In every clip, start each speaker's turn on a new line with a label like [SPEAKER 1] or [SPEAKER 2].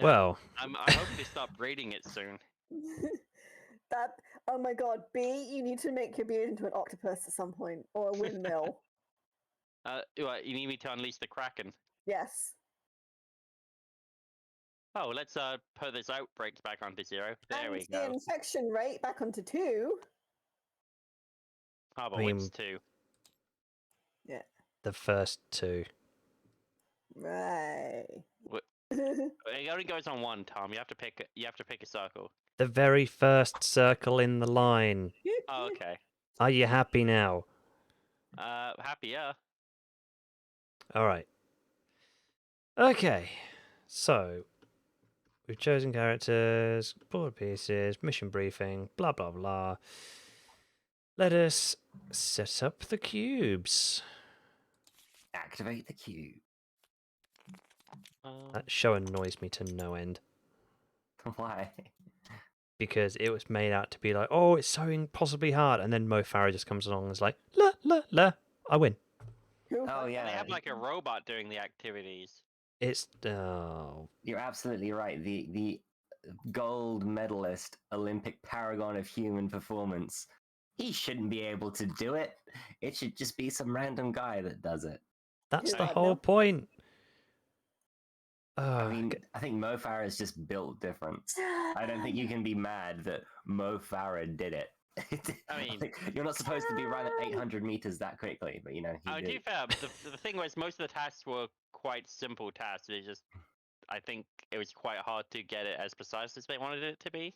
[SPEAKER 1] Yeah.
[SPEAKER 2] Well,
[SPEAKER 1] I hope they stop rating it soon.
[SPEAKER 3] Oh my god, B, you need to make your beard into an octopus at some point, or a windmill.
[SPEAKER 1] What, you need me to unleash the Kraken?
[SPEAKER 3] Yes.
[SPEAKER 1] Oh, let's put this outbreaks back onto 0. There
[SPEAKER 3] And
[SPEAKER 1] we
[SPEAKER 3] the
[SPEAKER 1] go.
[SPEAKER 3] infection rate back onto 2.
[SPEAKER 1] Oh, but
[SPEAKER 2] I mean,
[SPEAKER 1] which 2?
[SPEAKER 3] Yeah.
[SPEAKER 2] the first 2.
[SPEAKER 3] Right.
[SPEAKER 1] It only goes on 1, Tom. You have to pick a circle.
[SPEAKER 2] The very first circle in the line.
[SPEAKER 1] Oh, okay.
[SPEAKER 2] Are you happy now?
[SPEAKER 1] Happier.
[SPEAKER 2] All right. Okay. So, we've chosen characters, board pieces, mission briefing, blah, blah, blah. Let us set up the cubes.
[SPEAKER 4] Activate the cube.
[SPEAKER 2] That show annoys me to no end.
[SPEAKER 4] Why?
[SPEAKER 2] Because it was made out to be like, oh, it's so impossibly hard. And then Mo Farah just comes along and is like, la, la, la, I win.
[SPEAKER 4] Oh yeah.
[SPEAKER 1] They have like a robot doing the activities.
[SPEAKER 2] It's, oh.
[SPEAKER 4] You're absolutely right. The gold medalist, Olympic paragon of human performance. He shouldn't be able to do it. It should just be some random guy that does it.
[SPEAKER 2] That's the
[SPEAKER 3] Yeah,
[SPEAKER 2] whole
[SPEAKER 3] no.
[SPEAKER 2] point.
[SPEAKER 4] I mean, I think Mo Farah is just built different. I don't think you can be mad that Mo Farah did it.
[SPEAKER 1] I mean,
[SPEAKER 4] like, you're not supposed to be running 800 meters that quickly, but you know, he
[SPEAKER 1] to be
[SPEAKER 4] did.
[SPEAKER 1] fair, the thing was most of the tasks were quite simple tasks. They just, I think it was quite hard to get it as precise as they wanted it to be.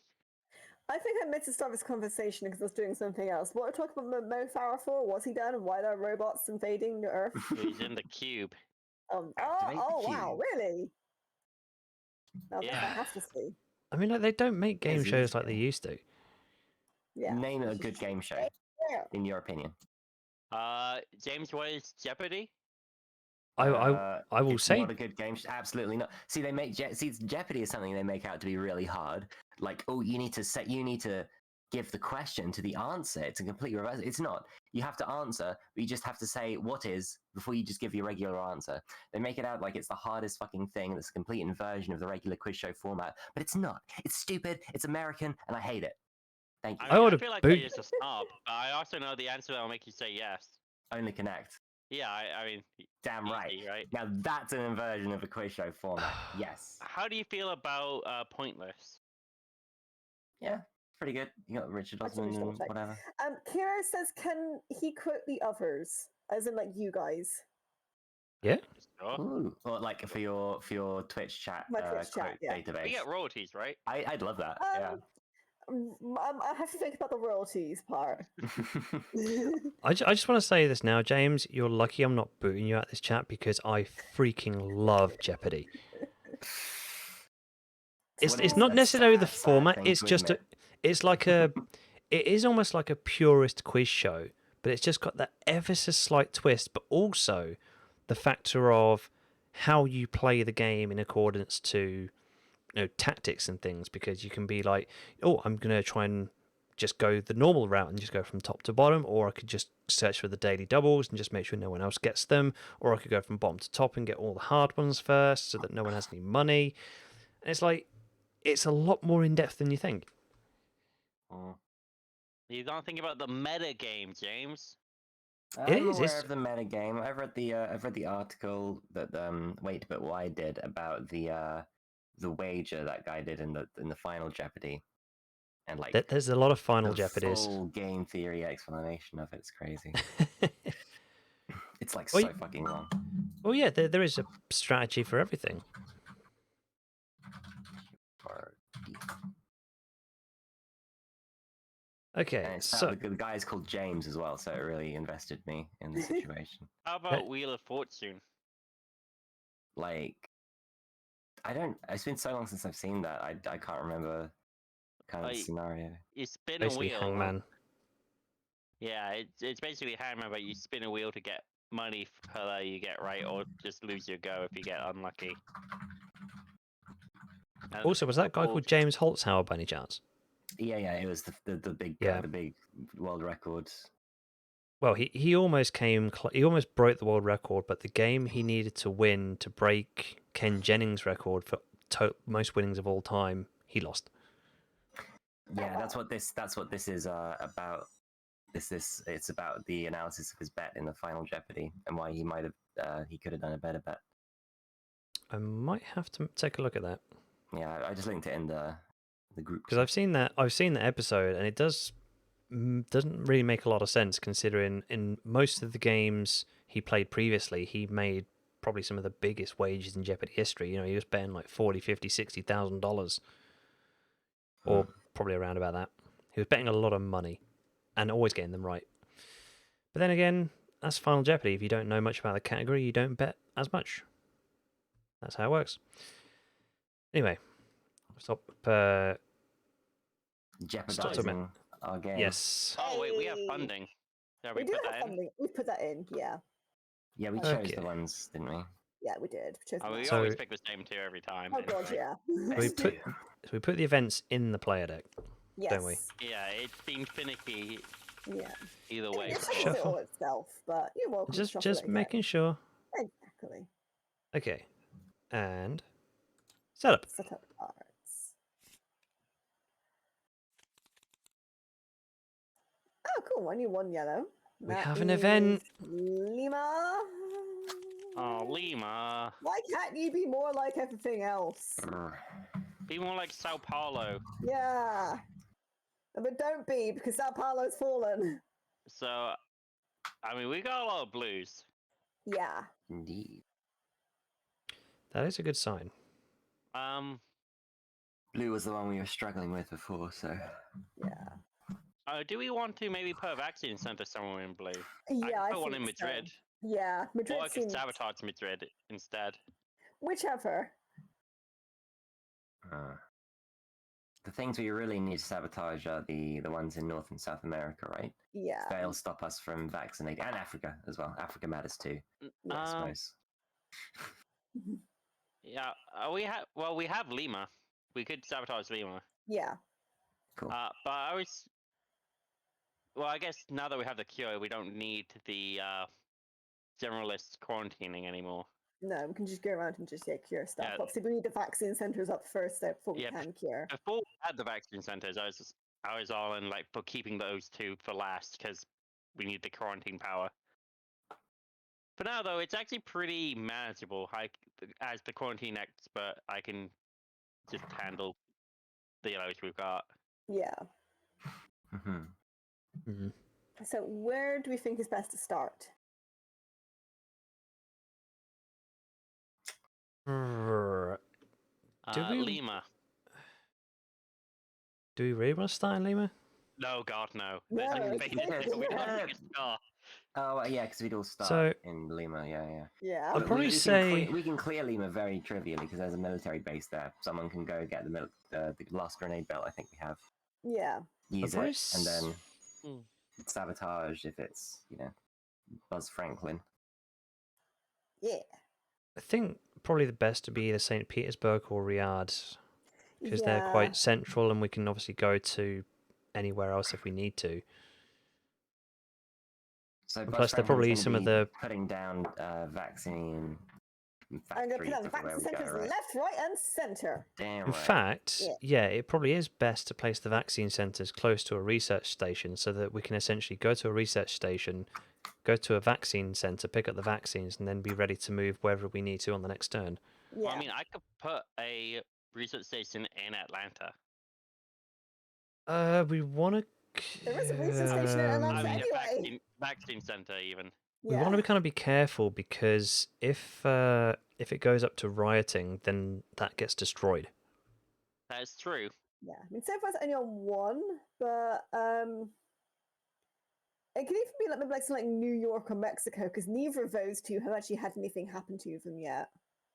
[SPEAKER 3] I think I meant to start this conversation because I was doing something else. What are we talking about Mo Farah for? What's he done? Why are robots invading the Earth?
[SPEAKER 1] He's in the cube.
[SPEAKER 4] Activate the
[SPEAKER 3] Wow,
[SPEAKER 4] cube.
[SPEAKER 3] really? Now
[SPEAKER 1] Yeah.
[SPEAKER 3] that I have to see.
[SPEAKER 2] I mean, like, they don't make game
[SPEAKER 4] It's
[SPEAKER 2] shows like
[SPEAKER 4] easy.
[SPEAKER 2] they used to.
[SPEAKER 3] Yeah.
[SPEAKER 4] Name a good game show,
[SPEAKER 3] Yeah.
[SPEAKER 4] in your opinion.
[SPEAKER 1] James, what is Jeopardy?
[SPEAKER 2] I will
[SPEAKER 4] it's
[SPEAKER 2] say,
[SPEAKER 4] not a good game. Absolutely not. See, they make Jeopardy is something they make out to be really hard. Like, oh, you need to give the question to the answer. It's a complete reverse. It's not. You have to answer, but you just have to say what is before you just give your regular answer. They make it out like it's the hardest fucking thing. That's a complete inversion of the regular quiz show format, but it's not. It's stupid. It's American, and I hate it. Thank you.
[SPEAKER 1] I mean, I
[SPEAKER 2] would've
[SPEAKER 1] feel like
[SPEAKER 2] boot-
[SPEAKER 1] you're just a snob, but I also know the answer that will make you say yes.
[SPEAKER 4] Only Connect.
[SPEAKER 1] Yeah, I mean,
[SPEAKER 4] Damn right.
[SPEAKER 1] easy, right?
[SPEAKER 4] Now that's an inversion of a quiz show format. Yes.
[SPEAKER 1] How do you feel about Pointless?
[SPEAKER 4] Yeah, pretty good. You got Richard
[SPEAKER 3] Actually,
[SPEAKER 4] Osman
[SPEAKER 3] just
[SPEAKER 4] and
[SPEAKER 3] double check.
[SPEAKER 4] whatever.
[SPEAKER 3] Kira says, can he quote the others? As in, like, you guys.
[SPEAKER 2] yeah.
[SPEAKER 1] Sure.
[SPEAKER 4] Ooh. Or like for your Twitch chat,
[SPEAKER 3] My Twitch chat,
[SPEAKER 4] quote
[SPEAKER 3] yeah.
[SPEAKER 4] database.
[SPEAKER 1] We get royalties, right?
[SPEAKER 4] I'd love that.
[SPEAKER 3] I have to think about the royalties part.
[SPEAKER 4] Yeah.
[SPEAKER 2] I just want to say this now, James. You're lucky I'm not booting you out this chat because I freaking love Jeopardy. It's not necessarily the format. It's just it's like a, it is almost like a purist quiz show, but it's just got that ever so slight twist, but also the factor of how you play the game in accordance to, you know, tactics and things, because you can be like, oh, I'm going to try and just go the normal route and just go from top to bottom, or I could just search for the daily doubles and just make sure no one else gets them, or I could go from bottom to top and get all the hard ones first so that no one has any money. And it's like, it's a lot more in-depth than you think.
[SPEAKER 1] You don't think about the meta game, James.
[SPEAKER 4] I'm
[SPEAKER 2] is,
[SPEAKER 4] aware
[SPEAKER 2] it's-
[SPEAKER 4] of the meta game. I've read the article that Wait But Why did about the wager that guy did in the final Jeopardy, and like
[SPEAKER 2] There's a lot of Final
[SPEAKER 4] the
[SPEAKER 2] Jeopardies.
[SPEAKER 4] full game theory explanation of it's crazy. It's like
[SPEAKER 2] Well,
[SPEAKER 4] so fucking long.
[SPEAKER 2] Well, yeah, there is a strategy for everything. Okay,
[SPEAKER 4] And it's
[SPEAKER 2] so
[SPEAKER 4] the guy is called James as well, so it really invested me in the situation.
[SPEAKER 1] How about Wheel of Fortune?
[SPEAKER 4] Like, I don't. It's been so long since I've seen that. I can't remember kind of the scenario.
[SPEAKER 1] You spin
[SPEAKER 2] basically
[SPEAKER 1] a wheel.
[SPEAKER 2] Hangman.
[SPEAKER 1] Yeah, it's basically Hangman, but you spin a wheel to get money per that you get right, or just lose your go if you get unlucky. And
[SPEAKER 2] Also, was that guy called James Holtzhauer by any chance?
[SPEAKER 4] Yeah, it was the big
[SPEAKER 2] Yeah.
[SPEAKER 4] the big world record.
[SPEAKER 2] Well, he almost he almost broke the world record, but the game he needed to win to break Ken Jennings' record for most winnings of all time, he lost.
[SPEAKER 4] Yeah, that's what this is about. It's about the analysis of his bet in the final Jeopardy and why he could have done a better bet.
[SPEAKER 2] I might have to take a look at that
[SPEAKER 4] Yeah, I just linked it in the group
[SPEAKER 2] because I've seen that episode, and it doesn't really make a lot of sense considering in most of the games he played previously, he made probably some of the biggest wages in Jeopardy history. You know, he was betting like $40,000, $50,000, $60,000, or probably around about that. He was betting a lot of money and always getting them right. But then again, that's Final Jeopardy. If you don't know much about the category, you don't bet as much. That's how it works. Anyway, stop.
[SPEAKER 4] jeopardizing our game.
[SPEAKER 2] Yes.
[SPEAKER 1] Oh wait, we have
[SPEAKER 3] Hey.
[SPEAKER 1] funding. Yeah,
[SPEAKER 3] We
[SPEAKER 1] we
[SPEAKER 3] do
[SPEAKER 1] put
[SPEAKER 3] have
[SPEAKER 1] that in.
[SPEAKER 3] funding. We put that in, yeah.
[SPEAKER 4] Yeah, we chose
[SPEAKER 2] Okay.
[SPEAKER 4] the ones, didn't we?
[SPEAKER 3] Yeah, we did. We chose
[SPEAKER 1] Oh, we
[SPEAKER 3] that.
[SPEAKER 2] So-
[SPEAKER 1] always pick the same two every time.
[SPEAKER 3] Oh god,
[SPEAKER 1] anyway.
[SPEAKER 3] yeah.
[SPEAKER 2] We put the events in the player deck.
[SPEAKER 3] yes.
[SPEAKER 2] don't we?
[SPEAKER 1] Yeah, it's been finicky
[SPEAKER 3] Yeah.
[SPEAKER 1] either
[SPEAKER 3] It
[SPEAKER 1] way.
[SPEAKER 3] shuffles it
[SPEAKER 2] Shuffle.
[SPEAKER 3] all itself, but you're welcome to shuffle
[SPEAKER 2] Just
[SPEAKER 3] it again.
[SPEAKER 2] making sure.
[SPEAKER 3] Exactly.
[SPEAKER 2] Okay, and setup.
[SPEAKER 3] Set up cards. Oh, cool. Only one yellow.
[SPEAKER 2] We
[SPEAKER 3] That
[SPEAKER 2] have an event.
[SPEAKER 3] is Lima.
[SPEAKER 1] Oh, Lima.
[SPEAKER 3] Why can't you be more like everything else?
[SPEAKER 1] Be more like Sao Paulo.
[SPEAKER 3] Yeah. But don't be, because Sao Paulo's fallen.
[SPEAKER 1] So, I mean, we got a lot of blues.
[SPEAKER 3] Yeah.
[SPEAKER 4] Indeed.
[SPEAKER 2] That is a good sign.
[SPEAKER 4] Blue was the one we were struggling with before, so
[SPEAKER 3] Yeah.
[SPEAKER 1] Do we want to maybe put a vaccine center somewhere in blue?
[SPEAKER 3] Yeah,
[SPEAKER 1] I
[SPEAKER 3] I
[SPEAKER 1] put one
[SPEAKER 3] think
[SPEAKER 1] in Madrid.
[SPEAKER 3] So. Yeah, Madrid
[SPEAKER 1] Or I could
[SPEAKER 3] seems...
[SPEAKER 1] sabotage Madrid instead.
[SPEAKER 3] Whichever.
[SPEAKER 4] the things we really need to sabotage are the ones in North and South America, right?
[SPEAKER 3] Yeah.
[SPEAKER 4] They'll stop us from vaccinating, and Africa as well. Africa matters too, I suppose.
[SPEAKER 1] Yeah, we have Lima. We could sabotage Lima.
[SPEAKER 3] Yeah.
[SPEAKER 4] Cool.
[SPEAKER 1] But I was... Well, I guess now that we have the cure, we don't need the generalist quarantining anymore.
[SPEAKER 3] No, we can just go around and just cure stuff.
[SPEAKER 1] Yeah.
[SPEAKER 3] Obviously, we need the vaccine centers up first though, before we
[SPEAKER 1] Yeah,
[SPEAKER 3] can cure.
[SPEAKER 1] Before we had the vaccine centers, I was all in like for keeping those two for last because we need the quarantine power. For now, though, it's actually pretty manageable. As the quarantine expert, I can just handle the yellows we've got.
[SPEAKER 3] Yeah.
[SPEAKER 2] Mhm.
[SPEAKER 3] So where do we think is best to start?
[SPEAKER 2] Do we-
[SPEAKER 1] Lima.
[SPEAKER 2] Do we really want to start in Lima?
[SPEAKER 1] No, God, no.
[SPEAKER 3] No,
[SPEAKER 1] There's
[SPEAKER 3] it's
[SPEAKER 1] no
[SPEAKER 3] not.
[SPEAKER 1] we don't think it's star.
[SPEAKER 4] Oh, yeah, because we'd all start
[SPEAKER 2] So-
[SPEAKER 4] in Lima, yeah.
[SPEAKER 3] Yeah.
[SPEAKER 2] I'll
[SPEAKER 4] But
[SPEAKER 2] probably
[SPEAKER 4] we can
[SPEAKER 2] say-
[SPEAKER 4] we can clear Lima very trivially because there's a military base there. Someone can go get the last grenade belt I think we have,
[SPEAKER 3] Yeah.
[SPEAKER 4] use
[SPEAKER 2] probably
[SPEAKER 4] it, and then
[SPEAKER 1] Hmm.
[SPEAKER 4] sabotage if it's, Buzz Franklin.
[SPEAKER 3] Yeah.
[SPEAKER 2] I think probably the best to be either St. Petersburg or Riyadh because they're quite central and we can obviously go to anywhere else if we need to.
[SPEAKER 4] So
[SPEAKER 2] And
[SPEAKER 4] Buzz
[SPEAKER 2] plus, they're
[SPEAKER 4] Franklin's
[SPEAKER 2] probably
[SPEAKER 4] gonna
[SPEAKER 2] some of
[SPEAKER 4] be
[SPEAKER 2] the-
[SPEAKER 4] putting down vaccine
[SPEAKER 3] I'm going to put
[SPEAKER 4] factories
[SPEAKER 3] down the
[SPEAKER 4] everywhere
[SPEAKER 3] vaccine
[SPEAKER 4] we go,
[SPEAKER 3] centers
[SPEAKER 4] right?
[SPEAKER 3] left, right, and center.
[SPEAKER 4] Damn
[SPEAKER 2] In
[SPEAKER 4] right.
[SPEAKER 2] fact,
[SPEAKER 3] Yeah.
[SPEAKER 2] yeah, it probably is best to place the vaccine centres close to a research station so that we can essentially go to a research station, go to a vaccine centre, pick up the vaccines, and then be ready to move wherever we need to on the next turn.
[SPEAKER 3] Yeah.
[SPEAKER 1] Well, I mean, I could put a research station in Atlanta.
[SPEAKER 2] We want to.
[SPEAKER 3] There is a research station in Atlanta.
[SPEAKER 1] I mean,
[SPEAKER 3] Anyway.
[SPEAKER 1] a vaccine center even.
[SPEAKER 2] We
[SPEAKER 3] Yeah.
[SPEAKER 2] want to kind of be careful because if it goes up to rioting, then that gets destroyed.
[SPEAKER 1] That is true.
[SPEAKER 3] Yeah. I mean, so far it's only on one, but it could even be like maybe like something like New York or Mexico, because neither of those two have actually had anything happen to them yet.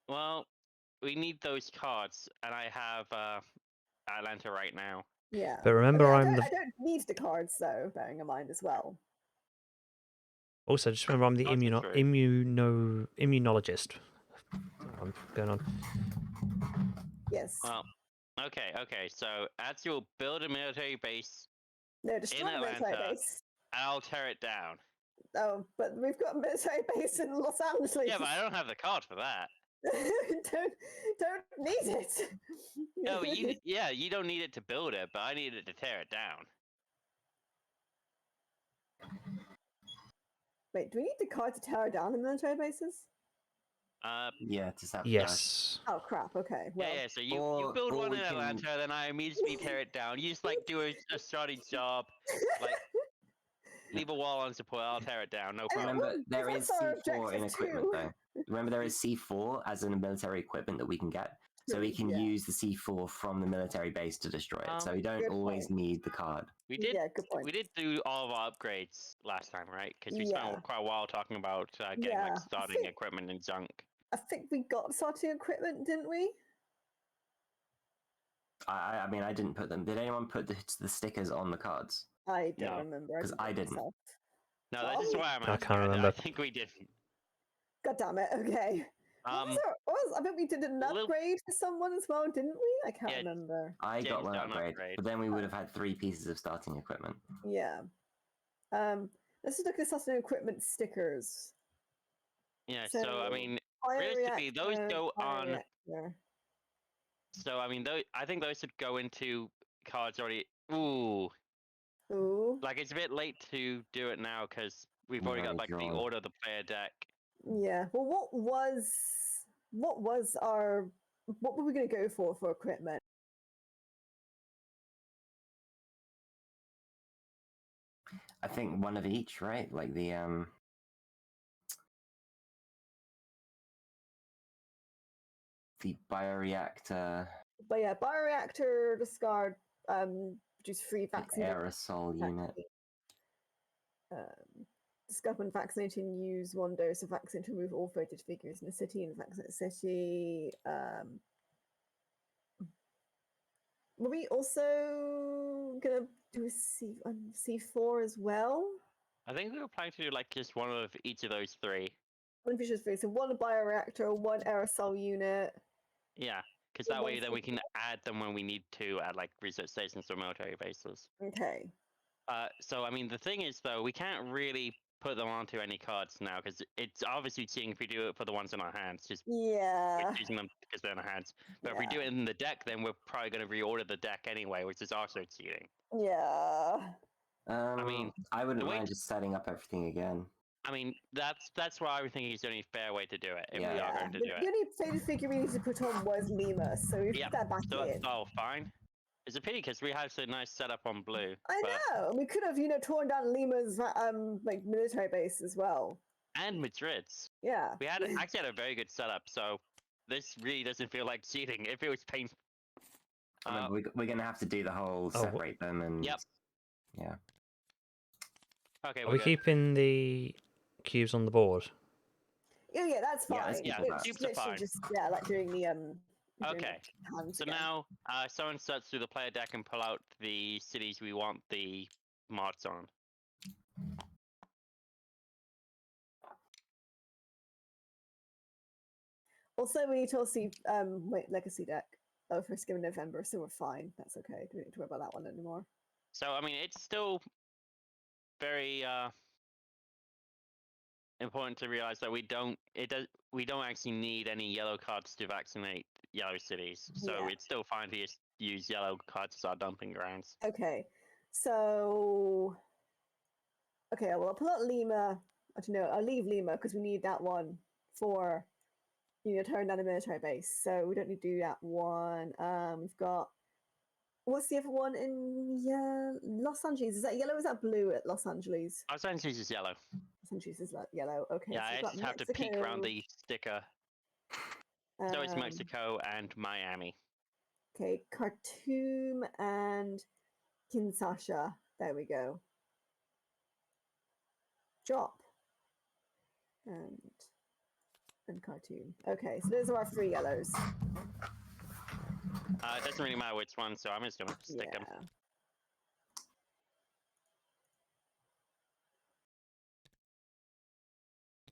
[SPEAKER 1] Well, we need those cards, and I have Atlanta right now.
[SPEAKER 3] Yeah.
[SPEAKER 2] But remember,
[SPEAKER 3] I
[SPEAKER 2] I'm the.
[SPEAKER 3] I don't need the cards though, bearing in mind as well.
[SPEAKER 2] Also, just remember, I'm the
[SPEAKER 1] Cards are true.
[SPEAKER 2] immunologist. I'm going on.
[SPEAKER 3] Yes.
[SPEAKER 1] Well, okay. So, as you'll build a military base,
[SPEAKER 3] No, destroy the military
[SPEAKER 1] Atlanta.
[SPEAKER 3] base.
[SPEAKER 1] and I'll tear it down.
[SPEAKER 3] Oh, but we've got a military base in Los Angeles.
[SPEAKER 1] Yeah, but I don't have the card for that.
[SPEAKER 3] don't need it.
[SPEAKER 1] No, you don't need it to build it, but I need it to tear it down.
[SPEAKER 3] Wait, do we need the card to tear down the military bases?
[SPEAKER 4] Yeah, to sabotage.
[SPEAKER 2] Yes.
[SPEAKER 3] Oh crap! Okay. Well,
[SPEAKER 1] Yeah. So you
[SPEAKER 4] Or-
[SPEAKER 1] build
[SPEAKER 4] or
[SPEAKER 1] one
[SPEAKER 4] we
[SPEAKER 1] in
[SPEAKER 4] can-
[SPEAKER 1] Atlanta, then I immediately tear it down. You just like do a starting job, like leave a wall on support. I'll tear it down. No
[SPEAKER 3] I mean,
[SPEAKER 1] problem.
[SPEAKER 4] Remember,
[SPEAKER 3] well,
[SPEAKER 4] there is
[SPEAKER 3] that's our
[SPEAKER 4] C4 in
[SPEAKER 3] objective
[SPEAKER 4] equipment,
[SPEAKER 3] too.
[SPEAKER 4] though. Remember, there is C4 as in military equipment that we can get. So we can
[SPEAKER 3] Yeah.
[SPEAKER 4] use the C4 from the military base to destroy it. So we don't
[SPEAKER 3] Good
[SPEAKER 4] always
[SPEAKER 3] point.
[SPEAKER 4] need the card.
[SPEAKER 1] We did.
[SPEAKER 3] Yeah, good point.
[SPEAKER 1] We did do all of our upgrades last time, right? Because we
[SPEAKER 3] Yeah.
[SPEAKER 1] spent quite a while talking about getting
[SPEAKER 3] Yeah,
[SPEAKER 1] like
[SPEAKER 3] I
[SPEAKER 1] starting
[SPEAKER 3] think-
[SPEAKER 1] equipment and junk.
[SPEAKER 3] I think we got starting equipment, didn't we?
[SPEAKER 4] I mean, I didn't put them. Did anyone put the stickers on the cards?
[SPEAKER 3] I don't
[SPEAKER 1] No,
[SPEAKER 3] remember.
[SPEAKER 4] 'cause I
[SPEAKER 3] did it
[SPEAKER 4] didn't.
[SPEAKER 3] myself.
[SPEAKER 1] No, that's just why I'm
[SPEAKER 2] I
[SPEAKER 1] asking.
[SPEAKER 2] can't
[SPEAKER 1] I
[SPEAKER 2] remember.
[SPEAKER 1] think we did.
[SPEAKER 3] God damn it. Okay. I bet we did an
[SPEAKER 1] little-
[SPEAKER 3] upgrade for someone as well, didn't we? I can't
[SPEAKER 1] Yeah,
[SPEAKER 3] remember.
[SPEAKER 4] I
[SPEAKER 1] James
[SPEAKER 4] got one
[SPEAKER 1] got an
[SPEAKER 4] upgrade,
[SPEAKER 1] upgrade.
[SPEAKER 4] but then we would have had 3 pieces of starting equipment.
[SPEAKER 3] Yeah. Let's just look at starting equipment stickers.
[SPEAKER 1] Yeah. So I mean,
[SPEAKER 3] Fire
[SPEAKER 1] realistically, those
[SPEAKER 3] reactor,
[SPEAKER 1] go
[SPEAKER 3] fire
[SPEAKER 1] on.
[SPEAKER 3] reactor.
[SPEAKER 1] So I mean, I think those should go into cards already. Ooh,
[SPEAKER 3] Ooh.
[SPEAKER 1] like it's a bit late to do it now because we've
[SPEAKER 4] We've
[SPEAKER 1] already got
[SPEAKER 4] already
[SPEAKER 1] like the
[SPEAKER 4] drawn.
[SPEAKER 1] order of the player deck.
[SPEAKER 3] Yeah. Well, what were we going to go for equipment?
[SPEAKER 4] I think one of each, right? Like the bioreactor,
[SPEAKER 3] But yeah, bioreactor, discard, produce free
[SPEAKER 4] the
[SPEAKER 3] vaccine.
[SPEAKER 4] aerosol unit.
[SPEAKER 3] Discover when vaccinating, use 1 dose of vaccine to remove all photos figures in the city and vaccinate the city. Were we also gonna do a C4 as well?
[SPEAKER 1] I think we were planning to do like just one of each of those 3.
[SPEAKER 3] One fisher's food, so 1 bioreactor, 1 aerosol unit.
[SPEAKER 1] Yeah, because
[SPEAKER 3] So
[SPEAKER 1] that way
[SPEAKER 3] one
[SPEAKER 1] then we can
[SPEAKER 3] C4?
[SPEAKER 1] add them when we need to at like research stations or military bases.
[SPEAKER 3] Okay.
[SPEAKER 1] So I mean, the thing is though, we can't really put them onto any cards now because it's obviously cheating if we do it for the ones in our hands. Just
[SPEAKER 3] Yeah.
[SPEAKER 1] we're choosing them because they're in our hands. But if we
[SPEAKER 3] Yeah.
[SPEAKER 1] do it in the deck, then we're probably going to reorder the deck anyway, which is also cheating.
[SPEAKER 3] Yeah.
[SPEAKER 1] mean,
[SPEAKER 4] I wouldn't
[SPEAKER 1] the way
[SPEAKER 4] mind just setting up everything again.
[SPEAKER 1] I mean, that's why I think he's the only fair way to do it if we
[SPEAKER 4] Yeah.
[SPEAKER 1] are going to
[SPEAKER 3] The
[SPEAKER 1] do
[SPEAKER 3] the
[SPEAKER 1] it.
[SPEAKER 3] only faded figure we needed to put on was Lima, so we
[SPEAKER 1] Yep,
[SPEAKER 3] put that back
[SPEAKER 1] So
[SPEAKER 3] in.
[SPEAKER 1] it's all fine. It's a pity because we had a nice setup on blue.
[SPEAKER 3] I
[SPEAKER 1] but-
[SPEAKER 3] know. We could have, torn down Lima's like military base as well.
[SPEAKER 1] And Madrid's.
[SPEAKER 3] Yeah.
[SPEAKER 1] We had actually had a very good setup, so this really doesn't feel like cheating. It feels painful.
[SPEAKER 4] Remember, we're going to have to do the whole
[SPEAKER 2] Oh,
[SPEAKER 4] separate them and
[SPEAKER 1] Yep.
[SPEAKER 4] yeah.
[SPEAKER 1] Okay,
[SPEAKER 2] Are
[SPEAKER 1] we're
[SPEAKER 2] we
[SPEAKER 1] good.
[SPEAKER 2] keeping the cubes on the board?
[SPEAKER 3] Yeah, that's
[SPEAKER 4] Yeah,
[SPEAKER 3] fine.
[SPEAKER 4] let's keep
[SPEAKER 3] It's
[SPEAKER 4] that.
[SPEAKER 1] Cubes are
[SPEAKER 3] literally
[SPEAKER 1] fine.
[SPEAKER 3] just like doing the doing
[SPEAKER 1] Okay,
[SPEAKER 3] the hands
[SPEAKER 1] So
[SPEAKER 3] again.
[SPEAKER 1] now, someone starts through the player deck and pull out the cities we want the mods on.
[SPEAKER 3] Also, we need to also wait, legacy deck. Oh, first game in November, so we're fine. That's okay. Don't need to worry about that one anymore.
[SPEAKER 1] So I mean, it's still very important to realize that we don't actually need any yellow cards to vaccinate yellow cities. So
[SPEAKER 3] Yeah.
[SPEAKER 1] it's still fine to just use yellow cards as our dumping grounds.
[SPEAKER 3] Okay, so well, I'll pull out Lima. I don't know. I'll leave Lima because we need that one for tearing down a military base. So we don't need to do that one. We've got what's the other one in Los Angeles? Is that yellow? Or is that blue at Los Angeles?
[SPEAKER 1] Our sentence is yellow.
[SPEAKER 3] Los Angeles is yellow. Okay.
[SPEAKER 1] Yeah,
[SPEAKER 3] so
[SPEAKER 1] I
[SPEAKER 3] we've got
[SPEAKER 1] just have to peek around
[SPEAKER 3] Mexico,
[SPEAKER 1] the sticker. So it's
[SPEAKER 3] um,
[SPEAKER 1] Mexico and Miami.
[SPEAKER 3] Okay, Khartoum and Kinshasa. There we go. Drop. And Khartoum. Okay, so those are our 3 yellows.
[SPEAKER 1] It doesn't really matter which one, so I'm just gonna stick them.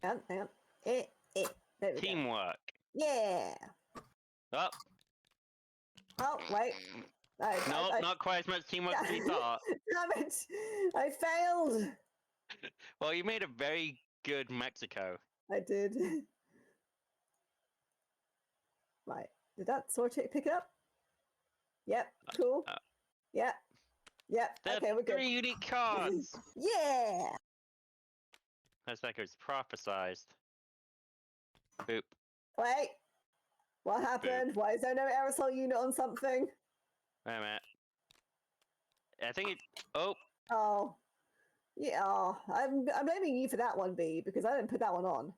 [SPEAKER 3] Hang on. There we go.
[SPEAKER 1] Teamwork.
[SPEAKER 3] Yeah.
[SPEAKER 1] Oh,
[SPEAKER 3] Oh, wait.
[SPEAKER 1] no, not quite as much teamwork as we thought.
[SPEAKER 3] Damn it! I failed.
[SPEAKER 1] Well, you made a very good Mexico.
[SPEAKER 3] I did. Right. Did that sword pick it up? Yep. Cool. Yep. Yep.
[SPEAKER 1] There
[SPEAKER 3] Okay,
[SPEAKER 1] are
[SPEAKER 3] we're good.
[SPEAKER 1] 3 unique cards!
[SPEAKER 3] Yeah.
[SPEAKER 1] That's like it was prophesized. Boop.
[SPEAKER 3] Wait. What happened? Why is there no aerosol unit on something?
[SPEAKER 1] Wait a minute. I think it. Oh,
[SPEAKER 3] Oh. Yeah. Oh, I'm blaming you for that one, B, because I didn't put that one on.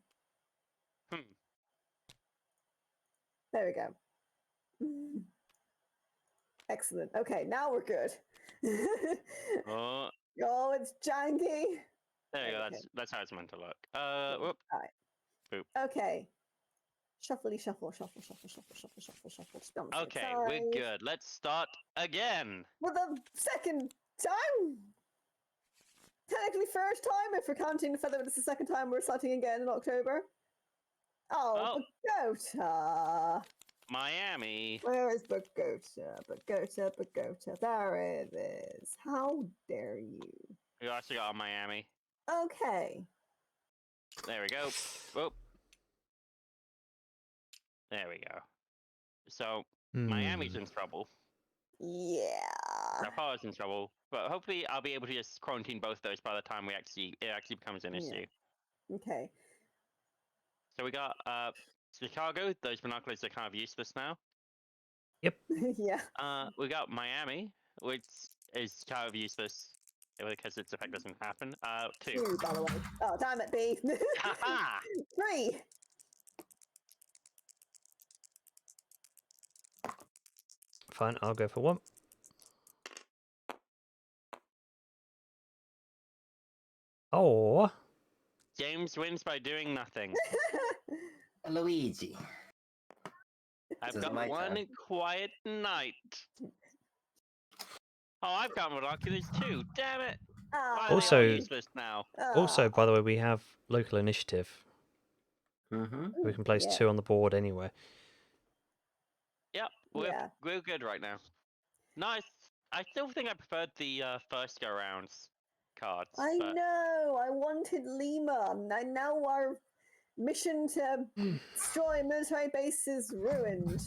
[SPEAKER 3] There we go. Excellent. Okay, now we're good.
[SPEAKER 1] oh.
[SPEAKER 3] Oh, it's janky.
[SPEAKER 1] There you go.
[SPEAKER 3] Okay.
[SPEAKER 1] That's how it's meant to look.
[SPEAKER 3] Cool.
[SPEAKER 1] Whoop.
[SPEAKER 3] All right.
[SPEAKER 1] Boop.
[SPEAKER 3] Okay. Shuffly, shuffle, shuffle, shuffle, shuffle, shuffle, shuffle, shuffle. Just on the safe
[SPEAKER 1] Okay, we're
[SPEAKER 3] side.
[SPEAKER 1] good. Let's start again.
[SPEAKER 3] For the second time. Technically, first time if we're counting the fact that it's the second time we're starting again in October. Oh, Bogota.
[SPEAKER 1] Miami.
[SPEAKER 3] Where is Bogota? Bogota, Bogota. There it is. How dare you?
[SPEAKER 1] We also got Miami.
[SPEAKER 3] Okay.
[SPEAKER 1] There we go. Whoop. There we go. So Miami's in trouble.
[SPEAKER 3] Yeah.
[SPEAKER 1] Rapa's in trouble. But hopefully I'll be able to just quarantine both those by the time it actually becomes an issue.
[SPEAKER 3] Okay.
[SPEAKER 1] So we got Chicago. Those binoculars are kind of useless now.
[SPEAKER 3] Yeah.
[SPEAKER 1] We got Miami, which is kind of useless because its effect doesn't happen. 2.
[SPEAKER 3] 2, by the way. Oh, damn it, B.
[SPEAKER 1] Haha!
[SPEAKER 3] 3.
[SPEAKER 2] Fine, I'll go for 1. Oh.
[SPEAKER 1] James wins by doing nothing.
[SPEAKER 4] Luigi.
[SPEAKER 1] I've
[SPEAKER 4] This is
[SPEAKER 1] got
[SPEAKER 4] my
[SPEAKER 1] one
[SPEAKER 4] turn.
[SPEAKER 1] quiet night. Oh, I've got binoculars too. Damn it! Why are they
[SPEAKER 2] Also-
[SPEAKER 1] all useless now?
[SPEAKER 2] Also, by the way, we have local initiative.
[SPEAKER 4] Mm-hmm.
[SPEAKER 2] We can place
[SPEAKER 3] yeah.
[SPEAKER 2] 2 on the board anyway.
[SPEAKER 1] Yep, we're
[SPEAKER 3] Yeah.
[SPEAKER 1] we're good right now. Nice. I still think I preferred the first go rounds cards.
[SPEAKER 3] I
[SPEAKER 1] but
[SPEAKER 3] know. I wanted Lima. And now our mission to destroy military bases ruined.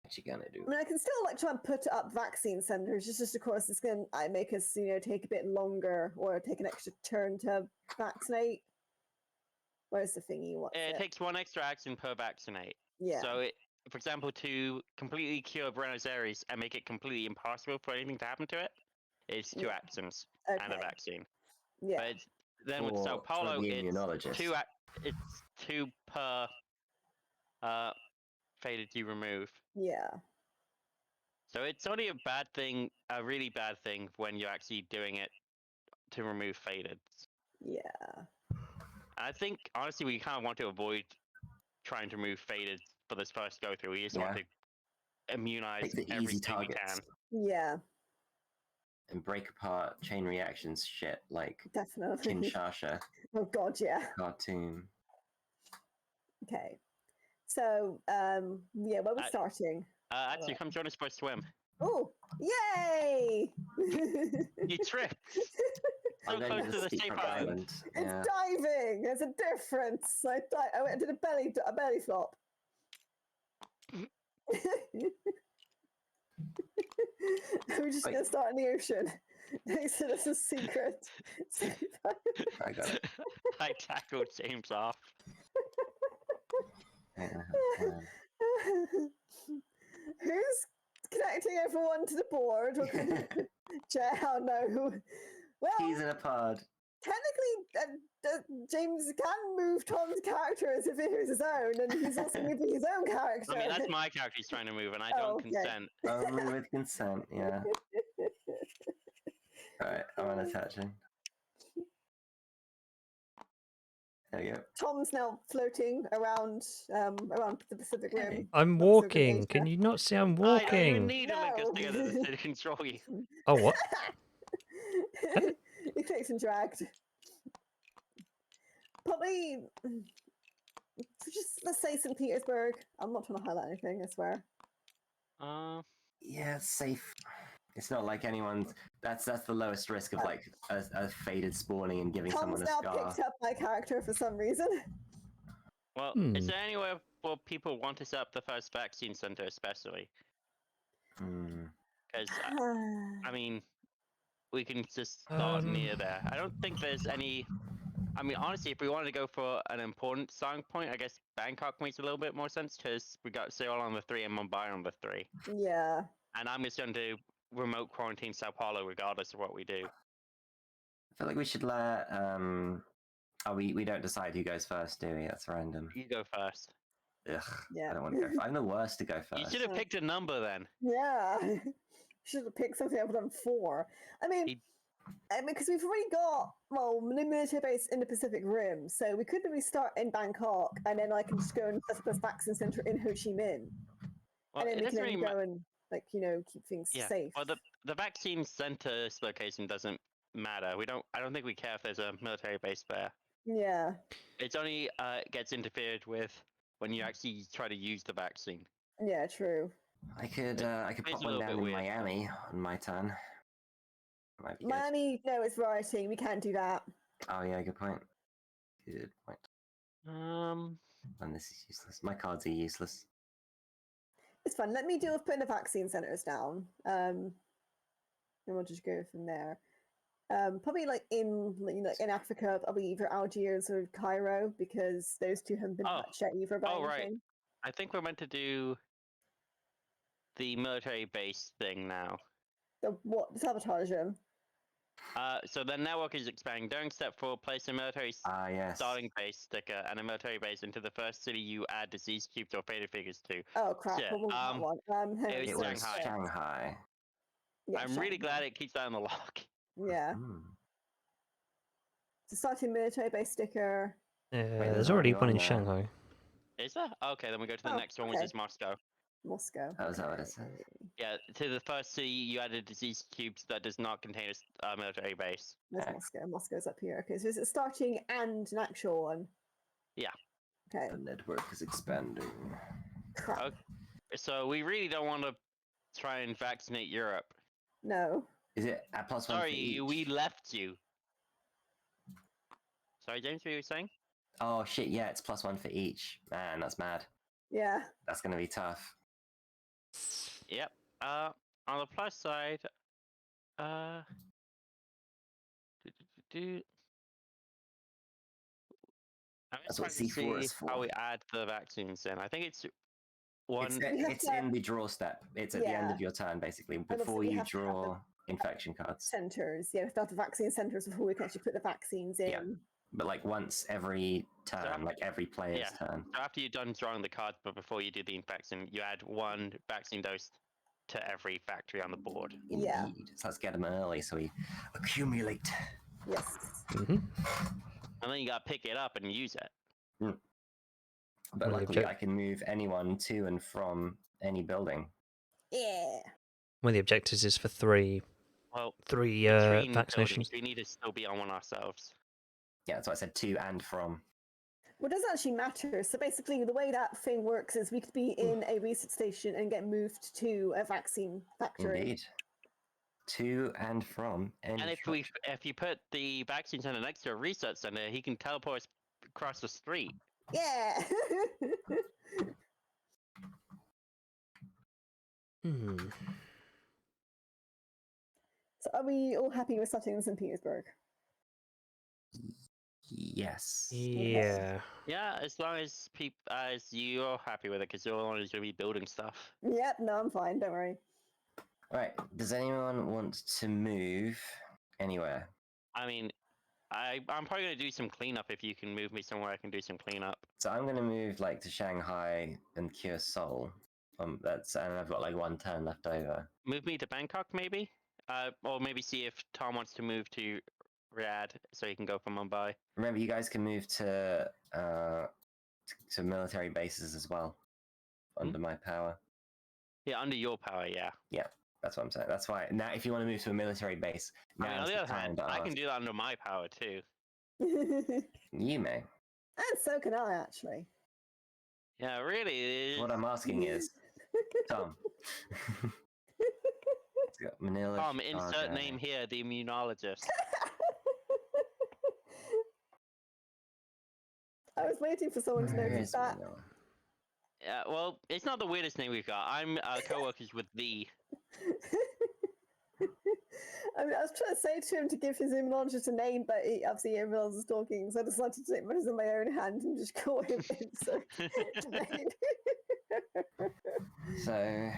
[SPEAKER 4] What you gonna do?
[SPEAKER 3] I mean, I can still try and put up vaccine centers. Just of course, it's going to make us, take a bit longer or take an extra turn to vaccinate. Where's the thingy? What's
[SPEAKER 1] it takes 1 extra action per vaccinate.
[SPEAKER 3] Yeah.
[SPEAKER 1] So, for example, to completely cure Buenos Aires and make it completely impossible for anything to happen to it, it's 2
[SPEAKER 3] Yeah.
[SPEAKER 1] actions
[SPEAKER 3] Okay.
[SPEAKER 1] and a vaccine.
[SPEAKER 3] Yeah.
[SPEAKER 1] But then with Sao
[SPEAKER 4] For
[SPEAKER 1] Paulo,
[SPEAKER 4] the
[SPEAKER 1] it's
[SPEAKER 4] immunologist.
[SPEAKER 1] 2 per faded you remove.
[SPEAKER 3] Yeah.
[SPEAKER 1] So it's only a really bad thing when you're actually doing it to remove faded.
[SPEAKER 3] Yeah.
[SPEAKER 1] I think honestly we kind of want to avoid trying to remove faded for this first go through. We just want to immunize
[SPEAKER 4] Pick the easy
[SPEAKER 1] everything we
[SPEAKER 4] targets
[SPEAKER 1] can.
[SPEAKER 3] Yeah.
[SPEAKER 4] and break apart chain reactions shit like
[SPEAKER 3] Definitely.
[SPEAKER 4] Kinshasa
[SPEAKER 3] Oh God, yeah.
[SPEAKER 4] cartoon.
[SPEAKER 3] Okay. So, where are we starting?
[SPEAKER 1] Actually, come join us for a swim.
[SPEAKER 3] Oh, yay!
[SPEAKER 1] You tripped. So
[SPEAKER 4] I'm going
[SPEAKER 1] close
[SPEAKER 4] to
[SPEAKER 1] to
[SPEAKER 4] the
[SPEAKER 1] the
[SPEAKER 4] steep
[SPEAKER 1] safe
[SPEAKER 4] front
[SPEAKER 1] island.
[SPEAKER 4] island.
[SPEAKER 3] It's
[SPEAKER 4] Yeah.
[SPEAKER 3] diving. There's a difference. I went and did a belly flop. We're just
[SPEAKER 4] Wait.
[SPEAKER 3] gonna start in the ocean. Next to this is secret.
[SPEAKER 4] I got it.
[SPEAKER 1] I tackled James off.
[SPEAKER 4] Hang on.
[SPEAKER 3] Who's connecting everyone to the board? Oh no. Well,
[SPEAKER 4] He's in a pod.
[SPEAKER 3] technically, James can move Tom's character as if it was his own, and he's also moving his own character.
[SPEAKER 1] I mean, that's my character he's trying to move, and I
[SPEAKER 3] Oh,
[SPEAKER 1] don't
[SPEAKER 3] okay.
[SPEAKER 1] consent.
[SPEAKER 4] Only with consent, yeah. Alright, I'm unattaching. There you go.
[SPEAKER 3] Tom's now floating around the Pacific Rim.
[SPEAKER 4] Okay.
[SPEAKER 2] I'm
[SPEAKER 3] Pacific
[SPEAKER 2] walking.
[SPEAKER 3] Asia.
[SPEAKER 2] Can you not see I'm
[SPEAKER 1] I don't even
[SPEAKER 2] walking?
[SPEAKER 1] need a link us
[SPEAKER 3] No.
[SPEAKER 1] together to control you.
[SPEAKER 2] Oh, what?
[SPEAKER 3] He clicked and dragged. Probably, just let's say St. Petersburg. I'm not trying to highlight anything, I swear.
[SPEAKER 4] Yeah, it's safe. It's not like anyone's. That's the lowest risk of
[SPEAKER 3] Oh.
[SPEAKER 4] like a faded spawning and giving
[SPEAKER 3] Tom's
[SPEAKER 4] someone a
[SPEAKER 3] now
[SPEAKER 4] scar.
[SPEAKER 3] picked up my character for some reason.
[SPEAKER 1] Well, is there anywhere where people want to set up the first vaccine center, especially?
[SPEAKER 4] Hmm.
[SPEAKER 1] Because I mean, we can just start near there. I don't think there's any. I mean, honestly, if we wanted to go for an important starting point, I guess Bangkok makes a little bit more sense because we got Seoul on the 3 and Mumbai on the 3.
[SPEAKER 3] Yeah.
[SPEAKER 1] And I'm just going to remote quarantine Sao Paulo regardless of what we do.
[SPEAKER 4] I feel like we should let. Oh, we don't decide who goes first, do we? That's random.
[SPEAKER 1] You go first.
[SPEAKER 4] Ugh.
[SPEAKER 3] Yeah.
[SPEAKER 4] I don't want to go. I'm the worst to go first.
[SPEAKER 1] You should have picked a number then.
[SPEAKER 3] Yeah. Should have picked something I've done 4. I mean, because we've already got the military base in the Pacific Rim, so we could maybe start in Bangkok, and then I can just go and set up a vaccine center in Ho Chi Minh,
[SPEAKER 1] Well,
[SPEAKER 3] and then
[SPEAKER 1] it
[SPEAKER 3] we can
[SPEAKER 1] doesn't really
[SPEAKER 3] go and keep things safe.
[SPEAKER 1] Well, the vaccine center location doesn't matter. I don't think we care if there's a military base there.
[SPEAKER 3] Yeah.
[SPEAKER 1] It's only gets interfered with when you actually try to use the vaccine.
[SPEAKER 3] Yeah. True.
[SPEAKER 4] I could
[SPEAKER 1] It's
[SPEAKER 4] pop
[SPEAKER 1] a
[SPEAKER 4] one
[SPEAKER 1] little
[SPEAKER 4] down
[SPEAKER 1] bit
[SPEAKER 4] in
[SPEAKER 1] weird.
[SPEAKER 4] Miami on my turn. Might be good.
[SPEAKER 3] Miami, no, it's rioting. We can't do that.
[SPEAKER 4] Oh yeah, good point. Good point. And this is useless. My cards are useless.
[SPEAKER 3] It's fun. Let me deal with putting the vaccine centers down. And we'll just go from there. Probably in Africa, probably either Algiers or Cairo, because those two haven't been touched yet either by anything.
[SPEAKER 1] Right. I think we're meant to do the military base thing now.
[SPEAKER 3] Sabotage them.
[SPEAKER 1] So the network is expanding. During step 4, place a military
[SPEAKER 4] Yes.
[SPEAKER 1] starting base sticker and a military base into the first city you add disease cubes or faded figures to.
[SPEAKER 3] Oh crap!
[SPEAKER 1] Shit,
[SPEAKER 3] What was that one?
[SPEAKER 1] it was
[SPEAKER 4] Shanghai.
[SPEAKER 3] Yeah,
[SPEAKER 1] I'm really glad it keeps that on the lock.
[SPEAKER 3] Yeah. So starting military base sticker.
[SPEAKER 2] There's already one in Shanghai.
[SPEAKER 1] Is there? Okay, then we go to the next one, which is Moscow.
[SPEAKER 3] Moscow.
[SPEAKER 4] Oh, is that what it says?
[SPEAKER 1] Yeah, to the first city you added disease cubes that does not contain a military base.
[SPEAKER 3] There's Moscow. Moscow's up here. Okay, so is it starting and an actual one?
[SPEAKER 1] Yeah.
[SPEAKER 3] Okay.
[SPEAKER 4] The network is expanding.
[SPEAKER 3] Crap.
[SPEAKER 1] Okay. So we really don't want to try and vaccinate Europe.
[SPEAKER 3] No.
[SPEAKER 4] Is it at +1 for each?
[SPEAKER 1] Sorry, we left you. Sorry, James, what were you saying?
[SPEAKER 4] Oh shit! Yeah, it's +1 for each. Man, that's mad.
[SPEAKER 3] Yeah.
[SPEAKER 4] That's gonna be tough.
[SPEAKER 1] Yep. On the plus side, I'm just
[SPEAKER 4] That's
[SPEAKER 1] trying
[SPEAKER 4] what
[SPEAKER 1] to
[SPEAKER 4] C4
[SPEAKER 1] see
[SPEAKER 4] is for.
[SPEAKER 1] how we add the vaccines in. I think it's one.
[SPEAKER 4] It's in the draw step. It's at the end of your turn, basically, before you draw infection cards.
[SPEAKER 3] Centers. Yeah, we start the vaccine centers before we can actually put the vaccines in.
[SPEAKER 4] Yeah. But like once every turn, like every player's turn.
[SPEAKER 1] So after you're done drawing the cards, but before you do the infection, you add one vaccine dose to every factory on the board.
[SPEAKER 4] Indeed. Yeah. So let's get them early so we accumulate.
[SPEAKER 3] Yes.
[SPEAKER 2] Mm-hmm.
[SPEAKER 1] And then you gotta pick it up and use it.
[SPEAKER 4] But luckily, I can move anyone to and from any building.
[SPEAKER 3] Yeah.
[SPEAKER 2] One of the objectives is for three
[SPEAKER 1] three
[SPEAKER 2] vaccinations.
[SPEAKER 1] We need to still be on one ourselves.
[SPEAKER 4] Yeah, that's what I said, to and from.
[SPEAKER 3] Well, it doesn't actually matter. So basically, the way that thing works is we could be in a research station and get moved to a vaccine factory.
[SPEAKER 4] Indeed. To and from any
[SPEAKER 1] And if you put the vaccine center next to a research center, he can teleport us across the street.
[SPEAKER 3] Yeah. So are we all happy with starting in St. Petersburg?
[SPEAKER 4] Yes.
[SPEAKER 2] Yeah.
[SPEAKER 1] Yeah, as long as you're happy with it, because you're always going to be building stuff.
[SPEAKER 3] Yep, no, I'm fine, don't worry.
[SPEAKER 4] Right, does anyone want to move anywhere?
[SPEAKER 1] I mean, I'm probably going to do some cleanup if you can move me somewhere I can do some cleanup.
[SPEAKER 4] So I'm going to move like to Shanghai and cure Seoul. And I've got like 1 turn left over.
[SPEAKER 1] Move me to Bangkok, maybe? Or maybe see if Tom wants to move to Riyadh so he can go from Mumbai.
[SPEAKER 4] Remember, you guys can move to military bases as well, under my power.
[SPEAKER 1] Yeah, under your power, yeah.
[SPEAKER 4] Yeah, that's what I'm saying. That's why now, if you want to move to a military base, now
[SPEAKER 1] on the other hand, I can do that under my power too.
[SPEAKER 4] You may.
[SPEAKER 3] And so can I, actually.
[SPEAKER 1] Yeah, really.
[SPEAKER 4] What I'm asking is, Tom. Manila.
[SPEAKER 1] Tom, insert name here, the immunologist.
[SPEAKER 3] I was waiting for someone to
[SPEAKER 4] Where
[SPEAKER 3] notice
[SPEAKER 4] is
[SPEAKER 3] that.
[SPEAKER 4] Manila?
[SPEAKER 1] Yeah, well, it's not the weirdest name we've got. I'm co-workers with the.
[SPEAKER 3] I mean, I was trying to say to him to give his immunologist a name, but obviously everyone else was talking, so I decided to take matters in my own hand and just call him Insert Domain.
[SPEAKER 4] So,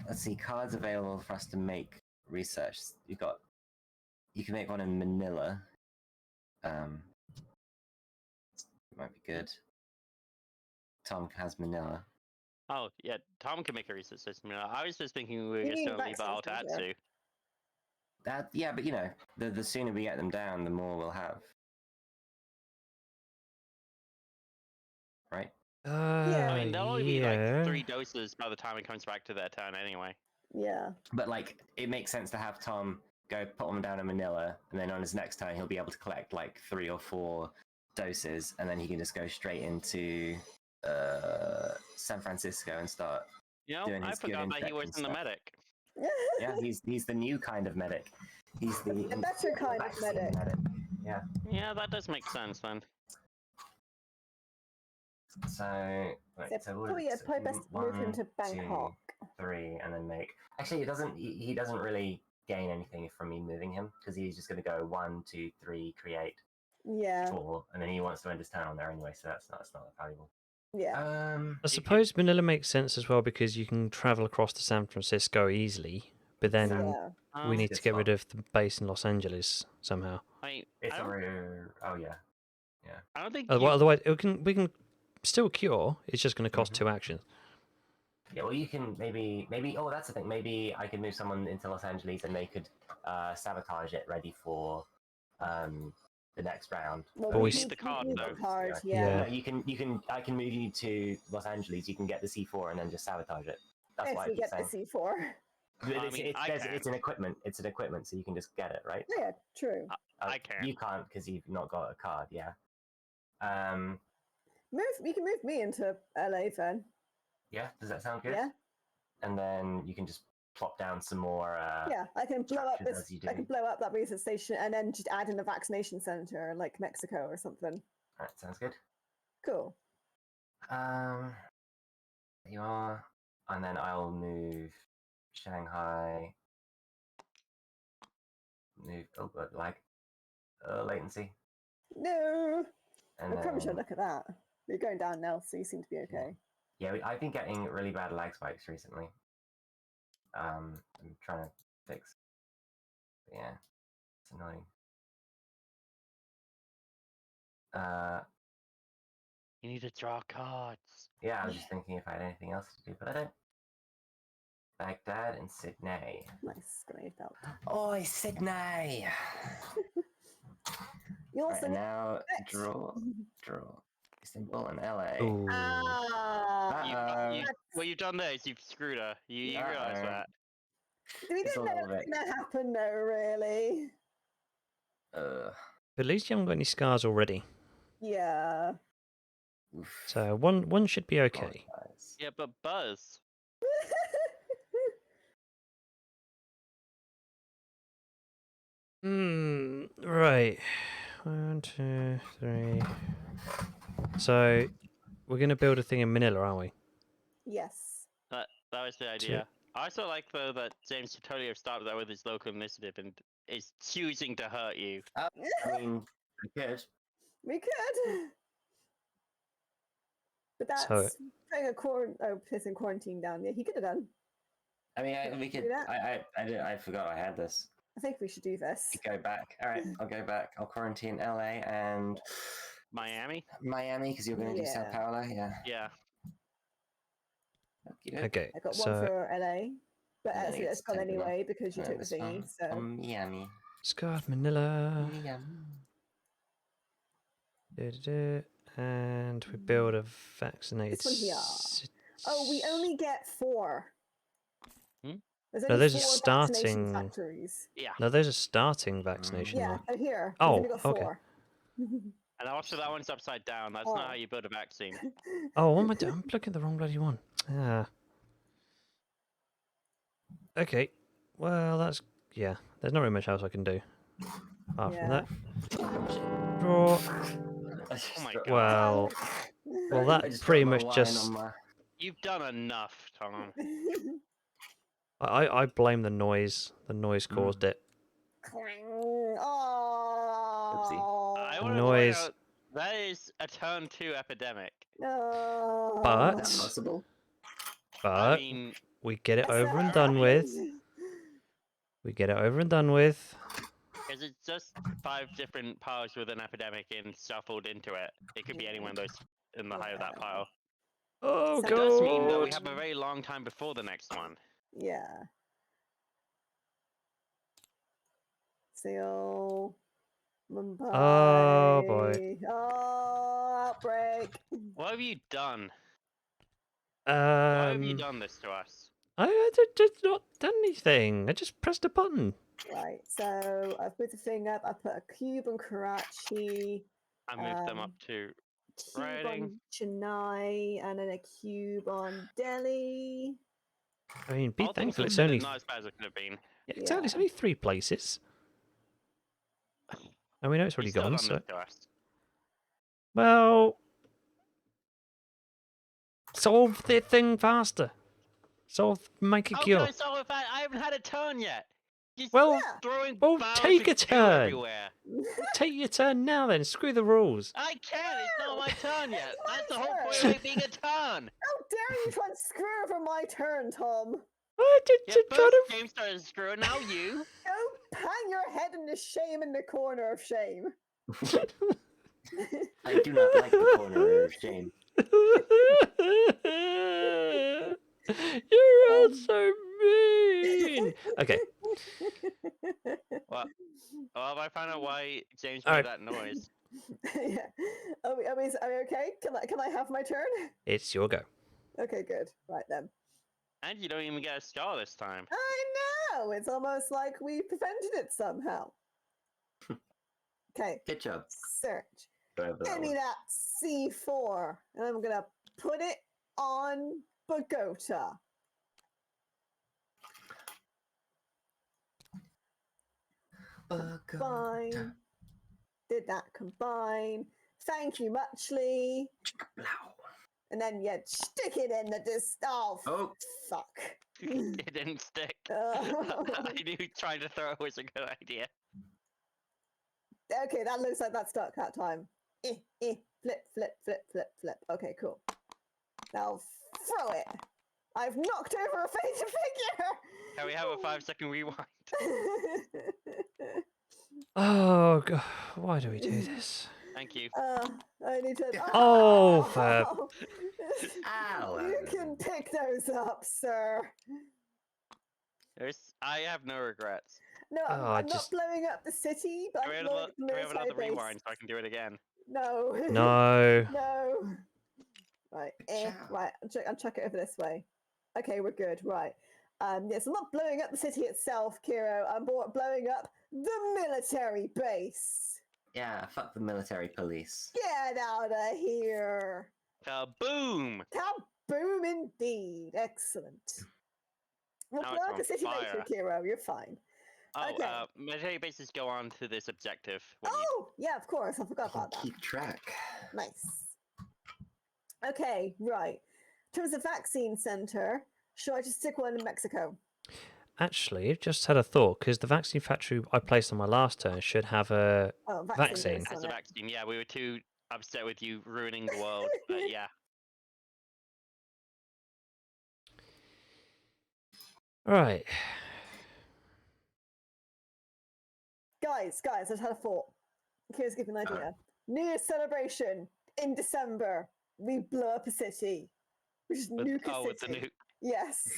[SPEAKER 4] let's see. Cards available for us to make research. You can make one in Manila. Might be good. Tom has Manila.
[SPEAKER 1] Oh yeah, Tom can make a research system. I was just thinking we were
[SPEAKER 3] You
[SPEAKER 1] just
[SPEAKER 3] mean
[SPEAKER 1] going to leave it out to
[SPEAKER 3] vaccines,
[SPEAKER 1] Atsu.
[SPEAKER 4] Yeah, but the sooner we get them down, the more we'll have. Right?
[SPEAKER 1] I mean, there'll only be like
[SPEAKER 2] Yeah.
[SPEAKER 1] 3 doses by the time it comes back to their turn anyway.
[SPEAKER 3] Yeah.
[SPEAKER 4] But like, it makes sense to have Tom go put them down in Manila, and then on his next turn he'll be able to collect like 3 or 4 doses, and then he can just go straight into San Francisco and start.
[SPEAKER 1] You know,
[SPEAKER 4] Doing
[SPEAKER 1] I
[SPEAKER 4] his good
[SPEAKER 1] forgot that he
[SPEAKER 4] infection
[SPEAKER 1] wasn't the
[SPEAKER 4] stuff.
[SPEAKER 1] medic.
[SPEAKER 4] Yeah, he's the new kind of medic. He's the
[SPEAKER 3] A better kind of
[SPEAKER 4] vaccine
[SPEAKER 3] medic.
[SPEAKER 4] Yeah.
[SPEAKER 1] Yeah, that does make sense then.
[SPEAKER 4] So, right, so
[SPEAKER 3] probably,
[SPEAKER 4] so
[SPEAKER 3] probably best move him
[SPEAKER 4] 1,
[SPEAKER 3] to
[SPEAKER 4] 2,
[SPEAKER 3] Bangkok.
[SPEAKER 4] 3, and then make. Actually, it doesn't. He doesn't really gain anything from me moving him because he's just going to go 1, 2, 3, create
[SPEAKER 3] Yeah.
[SPEAKER 4] 4, and then he wants to end his turn on there anyway. So that's not that valuable.
[SPEAKER 3] Yeah.
[SPEAKER 2] I suppose Manila makes sense as well because you can travel across to San Francisco easily, but then
[SPEAKER 3] Yeah.
[SPEAKER 2] we need
[SPEAKER 4] Good
[SPEAKER 2] to get
[SPEAKER 4] spot.
[SPEAKER 2] rid of the base in Los Angeles somehow.
[SPEAKER 4] It's
[SPEAKER 1] I don't,
[SPEAKER 4] over. Oh yeah.
[SPEAKER 1] I don't think
[SPEAKER 2] Otherwise, we can still cure. It's just going to cost
[SPEAKER 4] Mhm.
[SPEAKER 2] 2 actions.
[SPEAKER 4] Yeah, well, you can maybe. Oh, that's the thing. Maybe I can move someone into Los Angeles, and they could sabotage it, ready for the next round.
[SPEAKER 3] Well,
[SPEAKER 2] But we
[SPEAKER 1] need the card, though.
[SPEAKER 3] card,
[SPEAKER 2] Yeah.
[SPEAKER 4] No, you can. I can move you to Los Angeles. You can get the C4 and then just sabotage it. That's
[SPEAKER 3] If
[SPEAKER 4] what I
[SPEAKER 3] we
[SPEAKER 4] keep
[SPEAKER 3] get
[SPEAKER 4] saying.
[SPEAKER 3] the C4.
[SPEAKER 1] I mean, I
[SPEAKER 4] it's
[SPEAKER 1] can't.
[SPEAKER 4] an equipment. It's an equipment, so you can just get it, right?
[SPEAKER 3] Yeah, true.
[SPEAKER 1] I can't.
[SPEAKER 4] You can't because you've not got a card. Yeah.
[SPEAKER 3] You can move me into LA then.
[SPEAKER 4] Yeah. Does that sound good?
[SPEAKER 3] Yeah.
[SPEAKER 4] And then you can just plop down some more.
[SPEAKER 3] Yeah, I can blow up
[SPEAKER 4] structures
[SPEAKER 3] this.
[SPEAKER 4] as you
[SPEAKER 3] I can
[SPEAKER 4] do.
[SPEAKER 3] blow up that research station and then just add in a vaccination center like Mexico or something.
[SPEAKER 4] All right. Sounds good.
[SPEAKER 3] Cool.
[SPEAKER 4] There you are, and then I'll move Shanghai. Move. Oh, but latency.
[SPEAKER 3] No,
[SPEAKER 4] And
[SPEAKER 3] I probably should
[SPEAKER 4] then,
[SPEAKER 3] look at that. You're going down now, so you seem to be okay.
[SPEAKER 4] yeah, I've been getting really bad lag spikes recently. I'm trying to fix. But yeah, it's annoying.
[SPEAKER 1] You need to draw cards.
[SPEAKER 4] Yeah, I was just thinking if I had anything else to do, but I don't. Baghdad and Sydney.
[SPEAKER 3] Nice grenade belt.
[SPEAKER 4] Oi, Sydney!
[SPEAKER 3] You also
[SPEAKER 4] Right, and
[SPEAKER 3] need
[SPEAKER 4] now
[SPEAKER 3] X.
[SPEAKER 4] draw. Istanbul and LA.
[SPEAKER 2] Ooh.
[SPEAKER 3] Ah,
[SPEAKER 1] What you've done there is you've screwed her. You realize
[SPEAKER 4] Uh-oh.
[SPEAKER 1] that.
[SPEAKER 3] we
[SPEAKER 4] Just a
[SPEAKER 3] didn't know
[SPEAKER 4] little bit.
[SPEAKER 3] anything that happened, though. Really?
[SPEAKER 2] At least you haven't got any scars already,
[SPEAKER 3] Yeah.
[SPEAKER 4] Oof.
[SPEAKER 2] so one should be okay.
[SPEAKER 4] Apologize.
[SPEAKER 1] Yeah, but Buzz.
[SPEAKER 2] Right. 1, 2, 3. So we're going to build a thing in Manila, aren't we?
[SPEAKER 3] Yes.
[SPEAKER 1] That was the idea. I also like though that James should totally have started that with his local initiative and is choosing to hurt you.
[SPEAKER 4] I mean, we could.
[SPEAKER 3] We could. But that's
[SPEAKER 2] So-
[SPEAKER 3] putting a placing quarantine down. Yeah, he could have done.
[SPEAKER 4] I mean, we
[SPEAKER 3] Do
[SPEAKER 4] could.
[SPEAKER 3] that?
[SPEAKER 4] I forgot I had this.
[SPEAKER 3] I think we should do this.
[SPEAKER 4] Go back. All right, I'll go back. I'll quarantine LA and
[SPEAKER 1] Miami?
[SPEAKER 4] Miami because you're going to do Sao
[SPEAKER 3] Yeah.
[SPEAKER 4] Paulo. Yeah.
[SPEAKER 1] Yeah.
[SPEAKER 4] Okey-doke.
[SPEAKER 2] Okay.
[SPEAKER 3] I got one
[SPEAKER 2] So
[SPEAKER 3] for LA, but
[SPEAKER 4] And then
[SPEAKER 3] actually
[SPEAKER 4] it's
[SPEAKER 3] it's gone
[SPEAKER 4] simple enough.
[SPEAKER 3] anyway because you
[SPEAKER 4] And
[SPEAKER 3] took the
[SPEAKER 4] this one
[SPEAKER 3] thingy. So
[SPEAKER 4] from Miami.
[SPEAKER 2] Scarred Manila.
[SPEAKER 4] Miami.
[SPEAKER 2] Du-du-du, and we build a vaccinated.
[SPEAKER 3] This one here.
[SPEAKER 2] ci-
[SPEAKER 3] we only get 4.
[SPEAKER 1] Hmm?
[SPEAKER 3] There's
[SPEAKER 2] No,
[SPEAKER 3] only
[SPEAKER 2] those are
[SPEAKER 3] 4 vaccination
[SPEAKER 2] starting-
[SPEAKER 3] factories.
[SPEAKER 1] Yeah.
[SPEAKER 2] No, those are starting vaccination.
[SPEAKER 3] Yeah,
[SPEAKER 2] though.
[SPEAKER 3] they're here.
[SPEAKER 2] Oh,
[SPEAKER 3] We've only got
[SPEAKER 2] okay.
[SPEAKER 3] 4.
[SPEAKER 1] And also that one's upside down. That's
[SPEAKER 3] Oh.
[SPEAKER 1] not how you build a vaccine.
[SPEAKER 2] Oh, what am I doing? I'm looking at the wrong bloody one. Ah. Okay. Well, that's yeah. There's not really much else I can do. Apart from
[SPEAKER 3] Yeah.
[SPEAKER 2] that, draw.
[SPEAKER 1] Oh my
[SPEAKER 4] dropped-
[SPEAKER 1] God.
[SPEAKER 2] Well,
[SPEAKER 4] I
[SPEAKER 2] that
[SPEAKER 4] just
[SPEAKER 2] pretty
[SPEAKER 4] dropped my
[SPEAKER 2] much
[SPEAKER 4] wine
[SPEAKER 2] just.
[SPEAKER 4] on my-
[SPEAKER 1] You've done enough, Tom.
[SPEAKER 2] I blame the noise. The noise
[SPEAKER 4] Mm.
[SPEAKER 2] caused it.
[SPEAKER 3] Oh.
[SPEAKER 1] I want to point
[SPEAKER 2] Noise.
[SPEAKER 1] out that is a turn 2 epidemic.
[SPEAKER 3] No.
[SPEAKER 2] But-
[SPEAKER 4] Is that possible?
[SPEAKER 1] I
[SPEAKER 2] But
[SPEAKER 1] mean,
[SPEAKER 2] we get it
[SPEAKER 3] That's
[SPEAKER 2] over
[SPEAKER 3] not
[SPEAKER 2] and done with.
[SPEAKER 3] happening.
[SPEAKER 2] We get it over and done with.
[SPEAKER 1] because it's just 5 different piles with an epidemic and shuffled into it. It could be any one of those in the height of that
[SPEAKER 3] Yeah.
[SPEAKER 1] pile.
[SPEAKER 2] Oh
[SPEAKER 3] So-
[SPEAKER 1] It does mean that we
[SPEAKER 2] god!
[SPEAKER 1] have a very long time before the next one.
[SPEAKER 3] Yeah. Seal. Mumbai.
[SPEAKER 2] Oh, boy.
[SPEAKER 3] Oh, outbreak.
[SPEAKER 1] What have you done? Why have you
[SPEAKER 2] Um,
[SPEAKER 1] done this to us?
[SPEAKER 2] I did not done anything. I just pressed a button.
[SPEAKER 3] Right, so I've put the thing up. I put a cube on Karachi,
[SPEAKER 1] I moved them up
[SPEAKER 3] Um,
[SPEAKER 1] to
[SPEAKER 3] cube
[SPEAKER 1] Writing.
[SPEAKER 3] on Chennai, and then a cube on Delhi.
[SPEAKER 2] I mean, be
[SPEAKER 1] all things
[SPEAKER 2] thankful it's
[SPEAKER 1] considered,
[SPEAKER 2] only.
[SPEAKER 1] not as bad as it could have been.
[SPEAKER 2] Yeah, exactly. It's
[SPEAKER 3] Yeah.
[SPEAKER 2] only 3 places. And we know it's already
[SPEAKER 1] You've still
[SPEAKER 2] gone,
[SPEAKER 1] done
[SPEAKER 2] so.
[SPEAKER 1] this to us.
[SPEAKER 2] Well. Solve the thing faster. Make a
[SPEAKER 1] How
[SPEAKER 2] cure.
[SPEAKER 1] can I solve it fast? I haven't had a turn yet. Just
[SPEAKER 2] Well,
[SPEAKER 3] Yeah.
[SPEAKER 1] throwing
[SPEAKER 2] well,
[SPEAKER 1] barrels
[SPEAKER 2] take
[SPEAKER 1] of
[SPEAKER 2] a
[SPEAKER 1] goo
[SPEAKER 2] turn.
[SPEAKER 1] everywhere.
[SPEAKER 2] Take your turn now then. Screw the rules.
[SPEAKER 1] I can't. It's not my turn yet.
[SPEAKER 3] It's my
[SPEAKER 1] That's the whole point
[SPEAKER 3] turn.
[SPEAKER 1] of it being a turn.
[SPEAKER 3] How dare you try and screw over my turn, Tom?
[SPEAKER 2] I did
[SPEAKER 1] Yeah,
[SPEAKER 2] try
[SPEAKER 1] first
[SPEAKER 2] to.
[SPEAKER 1] James started screwing. Now you.
[SPEAKER 3] Go hang your head in the shame in the corner of shame.
[SPEAKER 4] I do not like the corner of shame.
[SPEAKER 2] You're all so mean. Okay.
[SPEAKER 1] Well, have I found out why James
[SPEAKER 2] All
[SPEAKER 1] made
[SPEAKER 2] right.
[SPEAKER 1] that noise?
[SPEAKER 3] Yeah. Are we okay? Can I have my turn?
[SPEAKER 2] It's your go.
[SPEAKER 3] Okay, good. Right then.
[SPEAKER 1] And you don't even get a star this time.
[SPEAKER 3] I know. It's almost like we prevented it somehow. Okay.
[SPEAKER 4] Good job.
[SPEAKER 3] Search.
[SPEAKER 4] Whoever that
[SPEAKER 3] Give me
[SPEAKER 4] was.
[SPEAKER 3] that C4, and I'm gonna put it on Bogota. Combine. Did that combine. Thank you muchly. And then yeah, stick it in the oh,
[SPEAKER 4] Oh,
[SPEAKER 3] fuck.
[SPEAKER 1] It didn't stick.
[SPEAKER 3] Oh.
[SPEAKER 1] I knew trying to throw it was a good idea.
[SPEAKER 3] Okay, that looks like that stuck that time. Flip, flip, flip, flip, flip. Okay, cool. Now throw it. I've knocked over a fainted figure.
[SPEAKER 1] Can we have a 5-second rewind?
[SPEAKER 2] Oh god, why do we do this?
[SPEAKER 1] Thank you.
[SPEAKER 3] I need to.
[SPEAKER 2] Oh, for-
[SPEAKER 4] Ow.
[SPEAKER 3] You can pick those up, sir.
[SPEAKER 1] I have no regrets.
[SPEAKER 3] No,
[SPEAKER 2] Oh,
[SPEAKER 3] I'm
[SPEAKER 2] just-
[SPEAKER 3] not blowing up the city, but
[SPEAKER 1] Can we
[SPEAKER 3] I'm
[SPEAKER 1] have
[SPEAKER 3] blowing up the
[SPEAKER 1] can we have
[SPEAKER 3] military
[SPEAKER 1] another
[SPEAKER 3] base.
[SPEAKER 1] rewind so I can do it again?
[SPEAKER 3] No.
[SPEAKER 2] No.
[SPEAKER 3] No. Right.
[SPEAKER 4] Ciao.
[SPEAKER 3] Right. I'll chuck it over this way. Okay, we're good. Right. Yes, I'm not blowing up the city itself, Kiro. I'm blowing up the military base.
[SPEAKER 4] Yeah, fuck the military police.
[SPEAKER 3] Get out of here.
[SPEAKER 1] Kaboom!
[SPEAKER 3] Kaboom indeed. Excellent. We'll
[SPEAKER 1] Now
[SPEAKER 3] blow
[SPEAKER 1] it's
[SPEAKER 3] up
[SPEAKER 1] on
[SPEAKER 3] the city later,
[SPEAKER 1] fire.
[SPEAKER 3] Kiro. You're fine.
[SPEAKER 1] Oh,
[SPEAKER 3] Okay.
[SPEAKER 1] military bases go on to this objective. When you...
[SPEAKER 3] Oh, yeah, of course. I forgot
[SPEAKER 4] I'll
[SPEAKER 3] about that.
[SPEAKER 4] keep track.
[SPEAKER 3] Nice. Okay, right. In terms of vaccine center, should I just stick one in Mexico?
[SPEAKER 2] Actually, just had a thought because the vaccine factory I placed on my last turn should have a.
[SPEAKER 3] Oh,
[SPEAKER 2] Vaccine.
[SPEAKER 3] based
[SPEAKER 1] As
[SPEAKER 3] on
[SPEAKER 1] a
[SPEAKER 3] it.
[SPEAKER 1] vaccine, yeah, we were too upset with you ruining the world. But yeah,
[SPEAKER 2] Right.
[SPEAKER 3] Guys, I just had a thought. Here's give you an idea. New Year's celebration in December. We blow up a city. We just nuke a
[SPEAKER 1] with the
[SPEAKER 3] city.
[SPEAKER 1] nuke.
[SPEAKER 3] Yes.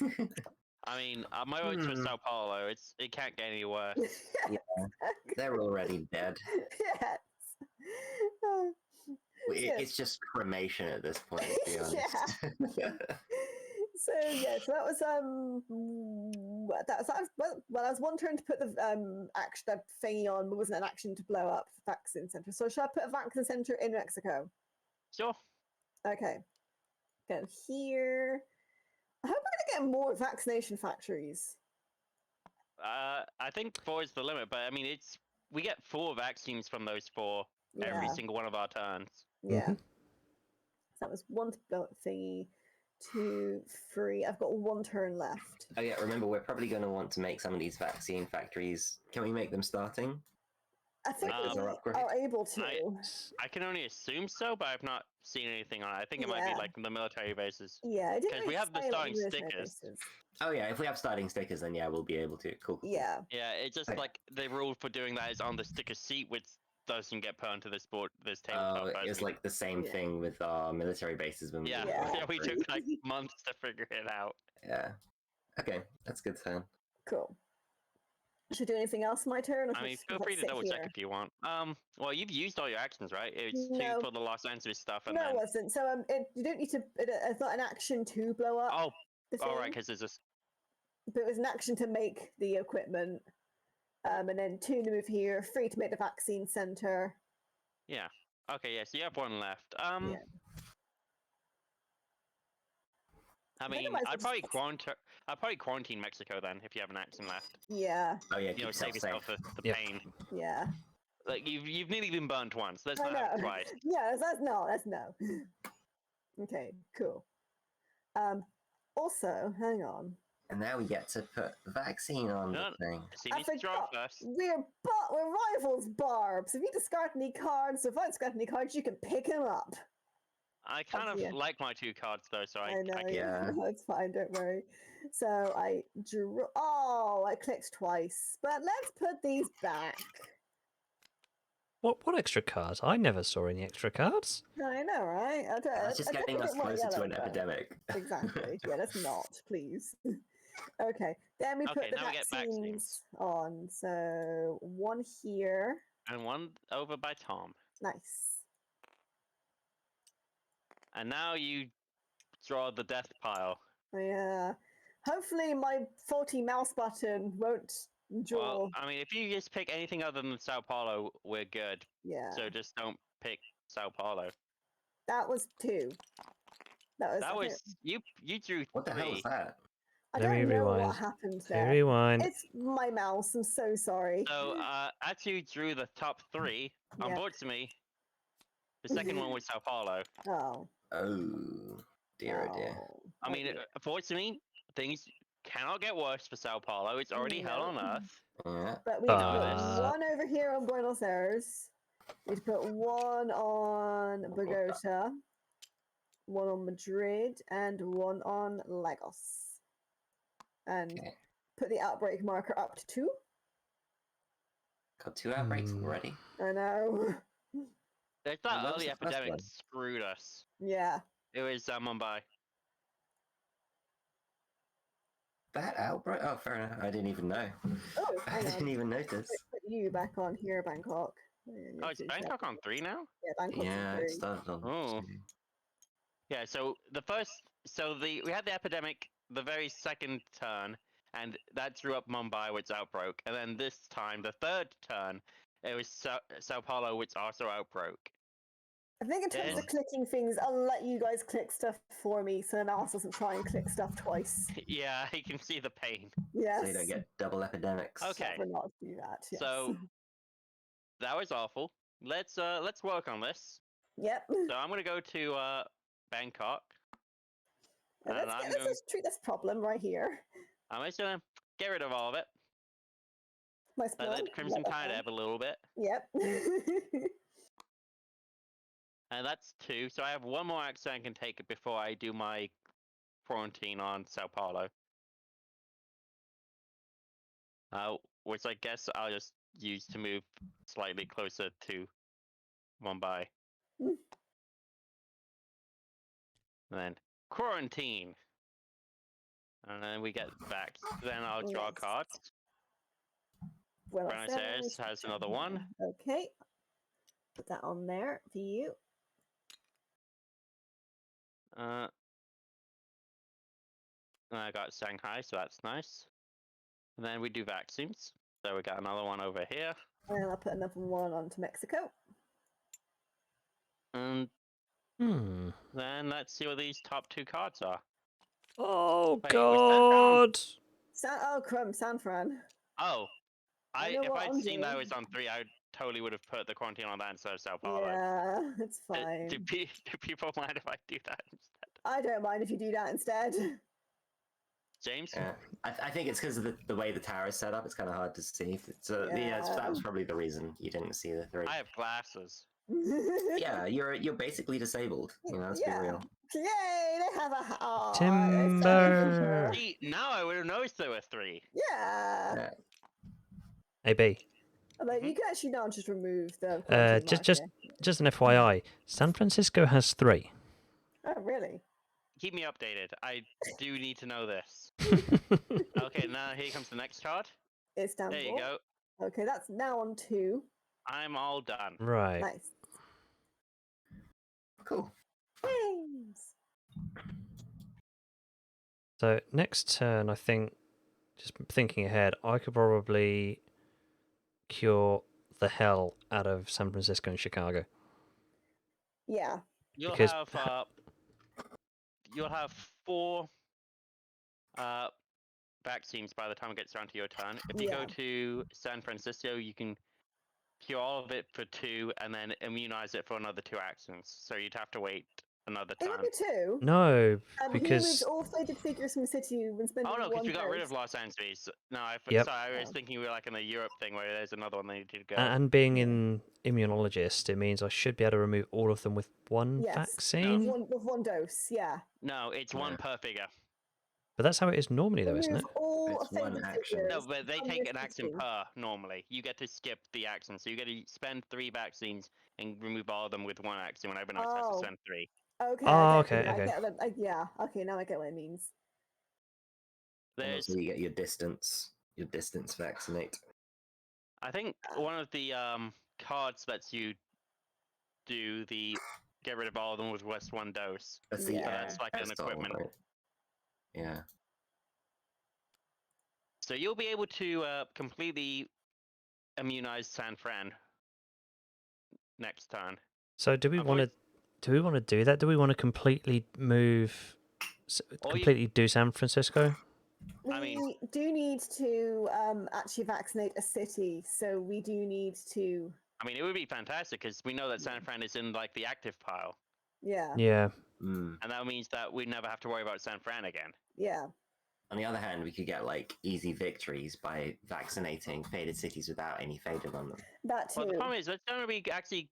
[SPEAKER 1] I mean, my vote's for Sao Paulo. It can't get any worse.
[SPEAKER 4] They're already dead.
[SPEAKER 3] Yes. Oh, yes.
[SPEAKER 4] It's just cremation at this point, to be honest.
[SPEAKER 3] So yeah, so that was well, I was one turn to put the action that thingy on, but wasn't an action to blow up the vaccine center. So should I put a vaccine center in Mexico?
[SPEAKER 1] Sure.
[SPEAKER 3] Okay. Go here. I hope we're gonna get more vaccination factories.
[SPEAKER 1] I think 4 is the limit, but I mean, we get 4 vaccines from those 4. every
[SPEAKER 3] Yeah.
[SPEAKER 1] single one of our turns.
[SPEAKER 3] Yeah.
[SPEAKER 2] Mhm.
[SPEAKER 3] So that was one thingy, 2, 3. I've got one turn left.
[SPEAKER 4] Oh yeah, remember we're probably going to want to make some of these vaccine factories. Can we make them starting?
[SPEAKER 3] I think
[SPEAKER 1] Like,
[SPEAKER 3] we
[SPEAKER 1] as
[SPEAKER 4] our upgrade?
[SPEAKER 3] are able to.
[SPEAKER 1] I can only assume so, but I've not seen anything on it. I think it might be
[SPEAKER 3] Yeah.
[SPEAKER 1] like the military bases.
[SPEAKER 3] Yeah, it didn't
[SPEAKER 1] 'Cause
[SPEAKER 3] really
[SPEAKER 1] we have the
[SPEAKER 3] say, like,
[SPEAKER 1] starting
[SPEAKER 3] military
[SPEAKER 1] stickers.
[SPEAKER 3] bases.
[SPEAKER 4] Oh yeah, if we have starting stickers, then yeah, we'll be able to. Cool.
[SPEAKER 3] Yeah.
[SPEAKER 1] Yeah, it's just
[SPEAKER 4] Okay.
[SPEAKER 1] like the rule for doing that is on the sticker sheet, which doesn't get put onto this tabletop.
[SPEAKER 4] Oh, it's
[SPEAKER 1] version.
[SPEAKER 4] like the same
[SPEAKER 3] Yeah.
[SPEAKER 4] thing with our military bases when we
[SPEAKER 1] Yeah,
[SPEAKER 4] did
[SPEAKER 3] Yeah.
[SPEAKER 4] the
[SPEAKER 1] yeah, we
[SPEAKER 4] upgrade.
[SPEAKER 1] took like months to figure it out.
[SPEAKER 4] Yeah. Okay, that's good then.
[SPEAKER 3] Cool. Should I do anything else my turn? Or
[SPEAKER 1] I
[SPEAKER 3] should
[SPEAKER 1] mean,
[SPEAKER 3] just
[SPEAKER 1] feel
[SPEAKER 3] let
[SPEAKER 1] free to
[SPEAKER 3] sit
[SPEAKER 1] double check
[SPEAKER 3] here?
[SPEAKER 1] if you want. Well, you've used all your actions, right? It's
[SPEAKER 3] No.
[SPEAKER 1] 2 for the Los Angeles stuff, and
[SPEAKER 3] No, it
[SPEAKER 1] then
[SPEAKER 3] wasn't. So you don't need to. It's not an action to blow up.
[SPEAKER 1] oh,
[SPEAKER 3] The thing,
[SPEAKER 1] all right, because there's this.
[SPEAKER 3] but it was an action to make the equipment. And then 2 to move here, 3 to make the vaccine center.
[SPEAKER 1] Yeah. Okay. Yeah. So you have 1 left.
[SPEAKER 3] Yeah.
[SPEAKER 1] I
[SPEAKER 3] think I
[SPEAKER 1] mean,
[SPEAKER 3] might as well
[SPEAKER 1] I'd probably
[SPEAKER 3] just-
[SPEAKER 1] quarantine Mexico then if you have an action left.
[SPEAKER 3] Yeah.
[SPEAKER 4] Oh yeah,
[SPEAKER 1] You
[SPEAKER 4] keep
[SPEAKER 1] know, save
[SPEAKER 4] yourself
[SPEAKER 1] yourself
[SPEAKER 4] safe.
[SPEAKER 1] the
[SPEAKER 2] Yep.
[SPEAKER 1] pain.
[SPEAKER 3] Yeah.
[SPEAKER 1] Like you've nearly been burnt once. Let's
[SPEAKER 3] I
[SPEAKER 1] not have it
[SPEAKER 3] know.
[SPEAKER 1] twice.
[SPEAKER 3] Yeah, that's no. That's no. Okay, cool. Also, hang on.
[SPEAKER 4] And now we get to put vaccine on
[SPEAKER 1] No,
[SPEAKER 4] the thing.
[SPEAKER 1] so you
[SPEAKER 3] I
[SPEAKER 1] need to draw
[SPEAKER 3] forgot.
[SPEAKER 1] first.
[SPEAKER 3] We're rivals, Barb. So if you discard any cards, if I discard any cards, you can pick them up.
[SPEAKER 1] I kind of
[SPEAKER 3] yeah.
[SPEAKER 1] like my 2 cards though, so
[SPEAKER 3] I know.
[SPEAKER 1] I
[SPEAKER 4] Yeah.
[SPEAKER 3] It's fine. Don't worry. So I drew. Oh, I clicked twice. But let's put these back.
[SPEAKER 2] What extra cards? I never saw any extra cards.
[SPEAKER 3] I know, right?
[SPEAKER 4] That's just getting us closer to an epidemic.
[SPEAKER 3] Exactly. Yeah, let's not, please. Okay. Then we put
[SPEAKER 1] Okay,
[SPEAKER 3] the
[SPEAKER 1] now we get
[SPEAKER 3] vaccines
[SPEAKER 1] vaccines.
[SPEAKER 3] on. So 1 here.
[SPEAKER 1] and 1 over by Tom.
[SPEAKER 3] Nice.
[SPEAKER 1] And now you draw the death pile.
[SPEAKER 3] Yeah. Hopefully my faulty mouse button won't draw.
[SPEAKER 1] Well, I mean, if you just pick anything other than Sao Paulo, we're good.
[SPEAKER 3] Yeah.
[SPEAKER 1] So just don't pick Sao Paulo.
[SPEAKER 3] That was 2.
[SPEAKER 1] That was you drew 3.
[SPEAKER 4] What the hell is that?
[SPEAKER 3] I
[SPEAKER 2] Let me
[SPEAKER 3] don't know what
[SPEAKER 2] rewind.
[SPEAKER 3] happened
[SPEAKER 2] Let me
[SPEAKER 3] there.
[SPEAKER 2] rewind.
[SPEAKER 3] It's my mouse. I'm so sorry.
[SPEAKER 1] So actually you drew the top 3.
[SPEAKER 3] Yeah.
[SPEAKER 1] Unfortunately, the second one was Sao Paulo.
[SPEAKER 3] Oh.
[SPEAKER 4] Oh dear, oh dear.
[SPEAKER 3] Oh,
[SPEAKER 1] I mean,
[SPEAKER 3] dear.
[SPEAKER 1] unfortunately, things cannot get worse for Sao Paulo. It's already hell on
[SPEAKER 3] No.
[SPEAKER 1] earth.
[SPEAKER 4] Yeah.
[SPEAKER 3] But we need to
[SPEAKER 2] But-
[SPEAKER 3] put 1 over here on Buenos Aires. We need to put 1 on Bogota, 1 on Madrid, and 1 on Lagos. And
[SPEAKER 4] Okay.
[SPEAKER 3] put the outbreak marker up to 2.
[SPEAKER 4] Got 2 outbreaks
[SPEAKER 2] Hmm.
[SPEAKER 4] already.
[SPEAKER 3] I know.
[SPEAKER 1] That
[SPEAKER 4] Well, what was
[SPEAKER 1] early
[SPEAKER 4] the first
[SPEAKER 1] epidemic
[SPEAKER 4] one?
[SPEAKER 1] screwed us.
[SPEAKER 3] Yeah.
[SPEAKER 1] It was Mumbai.
[SPEAKER 4] That outbreak? Oh, fair enough. I didn't even know.
[SPEAKER 3] Oh,
[SPEAKER 4] I
[SPEAKER 3] hang
[SPEAKER 4] didn't
[SPEAKER 3] on.
[SPEAKER 4] even notice.
[SPEAKER 3] Put you back on here, Bangkok.
[SPEAKER 1] Oh, it's Bangkok on 3 now?
[SPEAKER 3] Yeah, Bangkok's
[SPEAKER 4] Yeah,
[SPEAKER 3] on
[SPEAKER 4] it
[SPEAKER 3] 3.
[SPEAKER 4] started on.
[SPEAKER 1] Oh.
[SPEAKER 4] 2.
[SPEAKER 1] Yeah, so we had the epidemic the very second turn, and that drew up Mumbai, which outbroke. And then this time, the third turn, it was Sao Paulo, which also outbroke.
[SPEAKER 3] I think in terms of clicking things, I'll let you guys click stuff for me so the mouse doesn't try and click stuff twice.
[SPEAKER 1] Yeah, you can see the pain.
[SPEAKER 3] Yes.
[SPEAKER 4] So you don't get double epidemics.
[SPEAKER 1] Okay.
[SPEAKER 3] Never not do that. Yes.
[SPEAKER 1] So that was awful. Let's work on this.
[SPEAKER 3] Yep.
[SPEAKER 1] So I'm gonna go to Bangkok.
[SPEAKER 3] And
[SPEAKER 1] And
[SPEAKER 3] let's just treat this problem right here.
[SPEAKER 1] I'm just gonna get rid of all of it.
[SPEAKER 3] Nice
[SPEAKER 1] Let
[SPEAKER 3] blood.
[SPEAKER 1] Crimson
[SPEAKER 3] Let that
[SPEAKER 1] Tide
[SPEAKER 3] down.
[SPEAKER 1] ebb a little bit.
[SPEAKER 3] Yep.
[SPEAKER 1] And that's 2. So I have 1 more action I can take before I do my quarantine on Sao Paulo. Which I guess I'll just use to move slightly closer to Mumbai.
[SPEAKER 3] Mm.
[SPEAKER 1] And then quarantine. And then we get back. Then I'll draw
[SPEAKER 3] Nice.
[SPEAKER 1] cards.
[SPEAKER 3] Buenos
[SPEAKER 1] Buenos Aires has another 1.
[SPEAKER 3] Okay. Put that on there for you.
[SPEAKER 1] And I got Shanghai, so that's nice. And then we do vaccines. So we got another 1 over here.
[SPEAKER 3] And I'll put another 1 onto Mexico.
[SPEAKER 1] And
[SPEAKER 2] Hmm.
[SPEAKER 1] then let's see what these top 2 cards are.
[SPEAKER 2] Oh
[SPEAKER 1] Wait, was that
[SPEAKER 2] God!
[SPEAKER 3] San Fran.
[SPEAKER 1] Oh,
[SPEAKER 3] I know
[SPEAKER 1] if
[SPEAKER 3] what
[SPEAKER 1] I'd
[SPEAKER 3] I'm
[SPEAKER 1] seen that
[SPEAKER 3] doing.
[SPEAKER 1] was on 3, totally would have put the quarantine on that instead of Sao Paulo.
[SPEAKER 3] Yeah, it's fine.
[SPEAKER 1] Do people mind if I do that instead?
[SPEAKER 3] I don't mind if you do that instead.
[SPEAKER 1] James?
[SPEAKER 4] Yeah, I think it's because of the way the tower is set up. It's kind of hard to see. So
[SPEAKER 3] Yeah.
[SPEAKER 4] that was probably the reason you didn't see the 3.
[SPEAKER 1] I have glasses.
[SPEAKER 4] Yeah, you're basically disabled. Let's be
[SPEAKER 3] Yeah.
[SPEAKER 4] real.
[SPEAKER 3] Yay, they have a
[SPEAKER 2] Timber.
[SPEAKER 1] See, now I would have noticed there were 3.
[SPEAKER 3] Yeah.
[SPEAKER 4] Yeah.
[SPEAKER 2] AB.
[SPEAKER 3] But you can actually now just remove the quarantine
[SPEAKER 2] Just an FYI. San Francisco has 3.
[SPEAKER 3] marker. Oh, really?
[SPEAKER 1] Keep me updated. I do need to know this. Okay, now here comes the next card.
[SPEAKER 3] Istanbul.
[SPEAKER 1] There you go.
[SPEAKER 3] Okay, that's now on 2.
[SPEAKER 1] I'm all done.
[SPEAKER 2] Right.
[SPEAKER 3] Nice.
[SPEAKER 4] Cool.
[SPEAKER 3] Games.
[SPEAKER 2] So next turn, I think, just thinking ahead, I could probably cure the hell out of San Francisco and Chicago.
[SPEAKER 3] Yeah.
[SPEAKER 1] You'll
[SPEAKER 2] Because-
[SPEAKER 1] have 4 vaccines by the time it gets around to your turn. If you go
[SPEAKER 3] Yeah.
[SPEAKER 1] to San Francisco, you can cure all of it for 2 and then immunize it for another 2 actions. So you'd have to wait another
[SPEAKER 3] It
[SPEAKER 1] turn.
[SPEAKER 3] would be 2.
[SPEAKER 2] No,
[SPEAKER 3] He removes
[SPEAKER 2] because
[SPEAKER 3] all faded figures from the city when spending
[SPEAKER 1] Oh no, because
[SPEAKER 3] one
[SPEAKER 1] we got rid
[SPEAKER 3] dose.
[SPEAKER 1] of Los Angeles. No,
[SPEAKER 2] Yep.
[SPEAKER 1] sorry, I was
[SPEAKER 3] Oh.
[SPEAKER 1] thinking we were like in the Europe thing where there's another one they need to go.
[SPEAKER 2] and being in immunologist, it means I should be able to remove all of them with one
[SPEAKER 3] Yes.
[SPEAKER 2] vaccine.
[SPEAKER 3] With one dose, yeah.
[SPEAKER 1] No, it's 1 per figure.
[SPEAKER 2] But that's how it is normally, though, isn't
[SPEAKER 3] Remove
[SPEAKER 2] it?
[SPEAKER 3] all
[SPEAKER 4] It's one
[SPEAKER 3] faded
[SPEAKER 4] action.
[SPEAKER 3] figures.
[SPEAKER 1] No, but they
[SPEAKER 3] from
[SPEAKER 1] take
[SPEAKER 3] your
[SPEAKER 1] an action
[SPEAKER 3] city.
[SPEAKER 1] per normally. You get to skip the action, so you get to spend 3 vaccines and remove all of them with 1 action. When everyone else has to
[SPEAKER 3] Oh.
[SPEAKER 1] spend 3.
[SPEAKER 3] Okay.
[SPEAKER 2] Oh,
[SPEAKER 3] I
[SPEAKER 2] okay,
[SPEAKER 3] get, I
[SPEAKER 2] okay.
[SPEAKER 3] get that. Yeah. Okay, now I get what it means.
[SPEAKER 4] And
[SPEAKER 1] There's,
[SPEAKER 4] also you get your distance vaccinate.
[SPEAKER 1] I think one of the cards lets you do the get rid of all of them with just 1 dose.
[SPEAKER 4] That's the
[SPEAKER 3] Yeah.
[SPEAKER 1] That's like an
[SPEAKER 4] Pestol,
[SPEAKER 1] equipment.
[SPEAKER 4] right? Yeah.
[SPEAKER 1] So you'll be able to completely immunize San Fran next turn.
[SPEAKER 2] So do we want to?
[SPEAKER 1] Avoid-
[SPEAKER 2] Do we want to do that? Do we want to completely move?
[SPEAKER 1] Or you-
[SPEAKER 2] Completely do San Francisco?
[SPEAKER 3] We
[SPEAKER 1] I mean-
[SPEAKER 3] do need to actually vaccinate a city, so we do need to.
[SPEAKER 1] I mean, it would be fantastic because we know that San Fran is in like the active pile,
[SPEAKER 3] Yeah.
[SPEAKER 2] Yeah.
[SPEAKER 4] Mm.
[SPEAKER 1] and that means that we never have to worry about San Fran again.
[SPEAKER 3] Yeah.
[SPEAKER 4] On the other hand, we could get like easy victories by vaccinating faded cities without any faded on them.
[SPEAKER 3] That too.
[SPEAKER 1] Well, the problem is it's going to be actually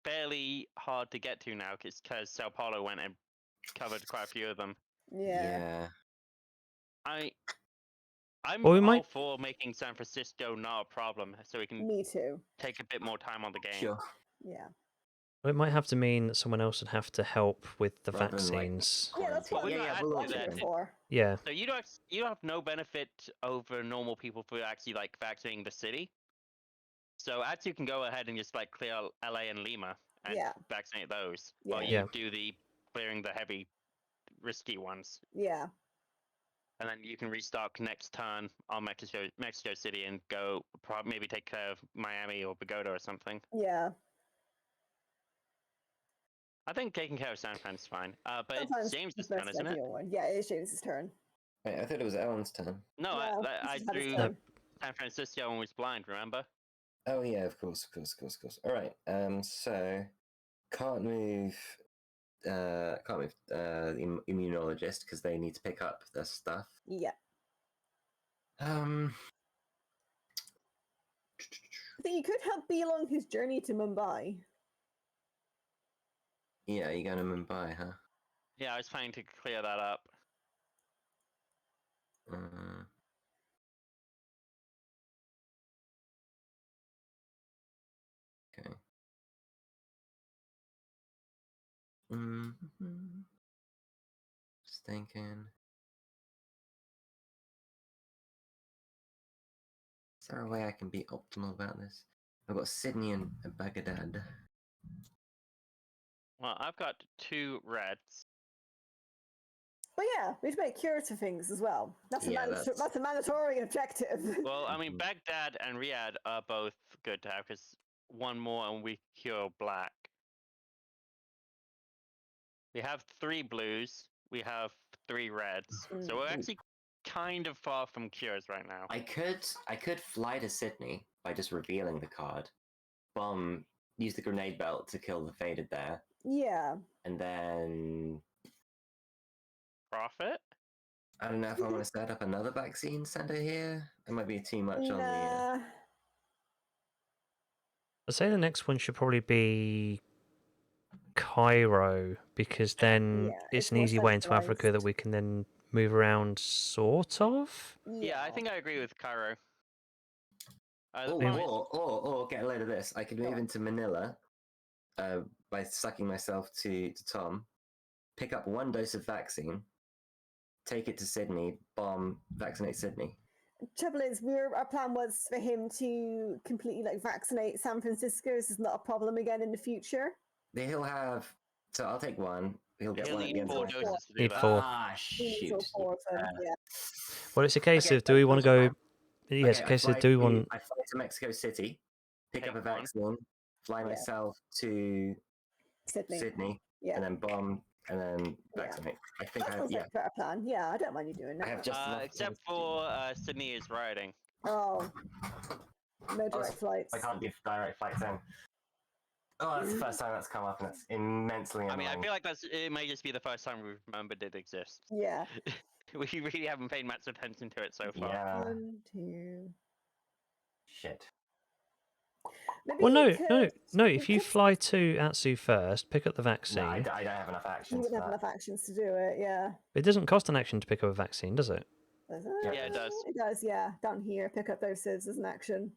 [SPEAKER 1] fairly hard to get to now because Sao Paulo went and covered quite a few of them.
[SPEAKER 3] Yeah.
[SPEAKER 1] I'm
[SPEAKER 2] Well, we
[SPEAKER 1] all
[SPEAKER 2] might-
[SPEAKER 1] for making San Francisco not a problem, so we can
[SPEAKER 3] Me too.
[SPEAKER 1] take a bit more time on the game.
[SPEAKER 4] Sure.
[SPEAKER 3] Yeah.
[SPEAKER 2] Well, it might have to mean that someone else would have to help with the
[SPEAKER 4] Rather than, like,
[SPEAKER 2] vaccines.
[SPEAKER 3] Yeah, that's what
[SPEAKER 1] Well,
[SPEAKER 3] I'm
[SPEAKER 1] yeah,
[SPEAKER 4] we'll
[SPEAKER 1] do
[SPEAKER 3] watching
[SPEAKER 1] that.
[SPEAKER 3] it for.
[SPEAKER 2] Yeah.
[SPEAKER 1] So you have no benefit over normal people for actually like vaccinating the city. So actually, you can go ahead and just like clear LA and Lima and
[SPEAKER 3] Yeah.
[SPEAKER 1] vaccinate those,
[SPEAKER 3] Yeah.
[SPEAKER 1] while you
[SPEAKER 2] Yeah.
[SPEAKER 1] do the clearing the heavy, risky ones,
[SPEAKER 3] Yeah.
[SPEAKER 1] and then you can restart next turn on Mexico City and go maybe take care of Miami or Bogota or something.
[SPEAKER 3] Yeah.
[SPEAKER 1] I think taking care of San Fran is fine. But it's
[SPEAKER 3] Sometimes
[SPEAKER 1] James's
[SPEAKER 3] it's
[SPEAKER 1] turn,
[SPEAKER 3] best
[SPEAKER 1] isn't it?
[SPEAKER 3] ideal one. Yeah, it is James's turn.
[SPEAKER 4] Wait, I thought it was Ellen's turn.
[SPEAKER 1] No,
[SPEAKER 3] No,
[SPEAKER 1] I
[SPEAKER 3] this is Hannah's
[SPEAKER 1] drew
[SPEAKER 3] turn.
[SPEAKER 1] San Francisco and was blind. Remember?
[SPEAKER 4] Oh yeah, of course. All right. So can't move immunologist because they need to pick up their stuff.
[SPEAKER 3] Yeah.
[SPEAKER 4] Um.
[SPEAKER 3] I think you could help B along his journey to Mumbai.
[SPEAKER 4] Yeah, you're going to Mumbai, huh?
[SPEAKER 1] Yeah, I was planning to clear that up.
[SPEAKER 4] Okay. Mm-hmm. Just thinking. Is there a way I can be optimal about this? I've got Sydney and Baghdad.
[SPEAKER 1] Well, I've got 2 reds.
[SPEAKER 3] But yeah, we should make cures for things as well. That's
[SPEAKER 4] Yeah,
[SPEAKER 3] that's a mandatory objective.
[SPEAKER 1] Well, I mean,
[SPEAKER 4] Mhm.
[SPEAKER 1] Baghdad and Riyadh are both good to have because 1 more and we cure black. We have 3 blues. We have 3 reds. So we're
[SPEAKER 3] Mm.
[SPEAKER 1] actually kind of far from cures right now.
[SPEAKER 4] I could fly to Sydney by just revealing the card. Bomb, use the grenade belt to kill the faded there,
[SPEAKER 3] Yeah.
[SPEAKER 4] and then
[SPEAKER 1] Profit?
[SPEAKER 4] I don't know if I want to set up another vaccine center here. It might be too much on the.
[SPEAKER 3] Nah.
[SPEAKER 2] I'd say the next one should probably be Cairo, because then
[SPEAKER 3] Yeah,
[SPEAKER 2] it's
[SPEAKER 3] it's
[SPEAKER 2] an
[SPEAKER 3] more
[SPEAKER 2] easy way into Africa that
[SPEAKER 3] centralised.
[SPEAKER 2] we can then move around, sort of.
[SPEAKER 1] Yeah, I think I agree with Cairo. The
[SPEAKER 4] Oh,
[SPEAKER 1] problem is-
[SPEAKER 4] or get a load of this. I could move
[SPEAKER 3] What?
[SPEAKER 4] into Manila by sucking myself to Tom, pick up 1 dose of vaccine, take it to Sydney, bomb, vaccinate Sydney.
[SPEAKER 3] Trouble is, our plan was for him to completely like vaccinate San Francisco. This is not a problem again in the future.
[SPEAKER 4] He'll have. So I'll take 1. He'll get
[SPEAKER 1] he'll
[SPEAKER 4] 1
[SPEAKER 1] need
[SPEAKER 4] again.
[SPEAKER 1] 4
[SPEAKER 3] Four.
[SPEAKER 1] doses to do
[SPEAKER 2] Need
[SPEAKER 1] that.
[SPEAKER 2] 4.
[SPEAKER 4] Ah,
[SPEAKER 3] He needs all
[SPEAKER 4] shoot.
[SPEAKER 3] 4 of them. Yeah.
[SPEAKER 2] Well, it's a case
[SPEAKER 4] Okay,
[SPEAKER 2] of do we want to go?
[SPEAKER 4] fine.
[SPEAKER 2] Yeah, it's a
[SPEAKER 4] Okay,
[SPEAKER 2] case of do we want?
[SPEAKER 4] I fly to Mexico City, pick
[SPEAKER 1] Take
[SPEAKER 4] up a
[SPEAKER 1] 1.
[SPEAKER 4] vaccine, fly
[SPEAKER 3] Yeah.
[SPEAKER 4] myself to
[SPEAKER 3] Sydney.
[SPEAKER 4] Sydney,
[SPEAKER 3] Yeah.
[SPEAKER 4] and then bomb, and then
[SPEAKER 3] Yeah.
[SPEAKER 4] vaccinate. I think
[SPEAKER 3] That
[SPEAKER 4] I have,
[SPEAKER 3] sounds like a better plan. Yeah, I don't mind you doing
[SPEAKER 4] I have
[SPEAKER 3] that.
[SPEAKER 4] just enough
[SPEAKER 1] Except
[SPEAKER 4] things to do.
[SPEAKER 1] for Sydney is riding.
[SPEAKER 3] Oh. No direct flights.
[SPEAKER 4] I can't do direct flights in. Oh, that's the first time that's come up, and it's immensely
[SPEAKER 1] I
[SPEAKER 4] annoying.
[SPEAKER 1] mean, I feel like it may just be the first time we've remembered it exists.
[SPEAKER 3] Yeah.
[SPEAKER 1] We really haven't paid much attention to it so far.
[SPEAKER 4] Yeah,
[SPEAKER 3] 1, 2.
[SPEAKER 4] shit.
[SPEAKER 3] Maybe
[SPEAKER 2] Well,
[SPEAKER 3] you
[SPEAKER 2] no,
[SPEAKER 3] could,
[SPEAKER 2] no.
[SPEAKER 3] you
[SPEAKER 2] If you
[SPEAKER 3] could-
[SPEAKER 2] fly to Atsu first, pick up the
[SPEAKER 4] No,
[SPEAKER 2] vaccine.
[SPEAKER 4] I don't have enough
[SPEAKER 3] you
[SPEAKER 4] actions
[SPEAKER 3] wouldn't
[SPEAKER 4] for
[SPEAKER 3] have
[SPEAKER 4] that.
[SPEAKER 3] enough actions to do it. Yeah.
[SPEAKER 2] It doesn't cost an action to pick up a vaccine, does it?
[SPEAKER 3] Does
[SPEAKER 4] Yeah,
[SPEAKER 1] it does.
[SPEAKER 3] It does. Yeah. Down here, pick up doses as an action.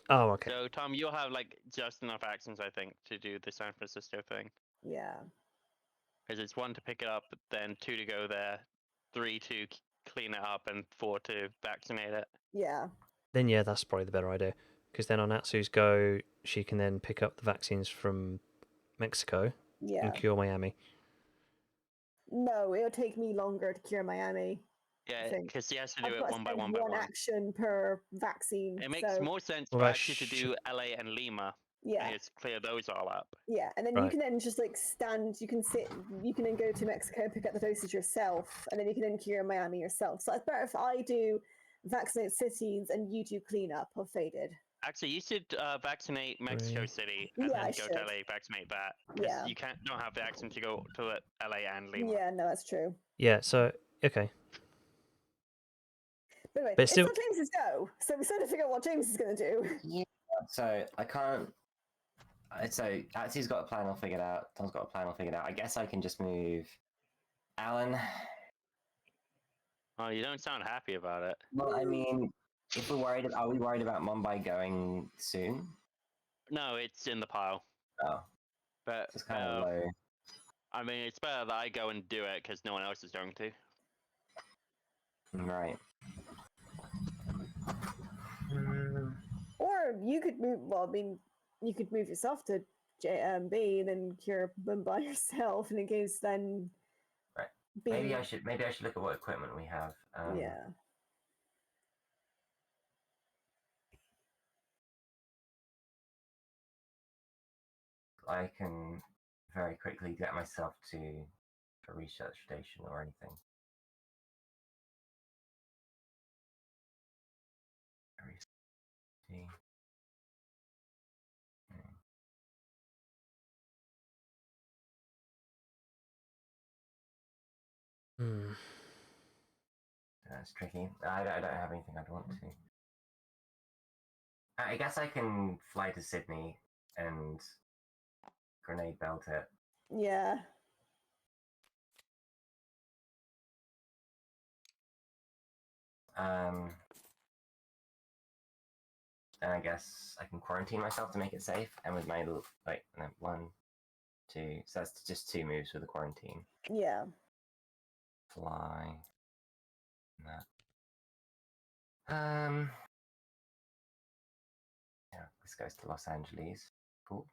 [SPEAKER 2] Oh, okay.
[SPEAKER 1] So, Tom, you'll have like just enough actions, I think, to do the San Francisco thing.
[SPEAKER 3] Yeah.
[SPEAKER 1] Because it's 1 to pick it up, then 2 to go there, 3 to clean it up, and 4 to vaccinate it.
[SPEAKER 3] Yeah.
[SPEAKER 2] Then yeah, that's probably the better idea. Because then on Atsu's go, she can then pick up the vaccines from Mexico
[SPEAKER 3] Yeah.
[SPEAKER 2] and cure Miami.
[SPEAKER 3] No, it'll take me longer to cure Miami.
[SPEAKER 1] Yeah,
[SPEAKER 3] think.
[SPEAKER 1] because he has to do
[SPEAKER 3] I've
[SPEAKER 1] it
[SPEAKER 3] got to
[SPEAKER 1] one by
[SPEAKER 3] spend
[SPEAKER 1] one by
[SPEAKER 3] one
[SPEAKER 1] one.
[SPEAKER 3] action per vaccine.
[SPEAKER 1] It makes
[SPEAKER 3] so,
[SPEAKER 1] more sense
[SPEAKER 2] Well,
[SPEAKER 1] for
[SPEAKER 2] that
[SPEAKER 1] actually to do LA and Lima
[SPEAKER 3] Yeah.
[SPEAKER 1] and just clear those all up.
[SPEAKER 3] Yeah, and then you
[SPEAKER 2] Right.
[SPEAKER 3] can then just like stand. You can sit. You can then go to Mexico and pick up the dosage yourself, and then you can then cure Miami yourself. So it's better if I do vaccinate cities and you do cleanup of faded.
[SPEAKER 1] Actually, you should vaccinate Mexico
[SPEAKER 2] Right.
[SPEAKER 1] City and
[SPEAKER 3] Yeah, I
[SPEAKER 1] then go to
[SPEAKER 3] should.
[SPEAKER 1] LA, vaccinate that. Because
[SPEAKER 3] Yeah.
[SPEAKER 1] you don't have the action to go to LA and Lima.
[SPEAKER 3] Yeah, no, that's true.
[SPEAKER 2] Yeah. So okay.
[SPEAKER 3] But anyway,
[SPEAKER 2] But
[SPEAKER 3] it's
[SPEAKER 2] still-
[SPEAKER 3] not James's go, so we still have to figure out what James is going to do.
[SPEAKER 4] Yeah. So I can't. So Atsu's got a plan all figured out. Tom's got a plan all figured out. I guess I can just move Alan.
[SPEAKER 1] Oh, you don't sound happy about it.
[SPEAKER 4] Well, I mean, if we're worried, are we worried about Mumbai going soon?
[SPEAKER 1] No, it's in the pile.
[SPEAKER 4] Oh,
[SPEAKER 1] But
[SPEAKER 4] it's kind of low.
[SPEAKER 1] I mean, it's better that I go and do it because no one else is going to.
[SPEAKER 4] Right.
[SPEAKER 3] Or you could move. Well, I mean, you could move yourself to JMB and then cure them by yourself, and in case then.
[SPEAKER 4] Right.
[SPEAKER 3] B,
[SPEAKER 4] Maybe I should look at what equipment we have.
[SPEAKER 3] Yeah.
[SPEAKER 4] I can very quickly get myself to a research station or anything. See.
[SPEAKER 2] Hmm.
[SPEAKER 4] That's tricky. I don't have anything I'd want to. I guess I can fly to Sydney and grenade belt it.
[SPEAKER 3] Yeah.
[SPEAKER 4] And I guess I can quarantine myself to make it safe. And with my little, and then 1, 2. So that's just 2 moves with the quarantine.
[SPEAKER 3] Yeah.
[SPEAKER 4] Fly. And that. Yeah, this goes to Los Angeles. Cool.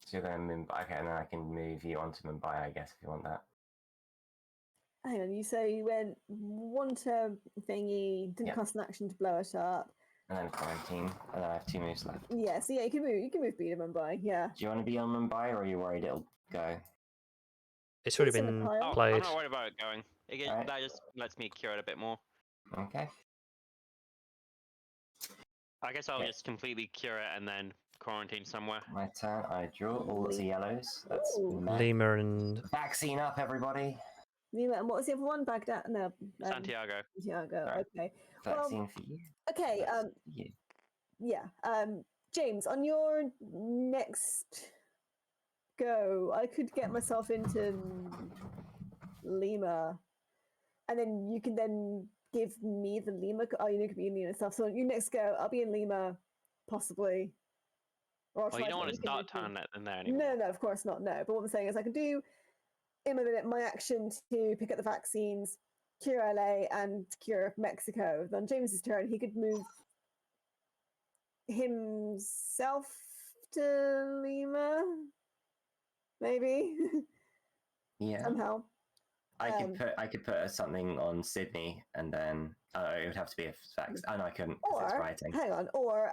[SPEAKER 4] So you're going to Mumbai. Okay, and then I can move you on to Mumbai, I guess, if you want that.
[SPEAKER 3] Hang on, you say you went 1 to thingy, didn't
[SPEAKER 4] Yeah.
[SPEAKER 3] cost an action to blow it up.
[SPEAKER 4] And then quarantine. And then I have 2 moves left.
[SPEAKER 3] Yeah, so yeah, you can move B to Mumbai, yeah.
[SPEAKER 4] Do you want to be on Mumbai, or are you worried it'll go?
[SPEAKER 2] It's already
[SPEAKER 3] It's in the
[SPEAKER 2] been
[SPEAKER 3] pile.
[SPEAKER 1] Oh, I'm
[SPEAKER 2] played.
[SPEAKER 1] not worried about it going.
[SPEAKER 4] Alright.
[SPEAKER 1] That just lets me cure it a bit more.
[SPEAKER 4] Okay.
[SPEAKER 1] I guess I'll
[SPEAKER 4] Okay.
[SPEAKER 1] just completely cure it and then quarantine somewhere.
[SPEAKER 4] My turn. I draw all the yellows. That's
[SPEAKER 3] Ooh.
[SPEAKER 4] met.
[SPEAKER 2] Lima and
[SPEAKER 4] Vaccine up, everybody.
[SPEAKER 3] Lima, and what was the other one? Baghdad? No.
[SPEAKER 1] Santiago.
[SPEAKER 3] Santiago.
[SPEAKER 4] Alright.
[SPEAKER 3] Okay. Well,
[SPEAKER 4] Vaccine for you.
[SPEAKER 3] okay.
[SPEAKER 4] Vaccine for you.
[SPEAKER 3] Yeah. James, on your next go, I could get myself into Lima, and then you can then give me the Lima. Oh, you could be in Lima and stuff. So you next go, I'll be in Lima, possibly. Or I'll
[SPEAKER 1] Well, you
[SPEAKER 3] try
[SPEAKER 1] don't want to
[SPEAKER 3] something
[SPEAKER 1] start
[SPEAKER 3] different.
[SPEAKER 1] turning it in there anymore.
[SPEAKER 3] No, of course not. No, but what I'm saying is, I can do in a minute my action to pick up the vaccines, cure LA, and cure Mexico. Then James's turn, he could move himself to Lima, maybe
[SPEAKER 4] Yeah.
[SPEAKER 3] somehow.
[SPEAKER 4] I could put something on Sydney, and then it would have to be a fax. And I couldn't because it's
[SPEAKER 3] Or
[SPEAKER 4] writing.
[SPEAKER 3] hang on, or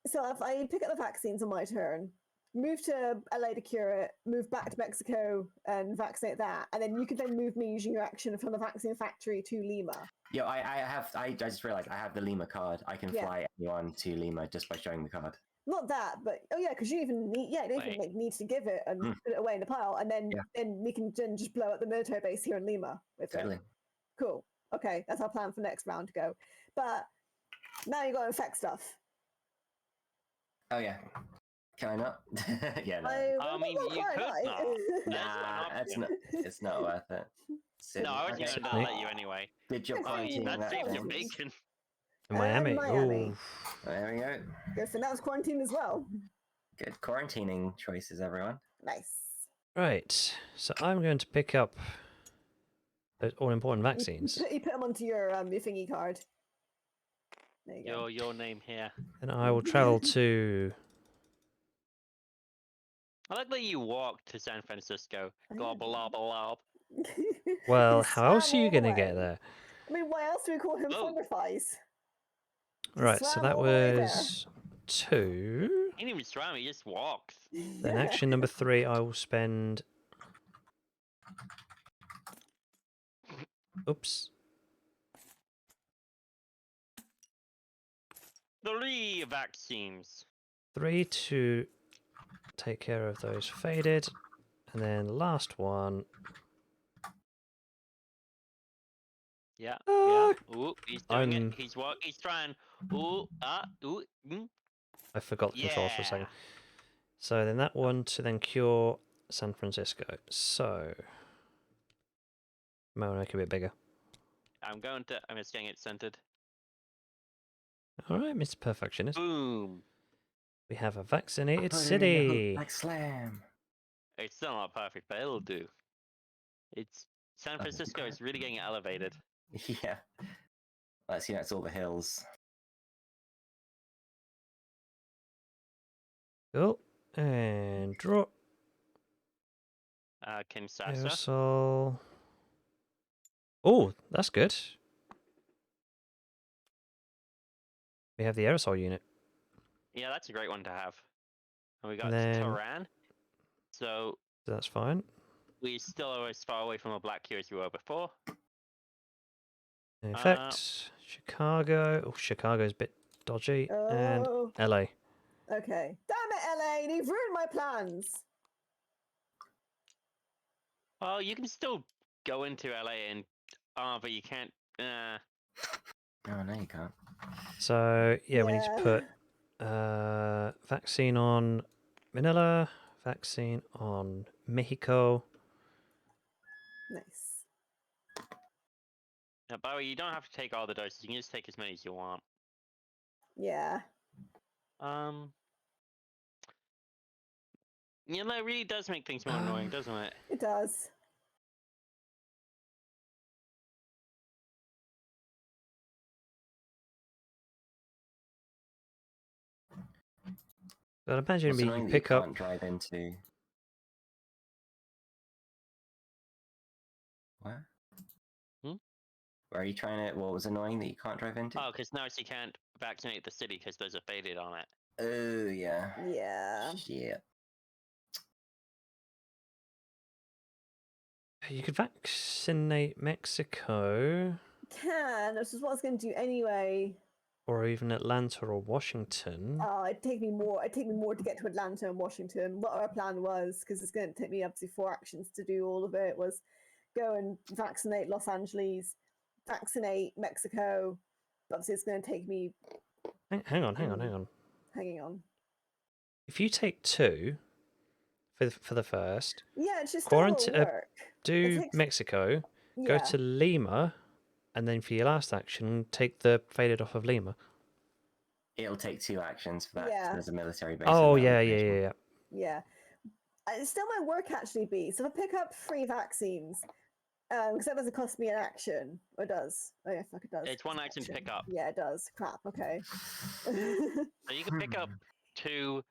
[SPEAKER 3] so if I pick up the vaccines on my turn, move to LA to cure it, move back to Mexico and vaccinate that, and then you could then move me using your action from the vaccine factory to Lima.
[SPEAKER 4] Yeah, I just realized I have the Lima card. I can
[SPEAKER 3] Yeah.
[SPEAKER 4] fly anyone to Lima just by showing the card.
[SPEAKER 3] Not that, but oh yeah, because you even need you don't even like, need to give it and
[SPEAKER 4] Mm.
[SPEAKER 3] put it away in the pile, and then
[SPEAKER 4] Yeah.
[SPEAKER 3] then we can then just blow up the military base here in Lima with
[SPEAKER 4] Totally.
[SPEAKER 3] it. Cool. Okay, that's our plan for next round to go. But now you got to infect stuff.
[SPEAKER 4] Oh yeah. Can I not? Yeah, no.
[SPEAKER 1] I mean,
[SPEAKER 3] not
[SPEAKER 1] you
[SPEAKER 3] quite
[SPEAKER 1] could
[SPEAKER 3] right.
[SPEAKER 1] not.
[SPEAKER 4] Nah,
[SPEAKER 1] That's
[SPEAKER 4] it's not. It's not worth it. Sydney.
[SPEAKER 1] No, I wasn't
[SPEAKER 4] Okay.
[SPEAKER 1] going to let you anyway.
[SPEAKER 4] Good job
[SPEAKER 3] I mean,
[SPEAKER 4] quarantining
[SPEAKER 1] That
[SPEAKER 4] that
[SPEAKER 1] saves your
[SPEAKER 4] then.
[SPEAKER 1] bacon.
[SPEAKER 2] in Miami.
[SPEAKER 3] Miami.
[SPEAKER 2] Ooh.
[SPEAKER 4] There we go.
[SPEAKER 3] Good, so now it's quarantine as well.
[SPEAKER 4] Good quarantining choices, everyone.
[SPEAKER 3] Nice.
[SPEAKER 2] Right. So I'm going to pick up those all-important vaccines,
[SPEAKER 3] You put them onto your thingy card. There you go.
[SPEAKER 1] Your name here.
[SPEAKER 2] and I will travel to.
[SPEAKER 1] I like that you walked to San Francisco.
[SPEAKER 3] I
[SPEAKER 1] Glob,
[SPEAKER 3] know.
[SPEAKER 1] lob, lob.
[SPEAKER 2] Well,
[SPEAKER 3] You
[SPEAKER 2] how else are
[SPEAKER 3] swam
[SPEAKER 2] you
[SPEAKER 3] all the
[SPEAKER 2] going to get
[SPEAKER 3] way.
[SPEAKER 2] there?
[SPEAKER 3] I mean, why else do we call him
[SPEAKER 1] Oh.
[SPEAKER 3] Thunderflies?
[SPEAKER 2] Right. So
[SPEAKER 3] swam
[SPEAKER 2] that
[SPEAKER 3] all the way there.
[SPEAKER 2] was 2.
[SPEAKER 1] He didn't even swim, he just walked.
[SPEAKER 2] Then action number 3, I will spend. Oops.
[SPEAKER 1] 3 vaccines.
[SPEAKER 2] 3 to take care of those faded, and then last one.
[SPEAKER 1] Yeah,
[SPEAKER 2] Ah.
[SPEAKER 1] yeah. Ooh, he's doing
[SPEAKER 2] I'm-
[SPEAKER 1] it. He's trying. Ooh, ooh.
[SPEAKER 2] I forgot the controls for a
[SPEAKER 1] Yeah.
[SPEAKER 2] second. So then that one to then cure San Francisco. So might make it a bit bigger.
[SPEAKER 1] I'm just getting it centered.
[SPEAKER 2] All right, Mr. Perfectionist.
[SPEAKER 1] Boom.
[SPEAKER 2] We have a vaccinated
[SPEAKER 4] Put it in the
[SPEAKER 2] city.
[SPEAKER 4] hook like slam.
[SPEAKER 1] It's still not perfect, but it'll do. It's San Francisco is really getting elevated.
[SPEAKER 4] Yeah. Let's see, that's all the hills.
[SPEAKER 2] Cool. And draw.
[SPEAKER 1] Kinshasa.
[SPEAKER 2] Aerosol. Oh, that's good. We have the aerosol unit.
[SPEAKER 1] Yeah, that's a great one to have. And we got
[SPEAKER 2] Then-
[SPEAKER 1] Tehran. So
[SPEAKER 2] So that's fine.
[SPEAKER 1] we still are as far away from a black queue as we were before.
[SPEAKER 2] In fact, Chicago. Oh, Chicago's a bit dodgy. And
[SPEAKER 3] Oh,
[SPEAKER 2] LA.
[SPEAKER 3] okay. Damn it, LA! You've ruined my plans.
[SPEAKER 1] Well, you can still go into LA and but you can't.
[SPEAKER 4] Oh, no, you can't.
[SPEAKER 2] So yeah, we need to put vaccine on Manila, vaccine on Mexico.
[SPEAKER 3] Nice.
[SPEAKER 1] By the way, you don't have to take all the doses. You can just take as many as you want.
[SPEAKER 3] Yeah.
[SPEAKER 1] Yeah, that really does make things more annoying, doesn't it?
[SPEAKER 3] It does.
[SPEAKER 2] But I imagine
[SPEAKER 4] It's
[SPEAKER 2] we
[SPEAKER 4] annoying that
[SPEAKER 2] pick
[SPEAKER 4] you
[SPEAKER 2] up.
[SPEAKER 4] can't drive into. What?
[SPEAKER 1] Hmm?
[SPEAKER 4] Where are you trying to? What was annoying that you can't drive into?
[SPEAKER 1] Oh, because now you can't vaccinate the city because there's a faded on it.
[SPEAKER 4] Oh, yeah.
[SPEAKER 3] Yeah.
[SPEAKER 4] Shit.
[SPEAKER 2] You could vaccinate Mexico
[SPEAKER 3] This is what I was going to do anyway.
[SPEAKER 2] or even Atlanta or Washington.
[SPEAKER 3] It'd take me more to get to Atlanta and Washington. What our plan was, because it's going to take me up to 4 actions to do all of it, was go and vaccinate Los Angeles, vaccinate Mexico. But obviously, it's going to take me.
[SPEAKER 2] Hang on.
[SPEAKER 3] Hanging on.
[SPEAKER 2] If you take 2 for the first,
[SPEAKER 3] Yeah, it's just
[SPEAKER 2] Quarantine-
[SPEAKER 3] work.
[SPEAKER 2] do
[SPEAKER 3] takes-
[SPEAKER 2] Mexico, go
[SPEAKER 3] Yeah.
[SPEAKER 2] to Lima, and then for your last action, take the faded off of Lima.
[SPEAKER 4] It'll take 2 actions for that.
[SPEAKER 3] Yeah.
[SPEAKER 4] There's a military base.
[SPEAKER 2] Oh,
[SPEAKER 4] in that
[SPEAKER 2] yeah.
[SPEAKER 3] Yeah. It still might work actually, B. So if I pick up 3 vaccines, because that doesn't cost me an action. Or it does. Oh yeah, fuck, it does.
[SPEAKER 1] It's 1 action to pick up.
[SPEAKER 3] Yeah, it does. Crap. Okay.
[SPEAKER 1] So you can pick up 2,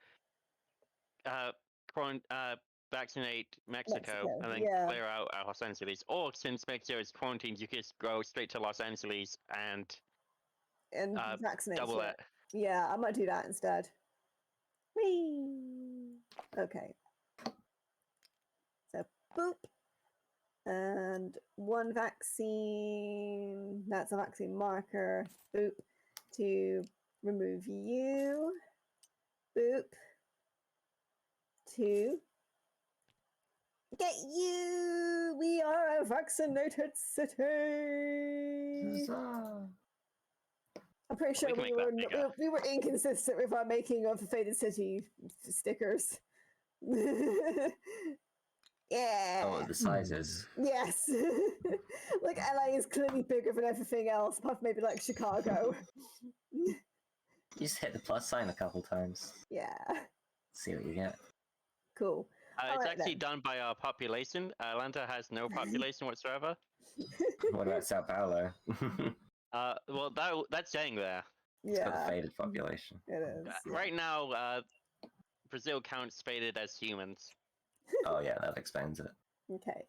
[SPEAKER 1] vaccinate Mexico, and then
[SPEAKER 3] yeah.
[SPEAKER 1] clear out Los Angeles. Or since Mexico is quarantined, you can just go straight to Los Angeles and
[SPEAKER 3] And vaccinate.
[SPEAKER 1] double
[SPEAKER 3] it.
[SPEAKER 1] it.
[SPEAKER 3] Yeah, I might do that instead. Whee! Okay. So boop. And 1 vaccine. That's a vaccine marker. Boop. To remove you. Boop. To get you. We are a vaccinated city. I'm pretty sure
[SPEAKER 1] We can
[SPEAKER 3] we
[SPEAKER 1] make
[SPEAKER 3] were
[SPEAKER 1] that bigger.
[SPEAKER 3] we were inconsistent with our making of the Faded City stickers. Yeah.
[SPEAKER 4] Oh, the sizes.
[SPEAKER 3] Yes. Like LA is clearly bigger than everything else, apart from maybe like Chicago.
[SPEAKER 4] You just hit the plus sign a couple times.
[SPEAKER 3] Yeah.
[SPEAKER 4] See what you get.
[SPEAKER 3] Cool.
[SPEAKER 1] It's
[SPEAKER 3] Alright,
[SPEAKER 1] actually
[SPEAKER 3] then.
[SPEAKER 1] done by our population. Atlanta has no population whatsoever.
[SPEAKER 4] What about Sao Paulo?
[SPEAKER 1] Well, that's staying there.
[SPEAKER 4] It's got the
[SPEAKER 3] Yeah,
[SPEAKER 4] faded population.
[SPEAKER 3] it is. Yeah.
[SPEAKER 1] Right now, Brazil counts faded as humans.
[SPEAKER 4] Oh yeah, that explains it.
[SPEAKER 3] Okay.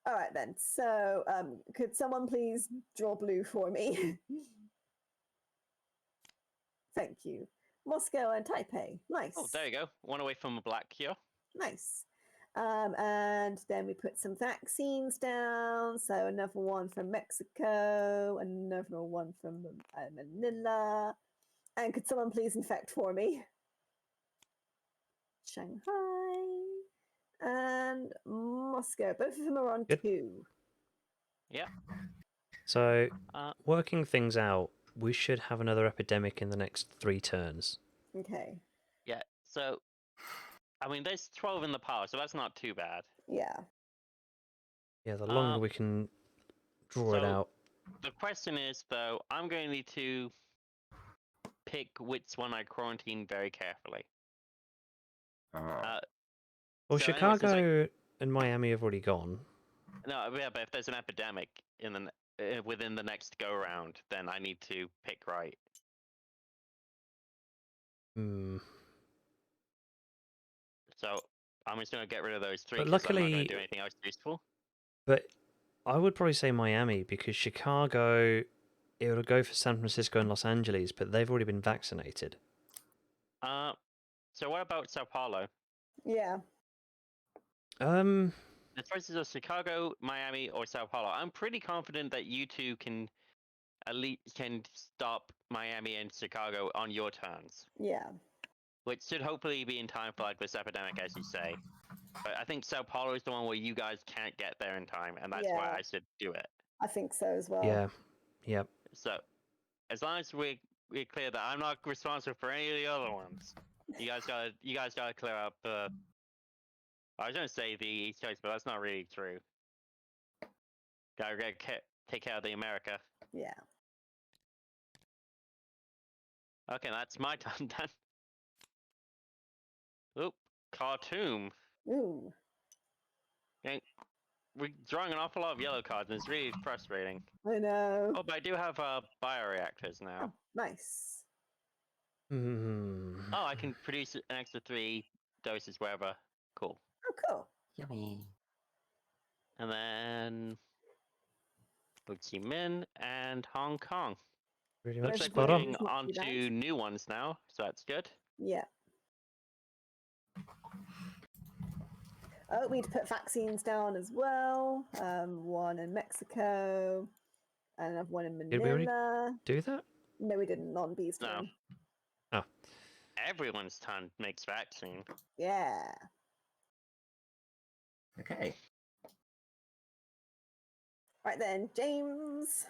[SPEAKER 3] All right then. So, could someone please draw blue for me? Thank you. Moscow and Taipei. Nice.
[SPEAKER 1] Oh, there you go. 1 away from a black here.
[SPEAKER 3] Nice. And then we put some vaccines down. So another one from Mexico, another one from Manila. And could someone please infect for me? Shanghai and Moscow. Both of them are on
[SPEAKER 2] Good.
[SPEAKER 3] 2.
[SPEAKER 1] Yeah.
[SPEAKER 2] So,
[SPEAKER 1] Uh,
[SPEAKER 2] working things out, we should have another epidemic in the next 3 turns.
[SPEAKER 3] Okay.
[SPEAKER 1] Yeah. So, I mean, there's 12 in the power, so that's not too bad.
[SPEAKER 3] Yeah.
[SPEAKER 2] Yeah, the longer we can draw it
[SPEAKER 1] so-
[SPEAKER 2] out.
[SPEAKER 1] The question is, though, I'm going to need to pick which one I quarantine very carefully.
[SPEAKER 4] Oh.
[SPEAKER 2] Well,
[SPEAKER 1] so anyway, since
[SPEAKER 2] Chicago and Miami have already gone.
[SPEAKER 1] No, yeah, but if there's an epidemic in the within the next go round, then I need to pick right.
[SPEAKER 2] Hmm.
[SPEAKER 1] So I'm just going to get rid of those 3
[SPEAKER 2] But
[SPEAKER 1] because I'm not going
[SPEAKER 2] luckily-
[SPEAKER 1] to do anything else useful.
[SPEAKER 2] But I would probably say Miami because Chicago, it would go for San Francisco and Los Angeles, but they've already been vaccinated.
[SPEAKER 1] So what about Sao Paulo?
[SPEAKER 3] Yeah.
[SPEAKER 2] Um,
[SPEAKER 1] The choices are Chicago, Miami, or Sao Paulo. I'm pretty confident that you 2 can at least stop Miami and Chicago on your turns,
[SPEAKER 3] Yeah.
[SPEAKER 1] which should hopefully be in time for like this epidemic, as you say. But I think Sao Paulo is the one where you guys can't get there in time, and that's why
[SPEAKER 3] Yeah.
[SPEAKER 1] I should do it.
[SPEAKER 3] I think so as well.
[SPEAKER 2] yeah, yep.
[SPEAKER 1] So, as long as we're clear that I'm not responsible for any of the other ones, you guys gotta clear up the. I was gonna say the East Coast, but that's not really true. Gotta take care of the America.
[SPEAKER 3] Yeah.
[SPEAKER 1] Okay, that's my turn then. Oop, Khartoum.
[SPEAKER 3] Ooh.
[SPEAKER 1] We're drawing an awful lot of yellow cards, and it's really frustrating.
[SPEAKER 3] I know.
[SPEAKER 1] Oh, but I do have bioreactors now.
[SPEAKER 3] Oh, nice.
[SPEAKER 2] Hmm.
[SPEAKER 1] Oh, I can produce an extra 3 doses wherever. Cool.
[SPEAKER 3] Oh, cool.
[SPEAKER 4] Yummy.
[SPEAKER 1] And then Ho Chi Minh and Hong Kong.
[SPEAKER 2] Pretty
[SPEAKER 1] Looks
[SPEAKER 2] much
[SPEAKER 1] like
[SPEAKER 2] spot
[SPEAKER 1] we're
[SPEAKER 2] on.
[SPEAKER 1] getting
[SPEAKER 3] It's not too
[SPEAKER 1] onto
[SPEAKER 3] bad.
[SPEAKER 1] new ones now, so that's good.
[SPEAKER 3] Yeah. Oh, we need to put vaccines down as well. One in Mexico, and another one in
[SPEAKER 2] Did we already
[SPEAKER 3] Manila.
[SPEAKER 2] do that?
[SPEAKER 3] No, we didn't. On B's
[SPEAKER 1] No.
[SPEAKER 3] turn.
[SPEAKER 2] Oh,
[SPEAKER 1] Everyone's turn makes vaccine.
[SPEAKER 3] Yeah.
[SPEAKER 4] Okay.
[SPEAKER 3] Right then, James.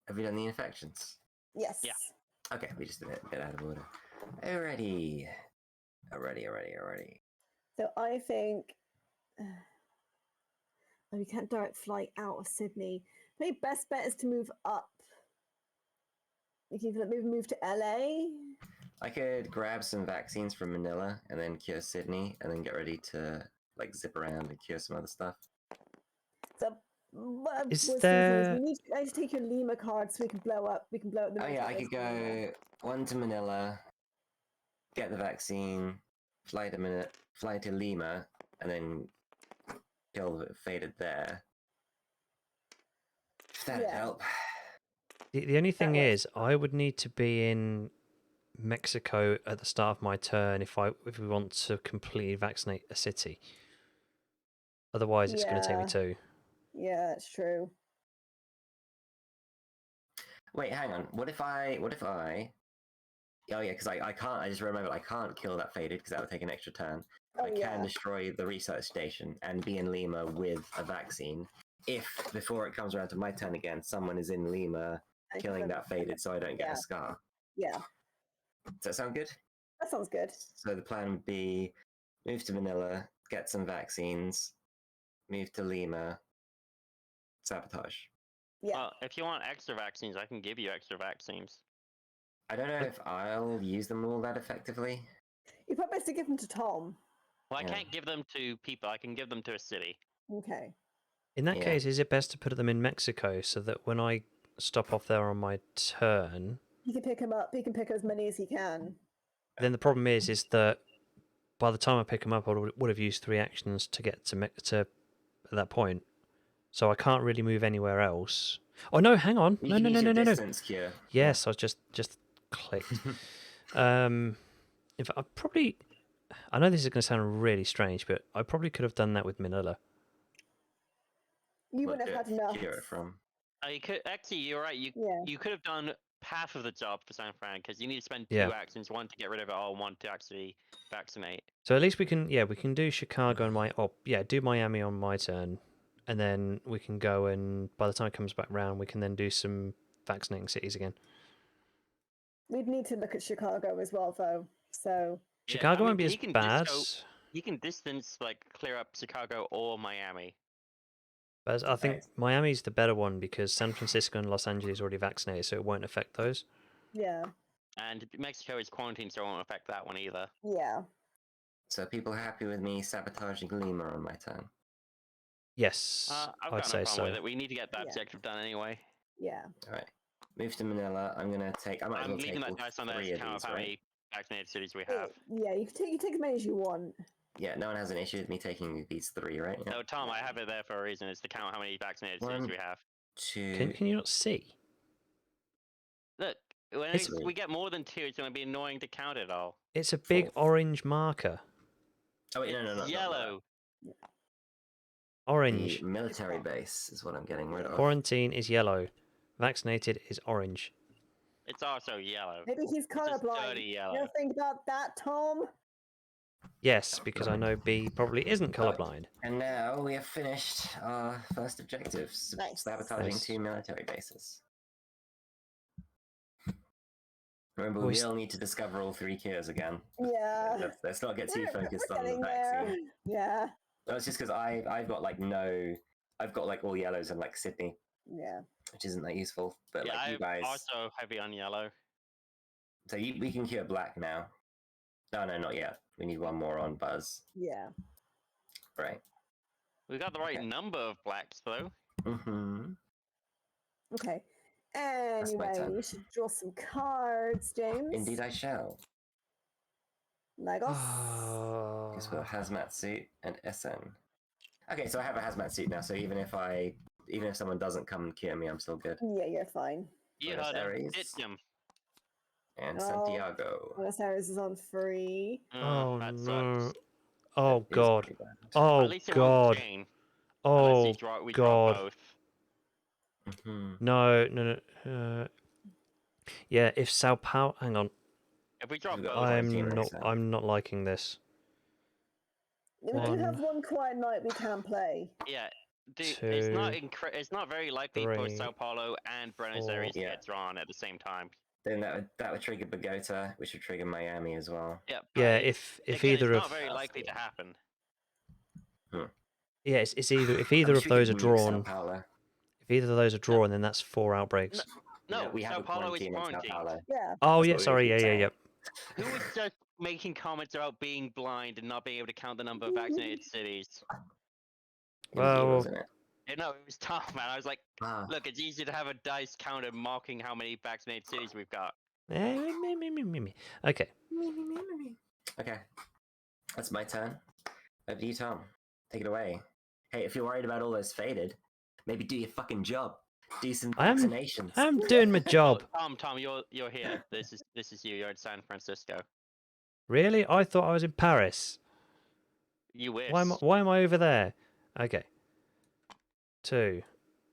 [SPEAKER 4] Have we done the infections?
[SPEAKER 3] Yes.
[SPEAKER 1] Yeah.
[SPEAKER 4] Okay, we just did it a bit out of order. Alrighty.
[SPEAKER 3] So I think we can't direct flight out of Sydney. Maybe best bet is to move up. You can move to LA.
[SPEAKER 4] I could grab some vaccines from Manila and then cure Sydney and then get ready to like zip around and cure some other stuff.
[SPEAKER 3] So what
[SPEAKER 2] Is
[SPEAKER 3] was
[SPEAKER 2] there-
[SPEAKER 3] thinking is I need to take your Lima card so we can blow up. We can blow up the.
[SPEAKER 4] Oh yeah, I
[SPEAKER 3] military
[SPEAKER 4] could
[SPEAKER 3] base in Lima.
[SPEAKER 4] go one to Manila, get the vaccine, fly to Lima, and then kill the faded there. If that'd
[SPEAKER 3] Yeah.
[SPEAKER 4] help.
[SPEAKER 2] the only thing
[SPEAKER 3] works.
[SPEAKER 2] is, I would need to be in Mexico at the start of my turn if we want to completely vaccinate a city. Otherwise, it's going to take me
[SPEAKER 3] Yeah.
[SPEAKER 2] 2.
[SPEAKER 3] Yeah, that's true.
[SPEAKER 4] Wait, hang on. What if I? Oh yeah, because I can't. I just remembered I can't kill that faded because that would take an extra turn.
[SPEAKER 3] Oh,
[SPEAKER 4] I can
[SPEAKER 3] yeah.
[SPEAKER 4] destroy the research station and be in Lima with a vaccine if before it comes around to my turn again, someone is in Lima
[SPEAKER 3] And
[SPEAKER 4] killing
[SPEAKER 3] kill them.
[SPEAKER 4] that faded, so I don't get
[SPEAKER 3] Yeah.
[SPEAKER 4] a scar.
[SPEAKER 3] Yeah,
[SPEAKER 4] Does that sound good?
[SPEAKER 3] that sounds good.
[SPEAKER 4] So the plan would be move to Manila, get some vaccines, move to Lima, sabotage.
[SPEAKER 3] Yeah.
[SPEAKER 1] Well, if you want extra vaccines, I can give you extra vaccines.
[SPEAKER 4] I don't know if I'll use them all that effectively.
[SPEAKER 3] You probably best to give them to Tom.
[SPEAKER 1] Well, I
[SPEAKER 4] Yeah.
[SPEAKER 1] can't give them to people. I can give them to a city.
[SPEAKER 3] Okay.
[SPEAKER 2] In that
[SPEAKER 4] Yeah.
[SPEAKER 2] case, is it best to put them in Mexico so that when I stop off there on my turn,
[SPEAKER 3] He can pick him up. He can pick as many as he can.
[SPEAKER 2] then the problem is that by the time I pick them up, I would have used 3 actions to get to at that point. So I can't really move anywhere else. Oh no, hang on.
[SPEAKER 4] You
[SPEAKER 2] No,
[SPEAKER 4] can
[SPEAKER 2] no,
[SPEAKER 4] use
[SPEAKER 2] no,
[SPEAKER 4] your
[SPEAKER 2] no, no.
[SPEAKER 4] distance cure.
[SPEAKER 2] Yes, I was just clicked. If I know this is going to sound really strange, but I probably could have done that with Manila.
[SPEAKER 3] You
[SPEAKER 4] What
[SPEAKER 3] wouldn't have
[SPEAKER 4] to
[SPEAKER 3] had enough.
[SPEAKER 4] cure it from?
[SPEAKER 1] You could actually. You're right.
[SPEAKER 3] Yeah.
[SPEAKER 1] You could have done half of the job for San Fran because you need to spend 2
[SPEAKER 2] Yeah.
[SPEAKER 1] actions: one to get rid of it all, one to actually vaccinate.
[SPEAKER 2] So at least we can do Chicago and do Miami on my turn, and then we can go and by the time it comes back round, we can then do some vaccinating cities again.
[SPEAKER 3] We'd need to look at Chicago as well, though. So
[SPEAKER 2] Chicago won't be
[SPEAKER 1] he
[SPEAKER 2] as
[SPEAKER 1] can
[SPEAKER 2] bad,
[SPEAKER 1] He can distance clear up Chicago or Miami.
[SPEAKER 2] but I think
[SPEAKER 4] Right.
[SPEAKER 2] Miami's the better one because San Francisco and Los Angeles are already vaccinated, so it won't affect those.
[SPEAKER 3] yeah,
[SPEAKER 1] And Mexico is quarantined, so it won't affect that one either.
[SPEAKER 3] yeah.
[SPEAKER 4] So people happy with me sabotaging Lima on my turn?
[SPEAKER 2] Yes,
[SPEAKER 1] I've
[SPEAKER 2] I'd
[SPEAKER 1] got no
[SPEAKER 2] say
[SPEAKER 1] problem
[SPEAKER 2] so.
[SPEAKER 1] with it. We need to get that
[SPEAKER 3] Yeah.
[SPEAKER 1] objective done anyway.
[SPEAKER 3] Yeah.
[SPEAKER 4] All right. Move to Manila. I'm gonna take. I might as
[SPEAKER 1] I'm
[SPEAKER 4] well
[SPEAKER 1] leaving
[SPEAKER 4] take
[SPEAKER 1] that
[SPEAKER 4] all
[SPEAKER 1] dice on there
[SPEAKER 4] 3
[SPEAKER 1] to
[SPEAKER 4] of
[SPEAKER 1] count
[SPEAKER 4] these,
[SPEAKER 1] how
[SPEAKER 4] right?
[SPEAKER 1] many vaccinated cities we have.
[SPEAKER 3] Yeah, you take as many as you want.
[SPEAKER 4] Yeah, no one has an issue with me taking these 3, right? Yeah.
[SPEAKER 1] No, Tom, I have it there for a reason. It's to count how many vaccinated cities
[SPEAKER 4] One.
[SPEAKER 1] we have.
[SPEAKER 4] 2.
[SPEAKER 2] Can you not see?
[SPEAKER 1] Look, when
[SPEAKER 2] It's-
[SPEAKER 1] we get more than 2, it's going to be annoying to count it all.
[SPEAKER 2] It's a big
[SPEAKER 4] 4.
[SPEAKER 2] orange marker.
[SPEAKER 4] Oh wait, no, no, no,
[SPEAKER 1] It's
[SPEAKER 4] no,
[SPEAKER 1] yellow.
[SPEAKER 2] Orange.
[SPEAKER 4] The military base is what I'm getting rid of.
[SPEAKER 2] Quarantine is yellow. Vaccinated is orange.
[SPEAKER 1] It's also yellow.
[SPEAKER 3] Maybe he's
[SPEAKER 1] It's just
[SPEAKER 3] colorblind.
[SPEAKER 1] dirty
[SPEAKER 3] You
[SPEAKER 1] yellow.
[SPEAKER 3] ever think about that, Tom?
[SPEAKER 2] Yes, because I know B probably isn't colorblind.
[SPEAKER 4] And now we have finished our first objective:
[SPEAKER 3] Nice.
[SPEAKER 4] sabotaging
[SPEAKER 2] Nice.
[SPEAKER 4] 2 military bases. Remember,
[SPEAKER 2] We
[SPEAKER 4] we
[SPEAKER 2] st-
[SPEAKER 4] will need to discover all 3 cures again.
[SPEAKER 3] Yeah.
[SPEAKER 4] Let's not get too
[SPEAKER 3] We're
[SPEAKER 4] focused on the
[SPEAKER 3] getting
[SPEAKER 4] vaccine.
[SPEAKER 3] there. Yeah.
[SPEAKER 4] That's just because I've got I've got all yellows and Sydney,
[SPEAKER 3] Yeah.
[SPEAKER 4] which isn't that useful. But
[SPEAKER 1] Yeah,
[SPEAKER 4] you
[SPEAKER 1] I'm
[SPEAKER 4] guys,
[SPEAKER 1] also heavy on yellow.
[SPEAKER 4] so we can cure black now. No, not yet. We need 1 more on Buzz.
[SPEAKER 3] Yeah.
[SPEAKER 4] Right.
[SPEAKER 1] We got the right
[SPEAKER 4] Okay.
[SPEAKER 1] number of blacks, though.
[SPEAKER 4] Mm-hmm.
[SPEAKER 3] Okay.
[SPEAKER 4] my
[SPEAKER 3] Anyway,
[SPEAKER 4] turn.
[SPEAKER 3] you should draw some cards, James.
[SPEAKER 4] Indeed, I shall.
[SPEAKER 3] Lagos.
[SPEAKER 4] Guess with a hazmat suit and SN. Okay, so I have a hazmat suit now. So even if someone doesn't come and cure me, I'm still good.
[SPEAKER 3] Yeah, you're fine.
[SPEAKER 1] You
[SPEAKER 4] Buenos
[SPEAKER 1] heard him.
[SPEAKER 4] Aires.
[SPEAKER 1] Hit him.
[SPEAKER 4] And
[SPEAKER 3] Oh.
[SPEAKER 4] Santiago.
[SPEAKER 3] Buenos Aires is on free.
[SPEAKER 2] Oh
[SPEAKER 1] That
[SPEAKER 2] no.
[SPEAKER 1] sucks.
[SPEAKER 2] Oh
[SPEAKER 4] It is
[SPEAKER 2] god.
[SPEAKER 4] pretty bad.
[SPEAKER 2] Oh
[SPEAKER 1] At least it won't
[SPEAKER 2] god.
[SPEAKER 1] chain.
[SPEAKER 2] Oh
[SPEAKER 1] We draw
[SPEAKER 2] god.
[SPEAKER 1] both.
[SPEAKER 4] Mhm.
[SPEAKER 2] No. Yeah, if Sao Paulo, hang on.
[SPEAKER 1] If we draw
[SPEAKER 4] We've got
[SPEAKER 1] both,
[SPEAKER 4] one
[SPEAKER 1] it's
[SPEAKER 4] team
[SPEAKER 1] fine.
[SPEAKER 4] next time.
[SPEAKER 2] I'm not liking this.
[SPEAKER 3] We do have one quiet night we can play.
[SPEAKER 1] Yeah, it's
[SPEAKER 2] Two,
[SPEAKER 1] it's not very likely for
[SPEAKER 2] three,
[SPEAKER 1] Sao Paulo and Buenos
[SPEAKER 2] four.
[SPEAKER 1] Aires to
[SPEAKER 4] Yeah.
[SPEAKER 1] get drawn at the same time.
[SPEAKER 4] Then that would trigger Bogota, which would trigger Miami as well.
[SPEAKER 1] Yeah, but
[SPEAKER 2] Yeah,
[SPEAKER 1] it's,
[SPEAKER 2] if
[SPEAKER 1] again,
[SPEAKER 2] either
[SPEAKER 1] it's
[SPEAKER 2] of
[SPEAKER 1] not very likely to happen.
[SPEAKER 2] yeah, it's either if
[SPEAKER 4] I'm
[SPEAKER 2] either of
[SPEAKER 4] sure
[SPEAKER 2] those
[SPEAKER 4] you
[SPEAKER 2] are
[SPEAKER 4] can nuke Sao
[SPEAKER 2] drawn.
[SPEAKER 4] Paulo.
[SPEAKER 2] If either of those are drawn, then that's 4 outbreaks.
[SPEAKER 1] No,
[SPEAKER 4] we have
[SPEAKER 1] Sao
[SPEAKER 4] a
[SPEAKER 1] Paulo is
[SPEAKER 4] quarantine in Sao
[SPEAKER 1] quarantined.
[SPEAKER 4] Paulo.
[SPEAKER 3] Yeah.
[SPEAKER 2] Oh
[SPEAKER 4] That's
[SPEAKER 2] yeah,
[SPEAKER 4] what we
[SPEAKER 2] sorry,
[SPEAKER 4] keep saying.
[SPEAKER 2] yeah.
[SPEAKER 1] Who was just making comments about being blind and not being able to count the number of vaccinated cities?
[SPEAKER 4] It was you,
[SPEAKER 2] Well,
[SPEAKER 4] wasn't it?
[SPEAKER 1] No, it was Tom, man. I was like,
[SPEAKER 4] Ah,
[SPEAKER 1] look, it's easy to have a dice counter marking how many vaccinated cities we've got.
[SPEAKER 2] Okay.
[SPEAKER 4] okay. That's my turn. Over to you, Tom. Take it away. Hey, if you're worried about all those faded, maybe do your fucking job. Do some vaccinations.
[SPEAKER 2] I'm doing my job.
[SPEAKER 1] Oh, Tom, you're here. This is you. You're in San Francisco.
[SPEAKER 2] Really? I thought I was in Paris.
[SPEAKER 1] You wish.
[SPEAKER 2] Why am I over there? Okay. 2.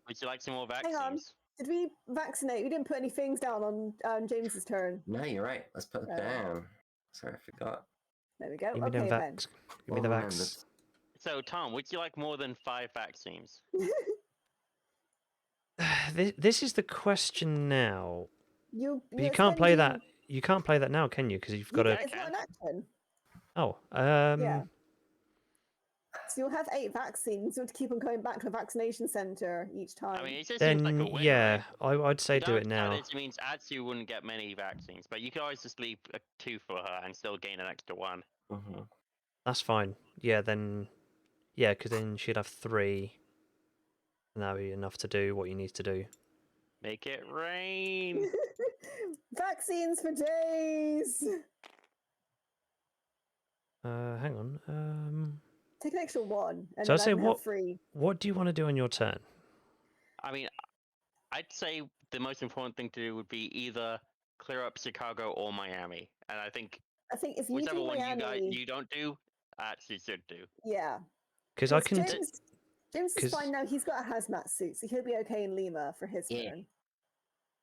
[SPEAKER 1] Would you like some more
[SPEAKER 3] Hang on.
[SPEAKER 1] vaccines?
[SPEAKER 3] Did we vaccinate? We didn't put any things down on James's turn.
[SPEAKER 4] No, you're right. Let's put it
[SPEAKER 3] Oh.
[SPEAKER 4] down. Sorry, I forgot.
[SPEAKER 3] There we go.
[SPEAKER 2] Give me
[SPEAKER 3] Okay
[SPEAKER 2] them
[SPEAKER 3] then.
[SPEAKER 2] vax. Give me the
[SPEAKER 4] Well
[SPEAKER 2] vax.
[SPEAKER 4] remembered.
[SPEAKER 1] So, Tom, would you like more than 5 vaccines?
[SPEAKER 2] This is the question now. But you
[SPEAKER 3] you're
[SPEAKER 2] can't play
[SPEAKER 3] spending-
[SPEAKER 2] that. You can't play that now, can you? Because you've got to.
[SPEAKER 3] It's not an action.
[SPEAKER 2] Oh.
[SPEAKER 3] Yeah. So you'll have 8 vaccines. You have to keep on going back to a vaccination center each time.
[SPEAKER 1] I mean, it just
[SPEAKER 2] Then
[SPEAKER 1] seems like a win,
[SPEAKER 2] yeah,
[SPEAKER 1] right?
[SPEAKER 2] I'd say do it now.
[SPEAKER 1] It means Atsu wouldn't get many vaccines, but you could always just leave 2 for her and still gain an extra 1.
[SPEAKER 4] Mm-hmm.
[SPEAKER 2] That's fine. Yeah, then. Yeah, because then she'd have 3. And that'd be enough to do what you need to do.
[SPEAKER 1] Make it rain.
[SPEAKER 3] Vaccines for days.
[SPEAKER 2] Hang on.
[SPEAKER 3] Take an extra 1, and
[SPEAKER 2] So I'd
[SPEAKER 3] then
[SPEAKER 2] say
[SPEAKER 3] I can
[SPEAKER 2] what-
[SPEAKER 3] have 3.
[SPEAKER 2] What do you want to do on your turn?
[SPEAKER 1] I mean, I'd say the most important thing to do would be either clear up Chicago or Miami, and I think
[SPEAKER 3] I think if you
[SPEAKER 1] whichever
[SPEAKER 3] do
[SPEAKER 1] one
[SPEAKER 3] Miami,
[SPEAKER 1] you don't do, Atsu should do.
[SPEAKER 3] yeah.
[SPEAKER 2] Because I can.
[SPEAKER 3] James is
[SPEAKER 2] 'cause-
[SPEAKER 3] fine now. He's got a hazmat suit, so he'll be okay in Lima for his
[SPEAKER 4] Yeah.
[SPEAKER 3] turn.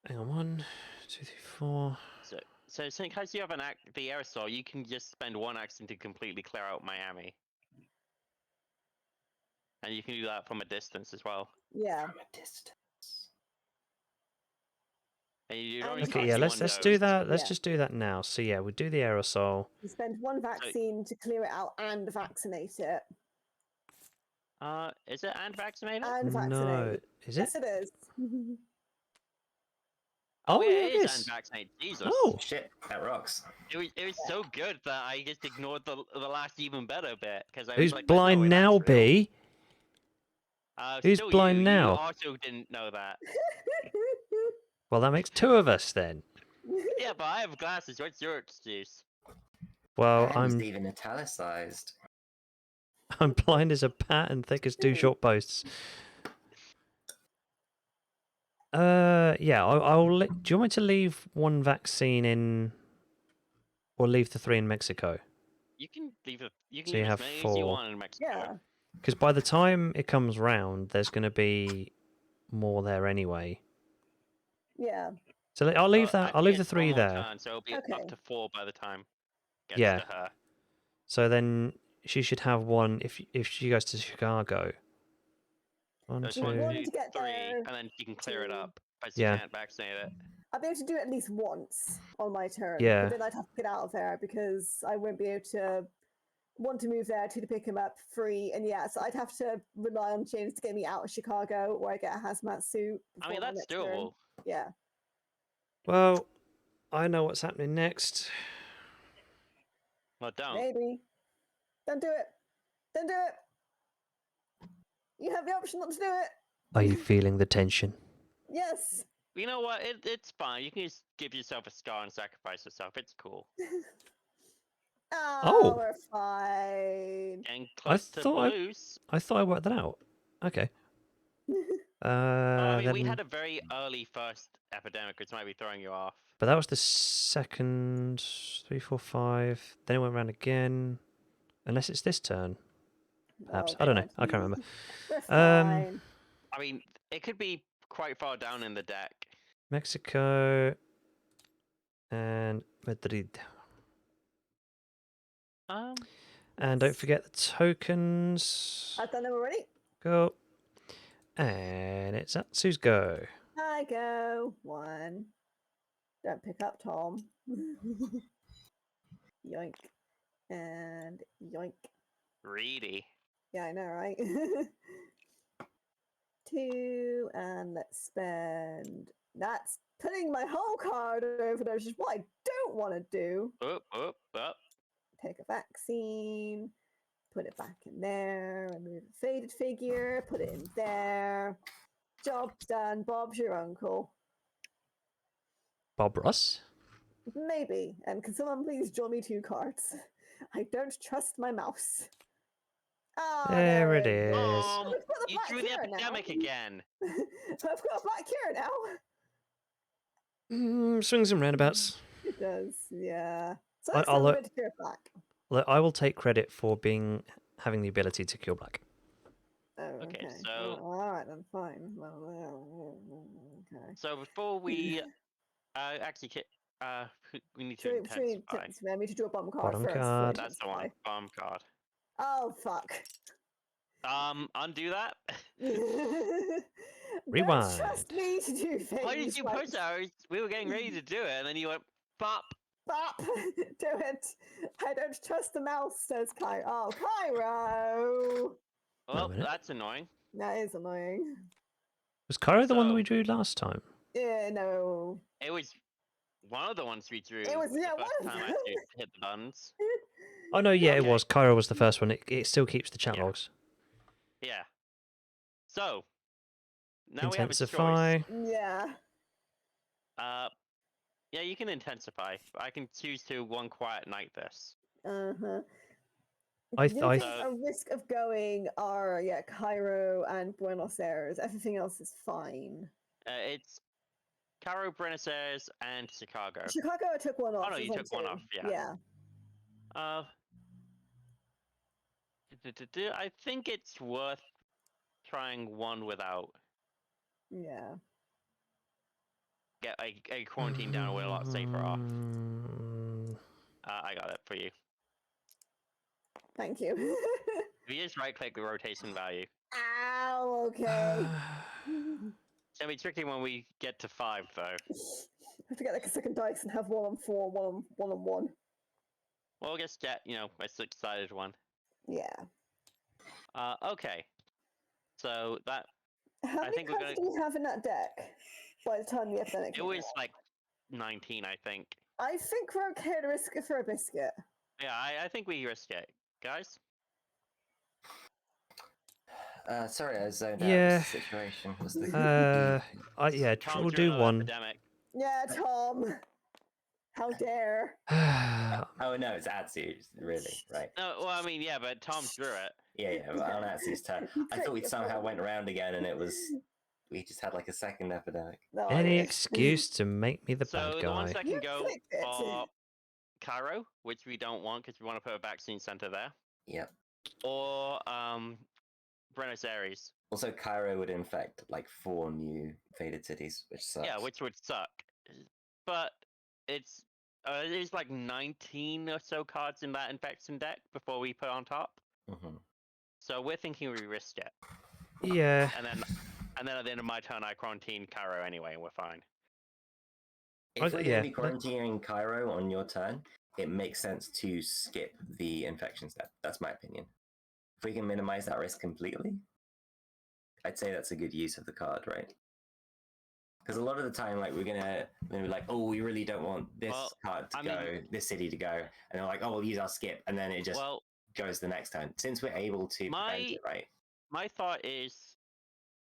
[SPEAKER 2] Hang on. 1, 2, 3, 4.
[SPEAKER 1] So because you have the aerosol, you can just spend 1 action to completely clear out Miami, and you can do that from a distance as well.
[SPEAKER 3] Yeah.
[SPEAKER 4] From a distance.
[SPEAKER 1] And you
[SPEAKER 3] And
[SPEAKER 1] only
[SPEAKER 3] you
[SPEAKER 2] Okay,
[SPEAKER 3] can't
[SPEAKER 2] yeah.
[SPEAKER 3] see
[SPEAKER 2] Let's
[SPEAKER 3] one
[SPEAKER 2] do
[SPEAKER 3] dose.
[SPEAKER 2] that. Let's
[SPEAKER 3] Yeah.
[SPEAKER 2] just do that now. So yeah, we'll do the aerosol.
[SPEAKER 3] You spend 1 vaccine to clear it out and vaccinate it.
[SPEAKER 1] Is it and vaccinated?
[SPEAKER 3] And
[SPEAKER 2] No,
[SPEAKER 3] vaccinate.
[SPEAKER 2] is it?
[SPEAKER 3] Yes, it is.
[SPEAKER 2] Oh yeah,
[SPEAKER 1] it
[SPEAKER 2] it
[SPEAKER 1] is and
[SPEAKER 2] is.
[SPEAKER 1] vaccinated. Jesus.
[SPEAKER 2] Oh,
[SPEAKER 4] Shit, that rocks.
[SPEAKER 1] It was so good that I just ignored the last even better bit because I
[SPEAKER 2] who's
[SPEAKER 1] was like,
[SPEAKER 2] blind
[SPEAKER 1] no,
[SPEAKER 2] now,
[SPEAKER 1] that's real.
[SPEAKER 2] B? Who's
[SPEAKER 1] Still
[SPEAKER 2] blind
[SPEAKER 1] you.
[SPEAKER 2] now?
[SPEAKER 1] You also didn't know that.
[SPEAKER 2] Well, that makes 2 of us then.
[SPEAKER 1] Yeah, but I have glasses. What's your excuse?
[SPEAKER 2] Well,
[SPEAKER 4] And
[SPEAKER 2] I'm
[SPEAKER 4] it's even italicized.
[SPEAKER 2] I'm blind as a bat and thick as 2 short posts. Yeah, I'll do you want me to leave 1 vaccine in, or leave the 3 in Mexico?
[SPEAKER 1] You can leave it. You can
[SPEAKER 2] So you
[SPEAKER 1] leave
[SPEAKER 2] have
[SPEAKER 1] as many as you
[SPEAKER 2] 4.
[SPEAKER 1] want in Mexico.
[SPEAKER 3] Yeah.
[SPEAKER 2] Because by the time it comes round, there's going to be more there anyway.
[SPEAKER 3] Yeah.
[SPEAKER 2] So I'll leave
[SPEAKER 1] I
[SPEAKER 2] that. I'll
[SPEAKER 1] think
[SPEAKER 2] leave the
[SPEAKER 1] it's
[SPEAKER 2] 3
[SPEAKER 1] one more
[SPEAKER 2] there.
[SPEAKER 1] turn, so it'll be
[SPEAKER 3] Okay.
[SPEAKER 1] up to 4 by the time it gets
[SPEAKER 2] Yeah.
[SPEAKER 1] to her.
[SPEAKER 2] So then she should have 1 if she goes to Chicago. 1,
[SPEAKER 1] So
[SPEAKER 3] So
[SPEAKER 1] it's 1,
[SPEAKER 3] you want
[SPEAKER 1] 2,
[SPEAKER 3] to get
[SPEAKER 1] 3,
[SPEAKER 3] there
[SPEAKER 1] and then you can clear it
[SPEAKER 3] to-
[SPEAKER 1] up, but you
[SPEAKER 2] Yeah.
[SPEAKER 1] can't vaccinate it.
[SPEAKER 3] I'll be able to do it at least once on my turn.
[SPEAKER 2] Yeah.
[SPEAKER 3] But then I'd have to get out of there because I won't be able to 1 to move there, 2 to pick him up, 3, and yeah, so I'd have to rely on James to get me out of Chicago or I get a hazmat suit.
[SPEAKER 1] I mean,
[SPEAKER 3] before my
[SPEAKER 1] that's
[SPEAKER 3] next turn.
[SPEAKER 1] doable.
[SPEAKER 3] Yeah.
[SPEAKER 2] Well, I know what's happening next.
[SPEAKER 1] Well, don't.
[SPEAKER 3] Maybe. Don't do it. Don't do it. You have the option not to do it.
[SPEAKER 2] Are you feeling the tension?
[SPEAKER 3] Yes.
[SPEAKER 1] You know what? It's fine. You can just give yourself a scar and sacrifice yourself. It's cool.
[SPEAKER 3] Oh, we're fine.
[SPEAKER 1] And close to
[SPEAKER 2] thought I-
[SPEAKER 1] blues.
[SPEAKER 2] I thought I worked that out. Okay.
[SPEAKER 1] I mean, we
[SPEAKER 2] Then-
[SPEAKER 1] had a very early first epidemic, which might be throwing you off.
[SPEAKER 2] But that was the second 3, 4, 5. Then it went round again. Unless it's this turn. Perhaps.
[SPEAKER 3] Oh,
[SPEAKER 2] I don't know.
[SPEAKER 3] God.
[SPEAKER 2] I can't remember.
[SPEAKER 3] We're
[SPEAKER 2] Um,
[SPEAKER 3] fine.
[SPEAKER 1] I mean, it could be quite far down in the deck.
[SPEAKER 2] Mexico and Madrid. And don't forget the tokens.
[SPEAKER 3] I've done them already.
[SPEAKER 2] Go. And it's Atsu's go.
[SPEAKER 3] I go. 1. Don't pick up Tom. Yoink. And yoink.
[SPEAKER 1] Greedy.
[SPEAKER 3] Yeah, I know, right? 2, and let's spend. That's putting my whole card over there, which is what I don't want to do.
[SPEAKER 1] Up.
[SPEAKER 3] Take a vaccine, put it back in there, remove a faded figure, put it in there. Job done. Bob's your uncle.
[SPEAKER 2] Bob Ross.
[SPEAKER 3] Maybe. And can someone please draw me 2 cards? I don't trust my mouse. Oh,
[SPEAKER 2] There it is.
[SPEAKER 3] Oh, we've got the
[SPEAKER 1] You
[SPEAKER 3] Black
[SPEAKER 1] drew the
[SPEAKER 3] Kira now.
[SPEAKER 1] epidemic again.
[SPEAKER 3] I've got a Black Kira now.
[SPEAKER 2] Swings and roundabouts.
[SPEAKER 3] It does, yeah. So
[SPEAKER 2] I-
[SPEAKER 3] I'm
[SPEAKER 2] I'll
[SPEAKER 3] going to Kira Black.
[SPEAKER 2] Look, I will take credit for having the ability to kill black.
[SPEAKER 3] Oh,
[SPEAKER 1] Okay,
[SPEAKER 3] okay.
[SPEAKER 1] so-
[SPEAKER 3] Well, all right, then fine. Well, okay.
[SPEAKER 1] So before we actually we need to
[SPEAKER 3] Should we
[SPEAKER 1] intensify.
[SPEAKER 3] I need to draw a bomb card
[SPEAKER 2] Bottom
[SPEAKER 3] first?
[SPEAKER 2] card.
[SPEAKER 1] That's the one. Bomb card.
[SPEAKER 3] Oh, fuck.
[SPEAKER 1] Undo that.
[SPEAKER 2] Rewind.
[SPEAKER 3] Don't trust me to do things.
[SPEAKER 1] Why did you
[SPEAKER 3] like
[SPEAKER 1] push ours? We were getting ready to do it, and then you went bop.
[SPEAKER 3] Bop! Do it! I don't trust the mouse, says Cairo. Oh, Cairo!
[SPEAKER 1] Well,
[SPEAKER 2] minute.
[SPEAKER 1] that's annoying.
[SPEAKER 3] That is annoying.
[SPEAKER 2] Was Cairo the one that
[SPEAKER 1] So-
[SPEAKER 2] we drew last time?
[SPEAKER 3] Yeah, no.
[SPEAKER 1] It was one of the ones we drew.
[SPEAKER 3] It was,
[SPEAKER 1] the
[SPEAKER 3] yeah,
[SPEAKER 1] first
[SPEAKER 3] one of
[SPEAKER 1] time I
[SPEAKER 3] them.
[SPEAKER 1] actually hit the buttons.
[SPEAKER 2] Oh no, yeah, it
[SPEAKER 1] Okay.
[SPEAKER 2] was. Cairo was the first one. It still keeps the chat
[SPEAKER 1] Yeah.
[SPEAKER 2] logs.
[SPEAKER 1] Yeah. So now we have a choice.
[SPEAKER 2] Intensify.
[SPEAKER 3] Yeah.
[SPEAKER 1] Yeah, you can intensify. I can choose to one quiet night this.
[SPEAKER 3] Uh-huh.
[SPEAKER 2] I
[SPEAKER 3] The
[SPEAKER 2] th-
[SPEAKER 3] only
[SPEAKER 2] I
[SPEAKER 3] things a risk of going are, yeah, Cairo and Buenos Aires. Everything else is fine.
[SPEAKER 1] It's Cairo, Buenos Aires, and Chicago.
[SPEAKER 3] Chicago, I took one off.
[SPEAKER 1] no,
[SPEAKER 3] there's
[SPEAKER 1] you took one
[SPEAKER 3] 2.
[SPEAKER 1] off, yeah.
[SPEAKER 3] Yeah.
[SPEAKER 1] I think it's worth trying one without.
[SPEAKER 3] Yeah.
[SPEAKER 1] Get a quarantine down, we're a lot safer off.
[SPEAKER 2] Mm,
[SPEAKER 1] I got it for you.
[SPEAKER 3] Thank you.
[SPEAKER 1] If you just right click the rotation value.
[SPEAKER 3] Ow, okay.
[SPEAKER 1] It's gonna be tricky when we get to 5 though.
[SPEAKER 3] I have to get like a second dice and have 1 on 4, 1 on 1.
[SPEAKER 1] Well, we'll just get, a 6-sided one.
[SPEAKER 3] Yeah.
[SPEAKER 1] Okay. So that
[SPEAKER 3] How many
[SPEAKER 1] think we're
[SPEAKER 3] cards
[SPEAKER 1] gonna-
[SPEAKER 3] do we have in that deck by the time the epidemic
[SPEAKER 1] it
[SPEAKER 3] came
[SPEAKER 1] was
[SPEAKER 3] out?
[SPEAKER 1] like 19, I think.
[SPEAKER 3] I think we're okay to risk it for a biscuit.
[SPEAKER 1] Yeah, I think we risk it, guys.
[SPEAKER 4] Sorry, I zoned out.
[SPEAKER 2] Yeah.
[SPEAKER 4] What's the situation? What's the...
[SPEAKER 1] Tom
[SPEAKER 2] we'll
[SPEAKER 1] drew
[SPEAKER 2] do
[SPEAKER 1] another
[SPEAKER 2] one.
[SPEAKER 1] Epidemic.
[SPEAKER 3] Yeah, Tom. How dare.
[SPEAKER 4] Oh no, it's Atsu, really, right?
[SPEAKER 1] No, well, I mean, yeah, but Tom drew it.
[SPEAKER 4] Yeah, but on Atsu's turn. I thought we somehow went around again, and we just had like a second epidemic.
[SPEAKER 3] No,
[SPEAKER 2] Any
[SPEAKER 3] I-
[SPEAKER 2] excuse to make me the
[SPEAKER 1] So
[SPEAKER 2] bad
[SPEAKER 1] the
[SPEAKER 2] guy.
[SPEAKER 1] ones that
[SPEAKER 3] You
[SPEAKER 1] can go
[SPEAKER 3] clicked it.
[SPEAKER 1] are Cairo, which we don't want because we want to put a vaccine center there,
[SPEAKER 4] Yep.
[SPEAKER 1] or Buenos Aires.
[SPEAKER 4] Also, Cairo would infect like 4 new faded cities, which sucks.
[SPEAKER 1] Yeah, which would suck. But it's like 19 or so cards in that infection deck before we put on top.
[SPEAKER 4] Mhm.
[SPEAKER 1] So we're thinking we risk it,
[SPEAKER 2] Yeah.
[SPEAKER 1] and then at the end of my turn, I quarantine Cairo anyway, and we're fine.
[SPEAKER 4] If we're
[SPEAKER 2] yeah,
[SPEAKER 4] going to be quarantining Cairo on your turn, it makes sense to skip the infection step. That's my opinion. If we can minimize that risk completely, I'd say that's a good use of the card, right? Because a lot of the time, like we're gonna be like, oh, we really don't want this card to go, this city to go, and they're like, oh, we'll use our skip, and then it just goes the next turn. Since we're able to prevent it, right?
[SPEAKER 1] My thought is,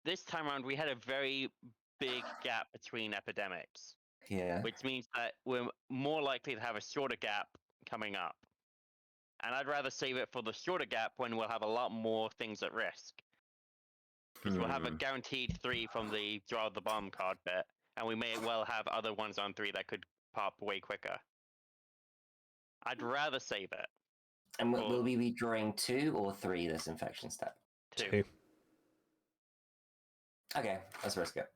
[SPEAKER 1] this time around we had a very big gap between epidemics.
[SPEAKER 4] Yeah.
[SPEAKER 1] Which means that we're more likely to have a shorter gap coming up. And I'd rather save it for the shorter gap when we'll have a lot more things at risk. Because we'll have a guaranteed 3 from the draw the bomb card bit, and we may well have other ones on 3 that could pop way quicker. I'd rather save it.
[SPEAKER 4] And
[SPEAKER 1] Or
[SPEAKER 4] will we be drawing 2 or 3 this infection step?
[SPEAKER 1] 2.
[SPEAKER 4] Okay, let's risk it.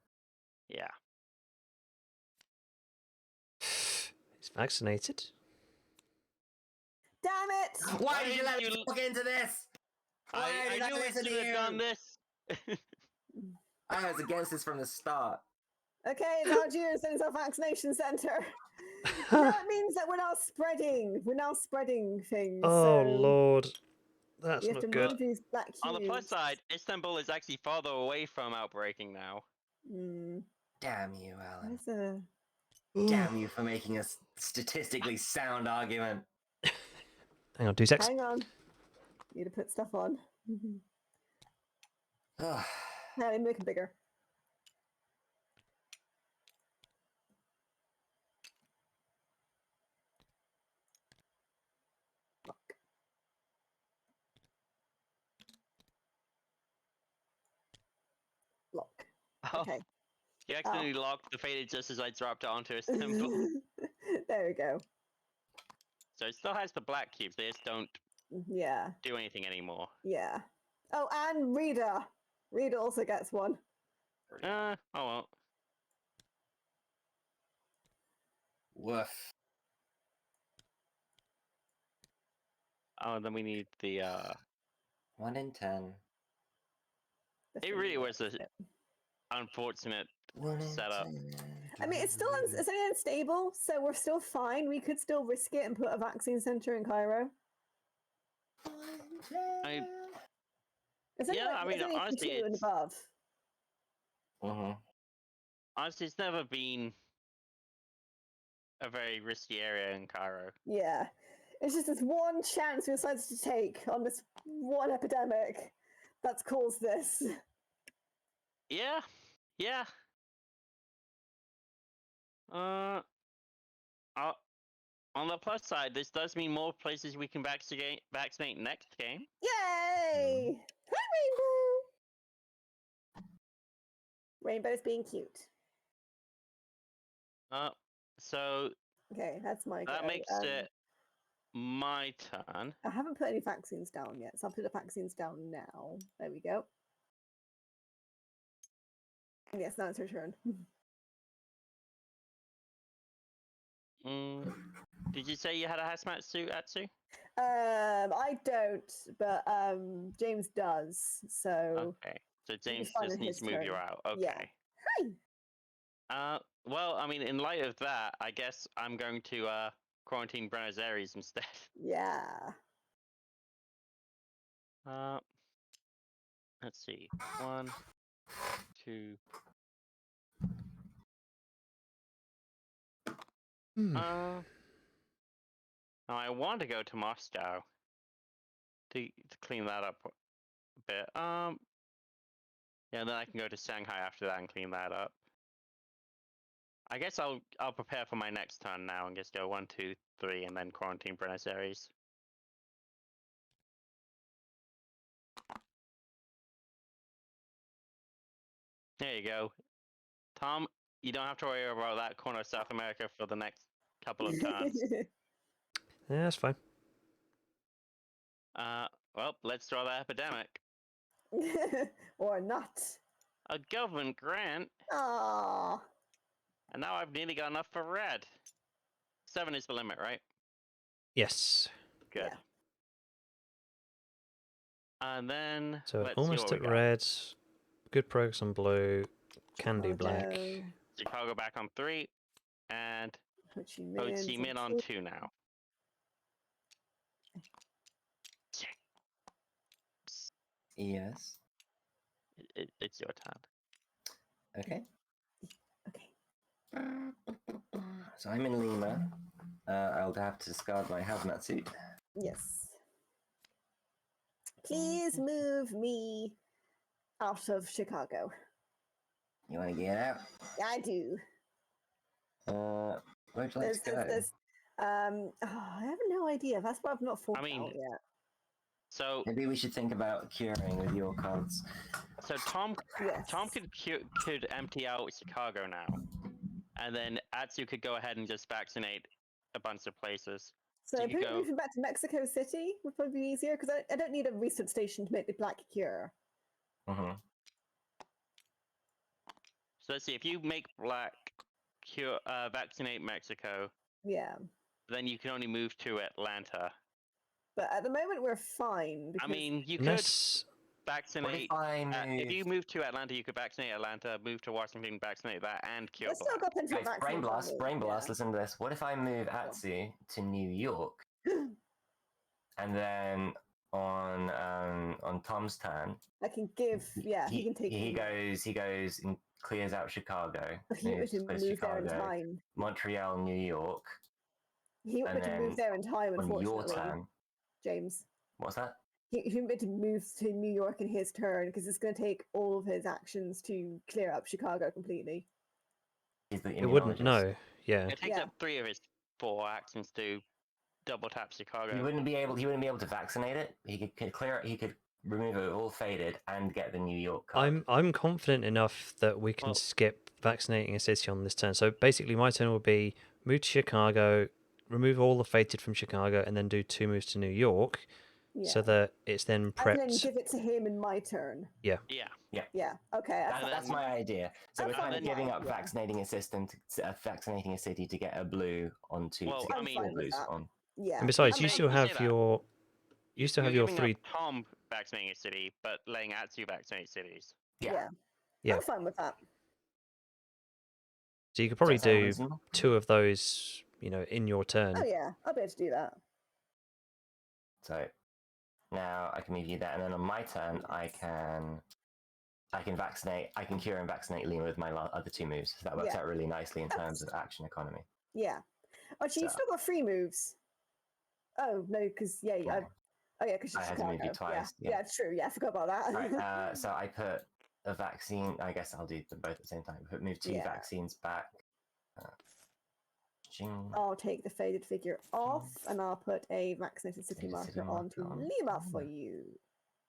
[SPEAKER 1] Yeah.
[SPEAKER 2] He's vaccinated.
[SPEAKER 3] Damn it!
[SPEAKER 4] Why did you let
[SPEAKER 1] you
[SPEAKER 4] us
[SPEAKER 1] l-
[SPEAKER 4] walk into this? Why
[SPEAKER 1] I
[SPEAKER 4] did
[SPEAKER 1] knew we
[SPEAKER 4] listen
[SPEAKER 1] should
[SPEAKER 4] to
[SPEAKER 1] have
[SPEAKER 4] you?
[SPEAKER 1] done this.
[SPEAKER 4] I was against this from the start.
[SPEAKER 3] Okay, Valgiers is our vaccination center. That means that we're now spreading. We're now spreading things.
[SPEAKER 2] Oh
[SPEAKER 3] so
[SPEAKER 2] Lord, that's
[SPEAKER 3] we have to
[SPEAKER 2] not good.
[SPEAKER 3] move these black cubes.
[SPEAKER 1] On the plus side, Istanbul is actually farther away from outbreaking now.
[SPEAKER 4] Damn you, Alan.
[SPEAKER 3] There's a...
[SPEAKER 4] Damn you for making a statistically sound argument.
[SPEAKER 2] Hang on, 2 seconds.
[SPEAKER 3] Hang on. Need to put stuff on.
[SPEAKER 4] Ugh.
[SPEAKER 3] Now we make it bigger. Lock. Lock.
[SPEAKER 1] Oh,
[SPEAKER 3] Okay.
[SPEAKER 1] you accidentally locked the faded just as I dropped it onto Istanbul.
[SPEAKER 3] There we go.
[SPEAKER 1] So it still has the black cubes, they just don't
[SPEAKER 3] Yeah.
[SPEAKER 1] do anything anymore.
[SPEAKER 3] Yeah. Oh, and Rita. Rita also gets one.
[SPEAKER 1] Oh well.
[SPEAKER 4] Woof.
[SPEAKER 1] Oh, then we need the
[SPEAKER 4] 1 in 10.
[SPEAKER 1] It really was a unfortunate
[SPEAKER 4] 1 in
[SPEAKER 1] setup.
[SPEAKER 4] 10.
[SPEAKER 3] I mean, it's still it's only unstable, so we're still fine. We could still risk it and put a vaccine center in Cairo.
[SPEAKER 1] I-
[SPEAKER 3] It's only
[SPEAKER 1] Yeah,
[SPEAKER 3] like,
[SPEAKER 1] I mean,
[SPEAKER 3] it's only
[SPEAKER 1] honestly,
[SPEAKER 3] 2 and
[SPEAKER 1] it's-
[SPEAKER 3] above.
[SPEAKER 1] Honestly, it's never been a very risky area in Cairo.
[SPEAKER 3] Yeah. It's just this one chance we decided to take on this one epidemic that's caused this.
[SPEAKER 1] Yeah, yeah. On the plus side, this does mean more places we can vaccinate next game.
[SPEAKER 3] Yay! Hi, Rainbow! Rainbow's being cute.
[SPEAKER 1] So
[SPEAKER 3] Okay, that's my
[SPEAKER 1] that
[SPEAKER 3] go.
[SPEAKER 1] makes it my turn.
[SPEAKER 3] I haven't put any vaccines down yet, so I'll put the vaccines down now. There we go. Yes, now it's her turn.
[SPEAKER 1] Did you say you had a hazmat suit, Atsu?
[SPEAKER 3] I don't, but James does. So
[SPEAKER 1] Okay, so
[SPEAKER 3] be
[SPEAKER 1] James
[SPEAKER 3] fun
[SPEAKER 1] just
[SPEAKER 3] in
[SPEAKER 1] needs to
[SPEAKER 3] his
[SPEAKER 1] move you
[SPEAKER 3] turn.
[SPEAKER 1] out.
[SPEAKER 3] Yeah.
[SPEAKER 1] Okay.
[SPEAKER 3] Hi.
[SPEAKER 1] Well, I mean, in light of that, I guess I'm going to quarantine Buenos Aires instead.
[SPEAKER 3] Yeah.
[SPEAKER 1] Let's see. 1, 2. Now I want to go to Moscow to clean that up a bit. Yeah, then I can go to Shanghai after that and clean that up. I guess I'll prepare for my next turn now and just go 1, 2, 3, and then quarantine Buenos Aires. There you go, Tom. You don't have to worry about that corner of South America for the next couple of turns.
[SPEAKER 2] Yeah, that's fine.
[SPEAKER 1] Well, let's draw the epidemic.
[SPEAKER 3] Or not.
[SPEAKER 1] A government grant,
[SPEAKER 3] Aww.
[SPEAKER 1] and now I've nearly got enough for red. 7 is the limit, right?
[SPEAKER 2] Yes.
[SPEAKER 1] Good.
[SPEAKER 3] Yeah.
[SPEAKER 1] And then
[SPEAKER 2] So
[SPEAKER 1] let's see
[SPEAKER 2] almost
[SPEAKER 1] what
[SPEAKER 2] at
[SPEAKER 1] we got.
[SPEAKER 2] red. Good progress on blue. Can do black.
[SPEAKER 3] Chicago,
[SPEAKER 1] Chicago back on 3, and
[SPEAKER 3] Ho Chi
[SPEAKER 1] Ho
[SPEAKER 3] Minh
[SPEAKER 1] Chi Minh on 2 now.
[SPEAKER 4] Yes.
[SPEAKER 1] It's your turn.
[SPEAKER 4] Okay.
[SPEAKER 3] Okay.
[SPEAKER 4] So I'm in Lima. I'll have to discard my hazmat suit.
[SPEAKER 3] Yes. Please move me out of Chicago.
[SPEAKER 4] You want to get out?
[SPEAKER 3] I do.
[SPEAKER 4] Where'd you like to go?
[SPEAKER 3] I have no idea. That's what I've not thought
[SPEAKER 1] I mean,
[SPEAKER 3] about yet.
[SPEAKER 1] So
[SPEAKER 4] Maybe we should think about curing with your cards.
[SPEAKER 1] Tom
[SPEAKER 3] Yes.
[SPEAKER 1] could empty out Chicago now, and then Atsu could go ahead and just vaccinate a bunch of places.
[SPEAKER 3] So
[SPEAKER 1] So you
[SPEAKER 3] probably
[SPEAKER 1] go-
[SPEAKER 3] moving back to Mexico City would probably be easier because I don't need a research station to make the black cure.
[SPEAKER 4] Mm-hmm.
[SPEAKER 1] So let's see. If you make black cure, vaccinate Mexico,
[SPEAKER 3] Yeah,
[SPEAKER 1] then you can only move to Atlanta.
[SPEAKER 3] but at the moment we're fine.
[SPEAKER 1] I
[SPEAKER 3] Because
[SPEAKER 1] mean, you could
[SPEAKER 2] Unless
[SPEAKER 4] What
[SPEAKER 1] vaccinate.
[SPEAKER 4] if I move?
[SPEAKER 1] If you move to Atlanta, you could vaccinate Atlanta, move to Washington, vaccinate that, and cure
[SPEAKER 3] I've still
[SPEAKER 1] black.
[SPEAKER 3] got plenty of
[SPEAKER 4] Guys, brain
[SPEAKER 3] vaccines.
[SPEAKER 4] blast, brain blast.
[SPEAKER 3] Yeah.
[SPEAKER 4] Listen to this. What if I move Atsu to New York, and then on Tom's turn,
[SPEAKER 3] I can give. Yeah, he can take.
[SPEAKER 4] he
[SPEAKER 3] them.
[SPEAKER 4] goes and clears out Chicago,
[SPEAKER 3] He
[SPEAKER 4] moves
[SPEAKER 3] would
[SPEAKER 4] close
[SPEAKER 3] move there in
[SPEAKER 4] Chicago,
[SPEAKER 3] time.
[SPEAKER 4] Montreal, New York.
[SPEAKER 3] He
[SPEAKER 4] And
[SPEAKER 3] would have
[SPEAKER 4] then
[SPEAKER 3] moved there in time.
[SPEAKER 4] On your
[SPEAKER 3] Unfortunately,
[SPEAKER 4] turn,
[SPEAKER 3] James.
[SPEAKER 4] what's that?
[SPEAKER 3] He would to move to New York in his turn because it's going to take all of his actions to clear up Chicago completely.
[SPEAKER 4] He's the
[SPEAKER 2] it wouldn't.
[SPEAKER 4] immunologist.
[SPEAKER 2] No. Yeah.
[SPEAKER 1] It takes
[SPEAKER 3] Yeah.
[SPEAKER 1] up 3 of his 4 actions to double tap Chicago.
[SPEAKER 4] He wouldn't be able to vaccinate it. He could clear it. He could remove it all faded and get the New York card.
[SPEAKER 2] I'm confident enough that we can
[SPEAKER 1] Well-
[SPEAKER 2] skip vaccinating a city on this turn. So basically, my turn will be move to Chicago, remove all the fated from Chicago, and then do 2 moves to New York,
[SPEAKER 3] Yeah.
[SPEAKER 2] so that it's then
[SPEAKER 3] and then
[SPEAKER 2] prepped.
[SPEAKER 3] give it to him in my turn.
[SPEAKER 1] Yeah.
[SPEAKER 3] Yeah. Okay.
[SPEAKER 4] That's my idea. So we're
[SPEAKER 3] I'm
[SPEAKER 4] kind
[SPEAKER 3] fine
[SPEAKER 4] of giving
[SPEAKER 3] with
[SPEAKER 4] up
[SPEAKER 3] that, yeah.
[SPEAKER 4] vaccinating a city to get a blue onto
[SPEAKER 1] Well,
[SPEAKER 4] to
[SPEAKER 1] I
[SPEAKER 4] get
[SPEAKER 1] mean-
[SPEAKER 4] four
[SPEAKER 3] I'm fine with
[SPEAKER 4] blues
[SPEAKER 3] that.
[SPEAKER 4] on.
[SPEAKER 3] Yeah.
[SPEAKER 2] And besides,
[SPEAKER 3] I'm
[SPEAKER 2] you
[SPEAKER 3] fine
[SPEAKER 2] still
[SPEAKER 3] with
[SPEAKER 1] you say
[SPEAKER 2] have
[SPEAKER 1] that.
[SPEAKER 2] your
[SPEAKER 1] You're
[SPEAKER 2] three.
[SPEAKER 1] giving up Tom vaccinating a city, but letting Atsu vaccinate cities.
[SPEAKER 4] Yeah.
[SPEAKER 2] Yeah.
[SPEAKER 3] I'm fine with that.
[SPEAKER 2] So you could
[SPEAKER 4] Does
[SPEAKER 2] probably
[SPEAKER 4] that sound
[SPEAKER 2] do
[SPEAKER 4] reasonable?
[SPEAKER 2] 2 of those, in your turn.
[SPEAKER 3] Oh yeah, I'll be able to do that.
[SPEAKER 4] So now I can move you there, and then on my turn I can cure and vaccinate Lima with my other 2 moves. So that works
[SPEAKER 3] Yeah.
[SPEAKER 4] out really nicely in terms of action economy.
[SPEAKER 3] Yeah. Actually, you've
[SPEAKER 4] So-
[SPEAKER 3] still got 3 moves. Oh no, because yeah, because
[SPEAKER 4] I had to move you twice,
[SPEAKER 3] Yeah.
[SPEAKER 4] yeah.
[SPEAKER 3] It's true. Yeah, I forgot about that.
[SPEAKER 4] Right, so I put a vaccine. I guess I'll do them both at the same time. Move 2
[SPEAKER 3] Yeah.
[SPEAKER 4] vaccines back. Ching.
[SPEAKER 3] I'll take the faded figure off, and I'll put a vaccinated city
[SPEAKER 4] Faded city
[SPEAKER 3] marker
[SPEAKER 4] marker
[SPEAKER 3] onto
[SPEAKER 4] on
[SPEAKER 3] Lima for
[SPEAKER 4] Lima.
[SPEAKER 3] you.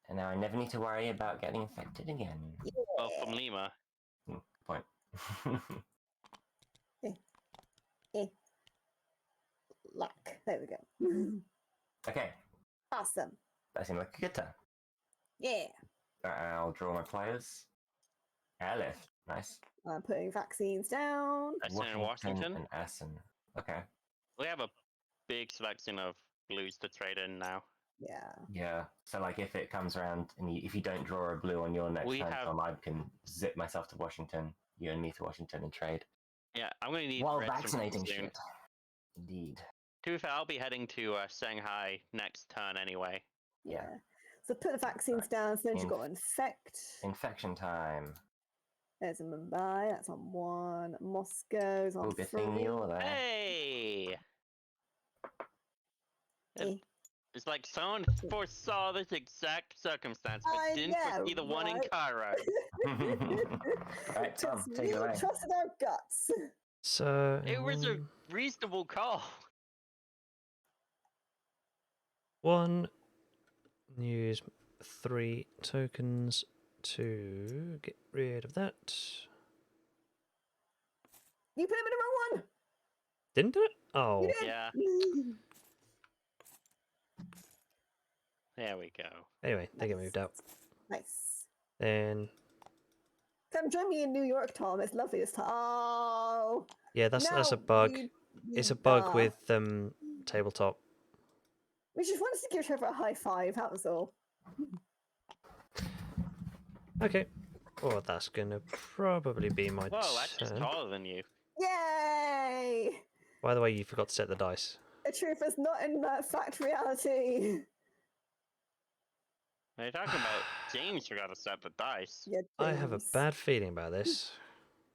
[SPEAKER 4] And now I never need to worry about getting infected again.
[SPEAKER 1] Well, from Lima.
[SPEAKER 4] Point.
[SPEAKER 3] Luck. There we go.
[SPEAKER 4] Okay,
[SPEAKER 3] Awesome.
[SPEAKER 4] that seemed like a good turn.
[SPEAKER 3] Yeah.
[SPEAKER 4] I'll draw my players. Airlift, nice.
[SPEAKER 3] I'm putting vaccines down.
[SPEAKER 1] Essen and Washington.
[SPEAKER 4] and Essen. Okay.
[SPEAKER 1] We have a big selection of blues to trade in now.
[SPEAKER 3] Yeah.
[SPEAKER 4] Yeah. So like, if it comes around and if you don't draw a blue on your next
[SPEAKER 1] We
[SPEAKER 4] turn,
[SPEAKER 1] have-
[SPEAKER 4] Tom, I can zip myself to Washington. You and me to Washington and trade.
[SPEAKER 1] Yeah, I'm going to need
[SPEAKER 4] While
[SPEAKER 1] reds from
[SPEAKER 4] vaccinating
[SPEAKER 1] soon.
[SPEAKER 4] shit. Indeed.
[SPEAKER 1] To be fair, I'll be heading to Shanghai next turn anyway.
[SPEAKER 4] Yeah.
[SPEAKER 3] So put the vaccines down. So then you've got infect.
[SPEAKER 4] Infection time.
[SPEAKER 3] There's a Mumbai. That's on 1. Moscow's on
[SPEAKER 4] Oh, good
[SPEAKER 3] 3.
[SPEAKER 4] thing you're there.
[SPEAKER 1] Hey!
[SPEAKER 3] Eh.
[SPEAKER 1] It's like someone foresaw this exact circumstance, but
[SPEAKER 3] I
[SPEAKER 1] didn't foresee
[SPEAKER 3] know,
[SPEAKER 1] the one in
[SPEAKER 3] right?
[SPEAKER 1] Cairo.
[SPEAKER 4] Right, Tom,
[SPEAKER 3] Because
[SPEAKER 4] take it
[SPEAKER 3] we
[SPEAKER 4] away.
[SPEAKER 3] trusted our guts.
[SPEAKER 2] So
[SPEAKER 1] It was a reasonable call.
[SPEAKER 2] 1, use 3 tokens to get rid of that.
[SPEAKER 3] You put him in the wrong one.
[SPEAKER 2] Didn't it? Oh,
[SPEAKER 3] You did.
[SPEAKER 1] Yeah, there we go.
[SPEAKER 2] anyway, they get moved out.
[SPEAKER 3] Nice.
[SPEAKER 2] Then
[SPEAKER 3] Come join me in New York, Tom. It's lovely this time. Oh.
[SPEAKER 2] yeah, that's a
[SPEAKER 3] no,
[SPEAKER 2] bug.
[SPEAKER 3] you-
[SPEAKER 2] It's a
[SPEAKER 3] you-
[SPEAKER 2] bug
[SPEAKER 3] ah.
[SPEAKER 2] with tabletop.
[SPEAKER 3] We just wanted to give each other a high five. That was all.
[SPEAKER 2] Okay. Oh, that's gonna probably be my
[SPEAKER 1] Whoa, that's just
[SPEAKER 2] turn.
[SPEAKER 1] taller than you.
[SPEAKER 3] Yay!
[SPEAKER 2] By the way, you forgot to set the dice.
[SPEAKER 3] The truth is not in that fact reality.
[SPEAKER 1] Are you talking about James forgot to set the dice?
[SPEAKER 3] Yeah,
[SPEAKER 2] I have a
[SPEAKER 3] James.
[SPEAKER 2] bad feeling about this.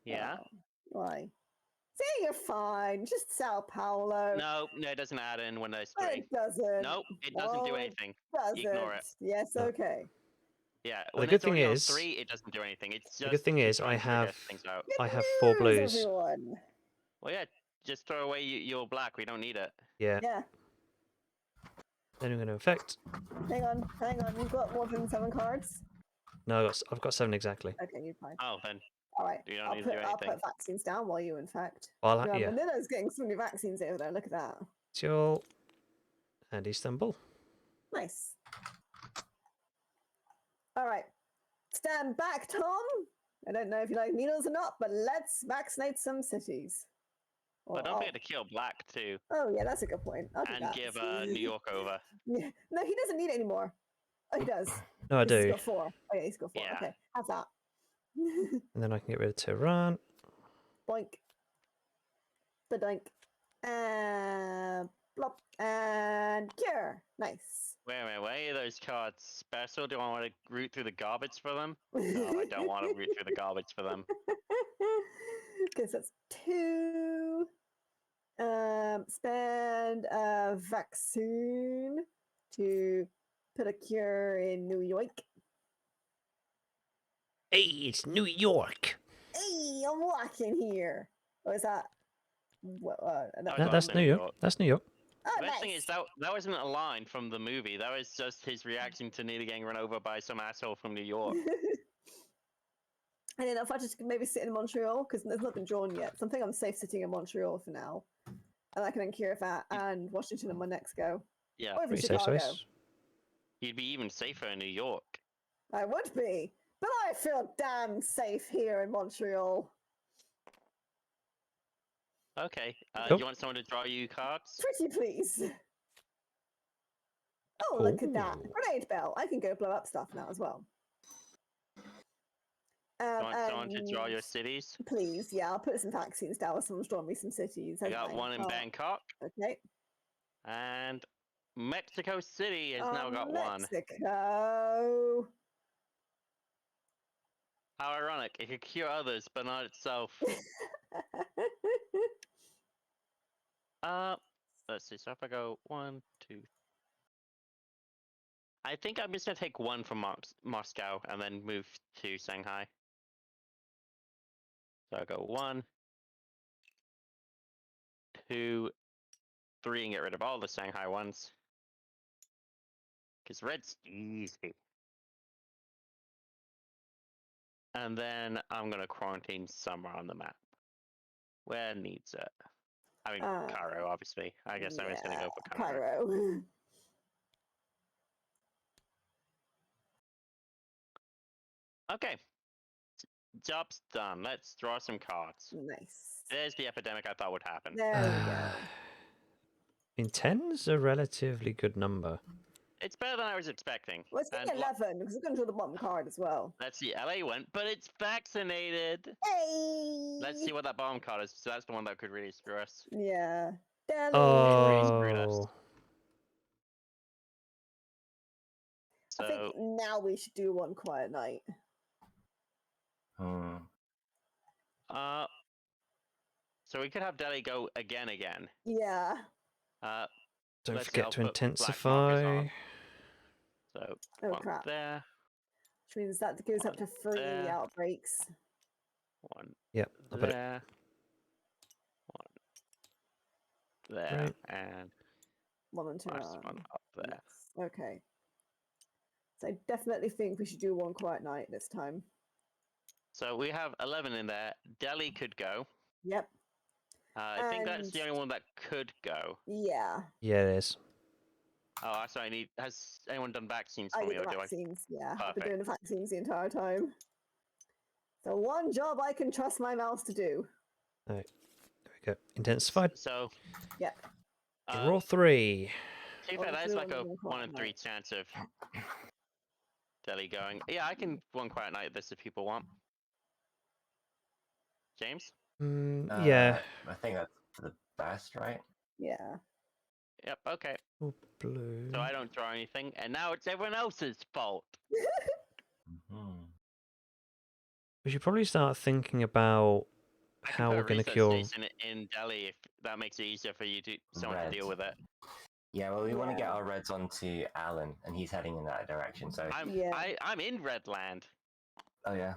[SPEAKER 1] Yeah?
[SPEAKER 3] Oh, why? See, you're fine. Just Sao Paulo.
[SPEAKER 1] No, it doesn't add in when there's
[SPEAKER 3] But
[SPEAKER 1] 3.
[SPEAKER 3] it doesn't.
[SPEAKER 1] Nope, it doesn't do
[SPEAKER 3] No, it
[SPEAKER 1] anything.
[SPEAKER 3] doesn't.
[SPEAKER 1] Ignore it.
[SPEAKER 3] Yes,
[SPEAKER 2] No.
[SPEAKER 3] okay.
[SPEAKER 1] Yeah,
[SPEAKER 2] Well, the
[SPEAKER 1] when
[SPEAKER 2] good
[SPEAKER 1] it's
[SPEAKER 2] thing
[SPEAKER 1] already on
[SPEAKER 2] is-
[SPEAKER 1] 3, it doesn't do anything. It's just
[SPEAKER 2] The good thing
[SPEAKER 1] to
[SPEAKER 2] is
[SPEAKER 1] try
[SPEAKER 2] I
[SPEAKER 1] and figure
[SPEAKER 2] have
[SPEAKER 1] things out.
[SPEAKER 3] Good
[SPEAKER 2] I have 4
[SPEAKER 3] news,
[SPEAKER 2] blues.
[SPEAKER 3] Everyone.
[SPEAKER 1] Well, yeah, just throw away your black. We don't need it.
[SPEAKER 2] Yeah.
[SPEAKER 3] Yeah.
[SPEAKER 2] Then I'm going to affect.
[SPEAKER 3] Hang on. You've got more than 7 cards.
[SPEAKER 2] No, I've got 7 exactly.
[SPEAKER 3] Okay, you're fine.
[SPEAKER 1] Oh, then
[SPEAKER 3] All right.
[SPEAKER 1] you don't
[SPEAKER 3] I'll
[SPEAKER 1] need to do
[SPEAKER 3] I'll put
[SPEAKER 1] anything.
[SPEAKER 3] vaccines down while you infect.
[SPEAKER 2] Well,
[SPEAKER 3] Yeah,
[SPEAKER 2] yeah.
[SPEAKER 3] Manila's getting so many vaccines over there. Look at that.
[SPEAKER 2] So And Istanbul.
[SPEAKER 3] Nice. All right. Stand back, Tom. I don't know if you like needles or not, but let's vaccinate some cities.
[SPEAKER 1] But don't forget to kill Black too,
[SPEAKER 3] Oh, yeah, that's a good point. I'll do
[SPEAKER 1] and
[SPEAKER 3] that.
[SPEAKER 1] give New York over.
[SPEAKER 3] Yeah. No, he doesn't need it anymore. Oh, he does.
[SPEAKER 2] No, I
[SPEAKER 3] He's
[SPEAKER 2] do.
[SPEAKER 3] got 4. Oh, yeah, he's got 4.
[SPEAKER 1] Yeah.
[SPEAKER 3] Okay, have that.
[SPEAKER 2] And then I can get rid of Tehran.
[SPEAKER 3] Boink. Badunk. And blop. And cure. Nice.
[SPEAKER 1] Wait a minute, wait, are those cards special? Do I want to root through the garbage for them? No, I don't want to root through the garbage for them.
[SPEAKER 3] Because that's 2. Spend a vaccine to put a cure in New York.
[SPEAKER 2] Hey, it's New York.
[SPEAKER 3] Hey, I'm walking here. Or is that? What,
[SPEAKER 1] No,
[SPEAKER 2] No, that's New York. That's New York.
[SPEAKER 3] Oh,
[SPEAKER 1] The best
[SPEAKER 3] nice.
[SPEAKER 1] thing is that wasn't a line from the movie. That was just his reaction to nearly getting run over by some asshole from New York.
[SPEAKER 3] I don't know if I just maybe sit in Montreal because there's nothing drawn yet. So I think I'm safe sitting in Montreal for now, and I can then cure that and Washington on my next go.
[SPEAKER 1] Yeah,
[SPEAKER 3] Or even
[SPEAKER 2] Pretty safe
[SPEAKER 3] Chicago.
[SPEAKER 2] space.
[SPEAKER 1] you'd be even safer in New York.
[SPEAKER 3] I would be, but I feel damn safe here in Montreal.
[SPEAKER 1] Okay,
[SPEAKER 2] Cool.
[SPEAKER 1] you want someone to draw you cards?
[SPEAKER 3] Pretty please. Oh, look at that.
[SPEAKER 2] Ooh.
[SPEAKER 3] Grenade bell. I can go blow up stuff now as well.
[SPEAKER 1] You want someone to draw your
[SPEAKER 3] and
[SPEAKER 1] cities?
[SPEAKER 3] Please, yeah, I'll put some vaccines down while someone's drawing me some cities.
[SPEAKER 1] I got
[SPEAKER 3] okay.
[SPEAKER 1] one in Bangkok,
[SPEAKER 3] Okay.
[SPEAKER 1] and Mexico City has now got one.
[SPEAKER 3] Mexico.
[SPEAKER 1] How ironic! It could cure others, but not itself. Let's see. So if I go 1, 2, I think I'm just gonna take one from Moscow and then move to Shanghai. So I go 1, 2, 3, and get rid of all the Shanghai ones. Because red's easy. And then I'm gonna quarantine somewhere on the map. Where needs it? I mean, Cairo, obviously. I guess I'm just gonna go for Cairo.
[SPEAKER 3] Cairo.
[SPEAKER 1] Okay. Job's done. Let's draw some cards.
[SPEAKER 3] Nice.
[SPEAKER 1] There's the epidemic I thought would happen.
[SPEAKER 3] There we go.
[SPEAKER 2] I mean, 10's a relatively good number.
[SPEAKER 1] It's better than I was expecting.
[SPEAKER 3] Well, it's
[SPEAKER 1] And
[SPEAKER 3] 11 because we're going to draw the bottom card as well.
[SPEAKER 1] let's see, LA went, but it's vaccinated.
[SPEAKER 3] Hey!
[SPEAKER 1] Let's see what that bottom card is. So that's the one that could really screw us.
[SPEAKER 3] Yeah. Delhi.
[SPEAKER 1] screwed us.
[SPEAKER 2] Oh,
[SPEAKER 3] I think
[SPEAKER 1] So
[SPEAKER 3] now we should do one quiet night.
[SPEAKER 4] Hmm.
[SPEAKER 1] so we could have Delhi go again.
[SPEAKER 3] Yeah.
[SPEAKER 2] don't
[SPEAKER 1] Let's see,
[SPEAKER 2] forget
[SPEAKER 1] I'll
[SPEAKER 2] to
[SPEAKER 1] put black markers
[SPEAKER 2] intensify.
[SPEAKER 1] on. So
[SPEAKER 3] Oh,
[SPEAKER 1] one
[SPEAKER 3] crap.
[SPEAKER 1] there,
[SPEAKER 3] Which means that goes up to 3
[SPEAKER 1] there.
[SPEAKER 3] outbreaks.
[SPEAKER 1] one
[SPEAKER 2] Yep, I'll put it.
[SPEAKER 1] there, one there,
[SPEAKER 2] Right.
[SPEAKER 1] and
[SPEAKER 3] One and 2.
[SPEAKER 1] last one up there.
[SPEAKER 3] Yes. Okay. So I definitely think we should do one quiet night this time.
[SPEAKER 1] So we have 11 in there. Delhi could go.
[SPEAKER 3] Yep.
[SPEAKER 1] I think that's the
[SPEAKER 3] And-
[SPEAKER 1] only one that could go.
[SPEAKER 3] Yeah.
[SPEAKER 2] Yeah, it is.
[SPEAKER 1] Oh, sorry. Has anyone done vaccines
[SPEAKER 3] I
[SPEAKER 1] for me,
[SPEAKER 3] did
[SPEAKER 1] or
[SPEAKER 3] the
[SPEAKER 1] do I?
[SPEAKER 3] vaccines. Yeah. I've been
[SPEAKER 1] Perfect.
[SPEAKER 3] doing the vaccines the entire time. So one job I can trust my mouse to do.
[SPEAKER 2] There we go. Intensified.
[SPEAKER 1] So.
[SPEAKER 3] Yep.
[SPEAKER 2] Draw 3.
[SPEAKER 1] To be
[SPEAKER 3] Well,
[SPEAKER 1] fair, that's
[SPEAKER 3] do
[SPEAKER 1] like a
[SPEAKER 3] one
[SPEAKER 1] 1 in
[SPEAKER 3] quiet
[SPEAKER 1] 3
[SPEAKER 3] night.
[SPEAKER 1] chance of Delhi going. Yeah, I can one quiet night this if people want. James?
[SPEAKER 2] Yeah.
[SPEAKER 4] I think that's for the best, right?
[SPEAKER 3] Yeah.
[SPEAKER 1] Yep. Okay.
[SPEAKER 2] Oh, blue.
[SPEAKER 1] So I don't draw anything, and now it's everyone else's fault.
[SPEAKER 4] Hmm.
[SPEAKER 2] We should probably start thinking about
[SPEAKER 1] I can
[SPEAKER 2] how
[SPEAKER 1] put
[SPEAKER 2] we're
[SPEAKER 1] a
[SPEAKER 2] going to
[SPEAKER 1] research
[SPEAKER 2] cure.
[SPEAKER 1] station in Delhi if that makes it easier for you to someone to deal
[SPEAKER 4] Red.
[SPEAKER 1] with it.
[SPEAKER 4] Yeah, well, we want to get
[SPEAKER 3] Yeah.
[SPEAKER 4] our reds onto Alan, and he's heading in that direction. So,
[SPEAKER 3] Yeah.
[SPEAKER 1] I'm in Redland.
[SPEAKER 4] oh yeah,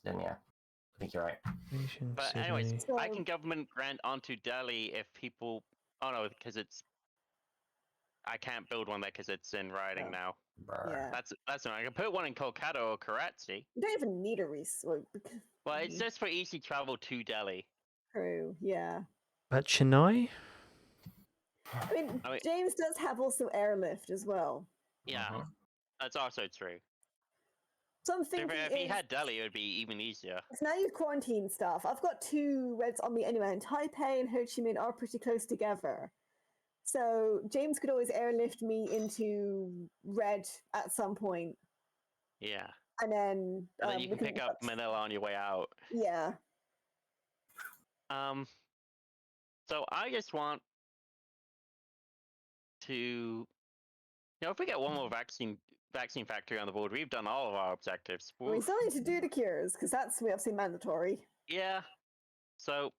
[SPEAKER 4] then yeah, I think you're right.
[SPEAKER 2] Nation
[SPEAKER 1] But anyways,
[SPEAKER 2] City.
[SPEAKER 3] So
[SPEAKER 1] I can government grant onto Delhi if people. Oh no, because it's. I can't build one there because it's in writing
[SPEAKER 3] Oh.
[SPEAKER 1] now.
[SPEAKER 4] Brr.
[SPEAKER 3] Yeah.
[SPEAKER 1] That's not. I can put one in Kolkata or Karachi.
[SPEAKER 3] You don't even need a resource.
[SPEAKER 1] Well, it's just for easy travel to Delhi.
[SPEAKER 3] True. Yeah.
[SPEAKER 2] Chennai?
[SPEAKER 3] I mean,
[SPEAKER 1] I mean-
[SPEAKER 3] James does have also airlift as well.
[SPEAKER 1] Yeah,
[SPEAKER 4] Mhm.
[SPEAKER 1] that's also true.
[SPEAKER 3] So I'm
[SPEAKER 1] So
[SPEAKER 3] thinking
[SPEAKER 1] if he
[SPEAKER 3] is,
[SPEAKER 1] had Delhi, it would be even easier.
[SPEAKER 3] so now you've quarantined stuff. I've got 2 reds on me anyway, and Taipei and Ho Chi Minh are pretty close together. So James could always airlift me into red at some point,
[SPEAKER 1] Yeah,
[SPEAKER 3] and then
[SPEAKER 1] and then you
[SPEAKER 3] we
[SPEAKER 1] can pick up Manila on your way out.
[SPEAKER 3] Yeah,
[SPEAKER 1] So I just want to, if we get one more vaccine factory on the board, we've done all of our objectives.
[SPEAKER 3] we still need to do the cures because that's obviously mandatory.
[SPEAKER 1] Yeah. So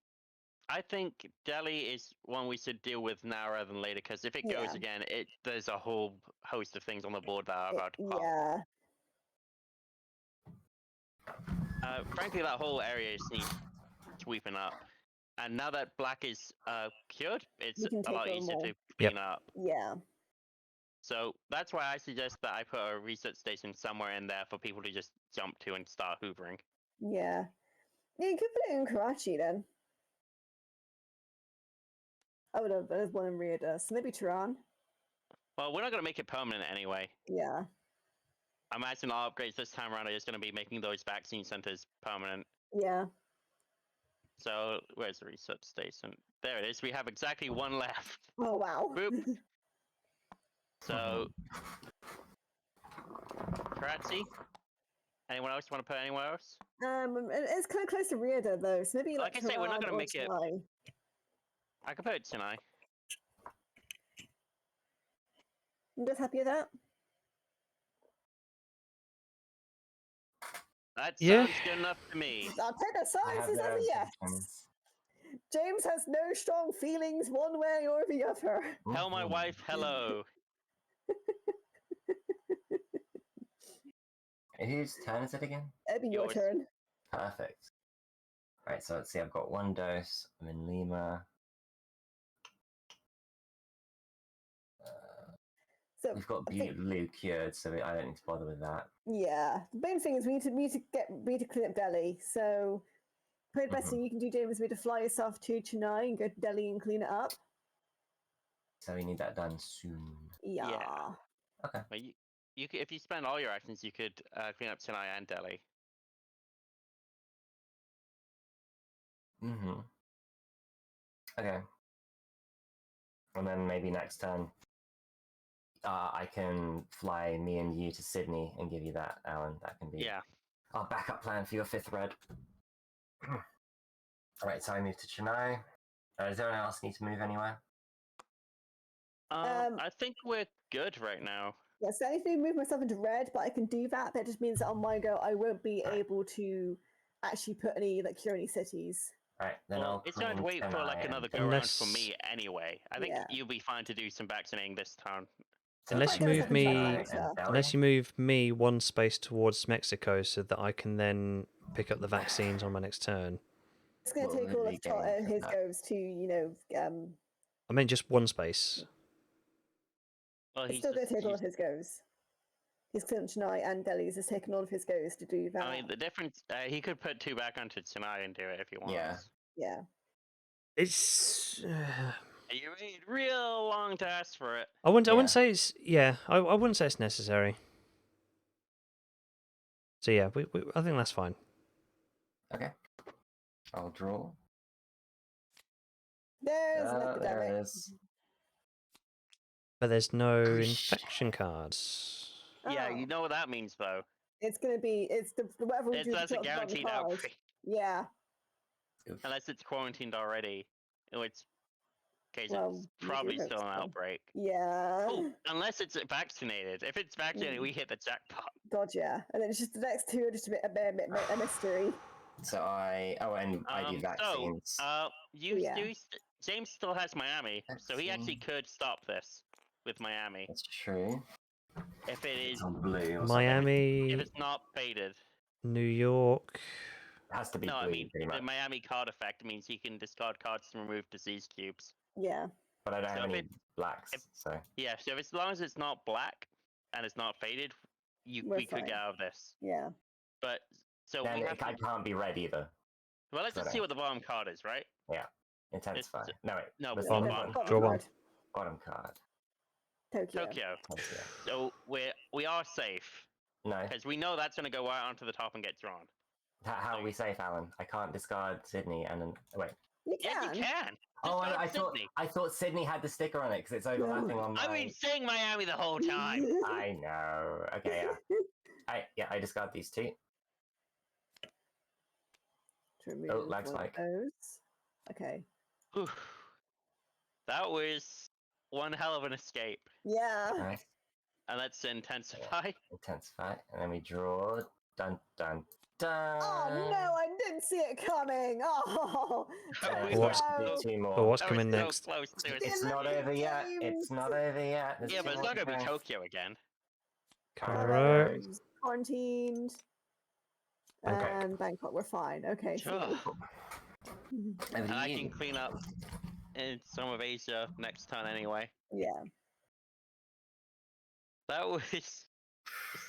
[SPEAKER 1] I think Delhi is one we should deal with now rather than later, because if it goes
[SPEAKER 3] Yeah.
[SPEAKER 1] again, there's a whole host of things on the board that are about to pop.
[SPEAKER 3] Yeah,
[SPEAKER 1] Frankly, that whole area just needs sweeping up. And now that black is cured, it's
[SPEAKER 3] We can
[SPEAKER 1] a
[SPEAKER 3] take
[SPEAKER 1] lot
[SPEAKER 3] over
[SPEAKER 1] easier
[SPEAKER 3] more.
[SPEAKER 1] to clean up.
[SPEAKER 3] yeah.
[SPEAKER 1] So that's why I suggest that I put a research station somewhere in there for people to just jump to and start hoovering.
[SPEAKER 3] Yeah. Yeah, you could put it in Karachi then. I would have, there's one in Riyadh, so maybe Tehran.
[SPEAKER 1] Well, we're not going to make it permanent anyway.
[SPEAKER 3] Yeah.
[SPEAKER 1] I imagine our upgrades this time around are just going to be making those vaccine centers permanent.
[SPEAKER 3] Yeah.
[SPEAKER 1] So where's the research station? There it is. We have exactly one left.
[SPEAKER 3] Oh wow.
[SPEAKER 1] Boop. So Karachi? Anyone else want to put anywhere else?
[SPEAKER 3] It's kind of close to Riyadh though, so maybe like
[SPEAKER 1] Like I say, we're not
[SPEAKER 3] Tehran
[SPEAKER 1] gonna
[SPEAKER 3] or
[SPEAKER 1] make it-
[SPEAKER 3] Chennai.
[SPEAKER 1] I could put Chennai.
[SPEAKER 3] I'm just happy with that.
[SPEAKER 1] That
[SPEAKER 2] Yeah.
[SPEAKER 1] sounds good enough to me.
[SPEAKER 3] I'll take the
[SPEAKER 4] I
[SPEAKER 3] science
[SPEAKER 4] have
[SPEAKER 3] as
[SPEAKER 4] no
[SPEAKER 3] a yes.
[SPEAKER 4] objections.
[SPEAKER 3] James has no strong feelings one way or the other.
[SPEAKER 1] Tell my
[SPEAKER 4] Mhm.
[SPEAKER 1] wife hello.
[SPEAKER 4] Whose turn is it again?
[SPEAKER 3] It'll be your
[SPEAKER 1] Yours.
[SPEAKER 3] turn.
[SPEAKER 4] Perfect. Right, so let's see. I've got 1 dose. I'm in Lima.
[SPEAKER 3] So
[SPEAKER 4] We've got
[SPEAKER 3] I think-
[SPEAKER 4] blue cured, so I don't need to bother with that.
[SPEAKER 3] yeah, the main thing is we need to clean up Delhi. So probably the best
[SPEAKER 4] Mhm.
[SPEAKER 3] thing you can do, James, is to fly yourself to Chennai and go to Delhi and clean it up.
[SPEAKER 4] So we need that done soon.
[SPEAKER 3] Yeah.
[SPEAKER 4] Okay.
[SPEAKER 1] Well, you could, if you spend all your actions, you could clean up Chennai and Delhi.
[SPEAKER 4] Mm-hmm. Okay. And then maybe next turn, I can fly me and you to Sydney and give you that, Alan. That can be
[SPEAKER 1] Yeah.
[SPEAKER 4] our backup plan for your 5th red. Alright, so I move to Chennai. Does anyone else need to move anywhere?
[SPEAKER 1] I think we're good right now.
[SPEAKER 3] Yeah, so I need to move myself into red, but I can do that. That just means that on my go, I won't be
[SPEAKER 4] Right.
[SPEAKER 3] able to actually put any cure any cities.
[SPEAKER 4] Alright, then
[SPEAKER 1] Well,
[SPEAKER 4] I'll
[SPEAKER 1] it's going to
[SPEAKER 4] clean
[SPEAKER 1] wait for
[SPEAKER 4] Chennai
[SPEAKER 1] like
[SPEAKER 4] and
[SPEAKER 1] another go
[SPEAKER 4] Delhi.
[SPEAKER 1] around for
[SPEAKER 2] Unless-
[SPEAKER 1] me anyway. I think
[SPEAKER 3] Yeah.
[SPEAKER 1] you'll be fine to do some vaccinating this turn.
[SPEAKER 4] So
[SPEAKER 2] Unless
[SPEAKER 4] if
[SPEAKER 2] you
[SPEAKER 4] I
[SPEAKER 2] move
[SPEAKER 4] go to
[SPEAKER 2] me-
[SPEAKER 4] Chennai and
[SPEAKER 3] Unless
[SPEAKER 4] Delhi-
[SPEAKER 2] Unless you move me 1 space towards Mexico so that I can then pick up the vaccines on my next turn.
[SPEAKER 3] It's going to
[SPEAKER 4] Well,
[SPEAKER 3] take all
[SPEAKER 4] we
[SPEAKER 3] of
[SPEAKER 4] gain from
[SPEAKER 3] his
[SPEAKER 4] that.
[SPEAKER 3] goes to,
[SPEAKER 2] I mean, just 1 space.
[SPEAKER 1] Well,
[SPEAKER 3] it's
[SPEAKER 1] he's
[SPEAKER 3] still going to
[SPEAKER 1] just
[SPEAKER 3] take all of
[SPEAKER 1] used-
[SPEAKER 3] his goes. He's cleared Chennai and Delhi's has taken all of his goes to do that.
[SPEAKER 1] I mean, the difference. He could put 2 back onto Chennai and do it if he wants.
[SPEAKER 4] Yeah.
[SPEAKER 3] Yeah.
[SPEAKER 2] It's.
[SPEAKER 1] You waited real long to ask for it.
[SPEAKER 2] I wouldn't
[SPEAKER 4] Yeah.
[SPEAKER 2] say it's. Yeah, I wouldn't say it's necessary. So yeah, I think that's fine.
[SPEAKER 4] Okay. I'll draw.
[SPEAKER 3] There's an
[SPEAKER 4] There it
[SPEAKER 3] epidemic.
[SPEAKER 4] is.
[SPEAKER 2] But there's no
[SPEAKER 4] Whoosh.
[SPEAKER 2] infection cards.
[SPEAKER 1] Yeah,
[SPEAKER 3] Oh.
[SPEAKER 1] you know what that means though.
[SPEAKER 3] It's going to be, it's the whatever we do.
[SPEAKER 1] That's a
[SPEAKER 3] put on the
[SPEAKER 1] guaranteed
[SPEAKER 3] card.
[SPEAKER 1] outbreak,
[SPEAKER 3] Yeah.
[SPEAKER 4] Oof.
[SPEAKER 1] unless it's quarantined already. In which case,
[SPEAKER 3] Well,
[SPEAKER 1] it's
[SPEAKER 3] we do
[SPEAKER 1] probably
[SPEAKER 3] hope
[SPEAKER 1] still an
[SPEAKER 3] so.
[SPEAKER 1] outbreak.
[SPEAKER 3] Yeah.
[SPEAKER 1] Oh, unless it's vaccinated. If it's vaccinated,
[SPEAKER 3] Mm.
[SPEAKER 1] we hit the jackpot.
[SPEAKER 3] God, yeah. And then it's just the next 2 are just a mystery.
[SPEAKER 4] So I do vaccines.
[SPEAKER 3] Yeah.
[SPEAKER 1] James still has Miami, so he actually
[SPEAKER 4] Vaccine.
[SPEAKER 1] could stop this with Miami
[SPEAKER 4] That's true.
[SPEAKER 1] if it is
[SPEAKER 4] It's on blue. Or something.
[SPEAKER 2] Miami,
[SPEAKER 1] if it's not faded.
[SPEAKER 2] New York.
[SPEAKER 4] It has to be
[SPEAKER 1] No,
[SPEAKER 4] blue,
[SPEAKER 1] I mean
[SPEAKER 4] pretty
[SPEAKER 1] the
[SPEAKER 4] much.
[SPEAKER 1] Miami card effect means you can discard cards to remove disease cubes.
[SPEAKER 3] Yeah.
[SPEAKER 4] But I don't
[SPEAKER 1] So
[SPEAKER 4] have
[SPEAKER 1] if
[SPEAKER 4] any
[SPEAKER 1] it-
[SPEAKER 4] blacks,
[SPEAKER 1] if-
[SPEAKER 4] so
[SPEAKER 1] Yeah, so as long as it's not black and it's not faded,
[SPEAKER 3] We're
[SPEAKER 1] we could
[SPEAKER 3] fine.
[SPEAKER 1] get out of this.
[SPEAKER 3] Yeah.
[SPEAKER 1] But so
[SPEAKER 4] then
[SPEAKER 1] we have
[SPEAKER 4] I
[SPEAKER 1] to.
[SPEAKER 4] can't be red either.
[SPEAKER 1] Well, let's
[SPEAKER 4] so
[SPEAKER 1] just see what the bottom card is, right?
[SPEAKER 4] Intensify. No, wait.
[SPEAKER 1] no,
[SPEAKER 4] the
[SPEAKER 1] the
[SPEAKER 4] second
[SPEAKER 1] bottom
[SPEAKER 4] one.
[SPEAKER 2] Draw one.
[SPEAKER 4] Bottom card.
[SPEAKER 3] Tokyo.
[SPEAKER 1] Tokyo.
[SPEAKER 4] Tokyo.
[SPEAKER 1] So we are safe
[SPEAKER 4] No.
[SPEAKER 1] because we know that's going to go right onto the top and get drawn.
[SPEAKER 4] How are we safe, Alan? I can't discard Sydney and then wait.
[SPEAKER 3] You
[SPEAKER 1] Yeah,
[SPEAKER 3] can.
[SPEAKER 1] you can.
[SPEAKER 4] Oh,
[SPEAKER 1] Discard
[SPEAKER 4] I
[SPEAKER 1] Sydney.
[SPEAKER 4] thought Sydney had the sticker on it because it's overlapping on
[SPEAKER 1] I've
[SPEAKER 4] my.
[SPEAKER 1] been saying Miami the whole time.
[SPEAKER 4] I know. Okay, yeah. I discard these two.
[SPEAKER 3] To remove
[SPEAKER 4] lag's
[SPEAKER 3] one of
[SPEAKER 4] like.
[SPEAKER 3] those. Okay.
[SPEAKER 1] Whew. That was one hell of an escape.
[SPEAKER 3] Yeah.
[SPEAKER 4] Nice.
[SPEAKER 1] And let's intensify.
[SPEAKER 4] Intensify, and then we draw. Dun dun dun.
[SPEAKER 3] Oh no, I didn't see it coming. Oh,
[SPEAKER 1] We
[SPEAKER 2] What's-
[SPEAKER 3] Tokyo.
[SPEAKER 4] Do two more.
[SPEAKER 2] But what's
[SPEAKER 1] That
[SPEAKER 2] coming
[SPEAKER 1] was so
[SPEAKER 2] next?
[SPEAKER 1] close to it.
[SPEAKER 4] It's not over yet. It's not over yet. There's
[SPEAKER 1] Yeah,
[SPEAKER 4] two
[SPEAKER 1] but it's
[SPEAKER 4] more
[SPEAKER 1] not going to be
[SPEAKER 4] go.
[SPEAKER 1] Tokyo again.
[SPEAKER 2] Cairo.
[SPEAKER 3] Cairo's quarantined.
[SPEAKER 4] Okay.
[SPEAKER 3] And Bangkok, we're fine. Okay.
[SPEAKER 1] Ugh.
[SPEAKER 4] Over
[SPEAKER 1] And
[SPEAKER 4] to
[SPEAKER 1] I
[SPEAKER 4] you.
[SPEAKER 1] can clean up in some of Asia next turn anyway.
[SPEAKER 3] Yeah.
[SPEAKER 1] That was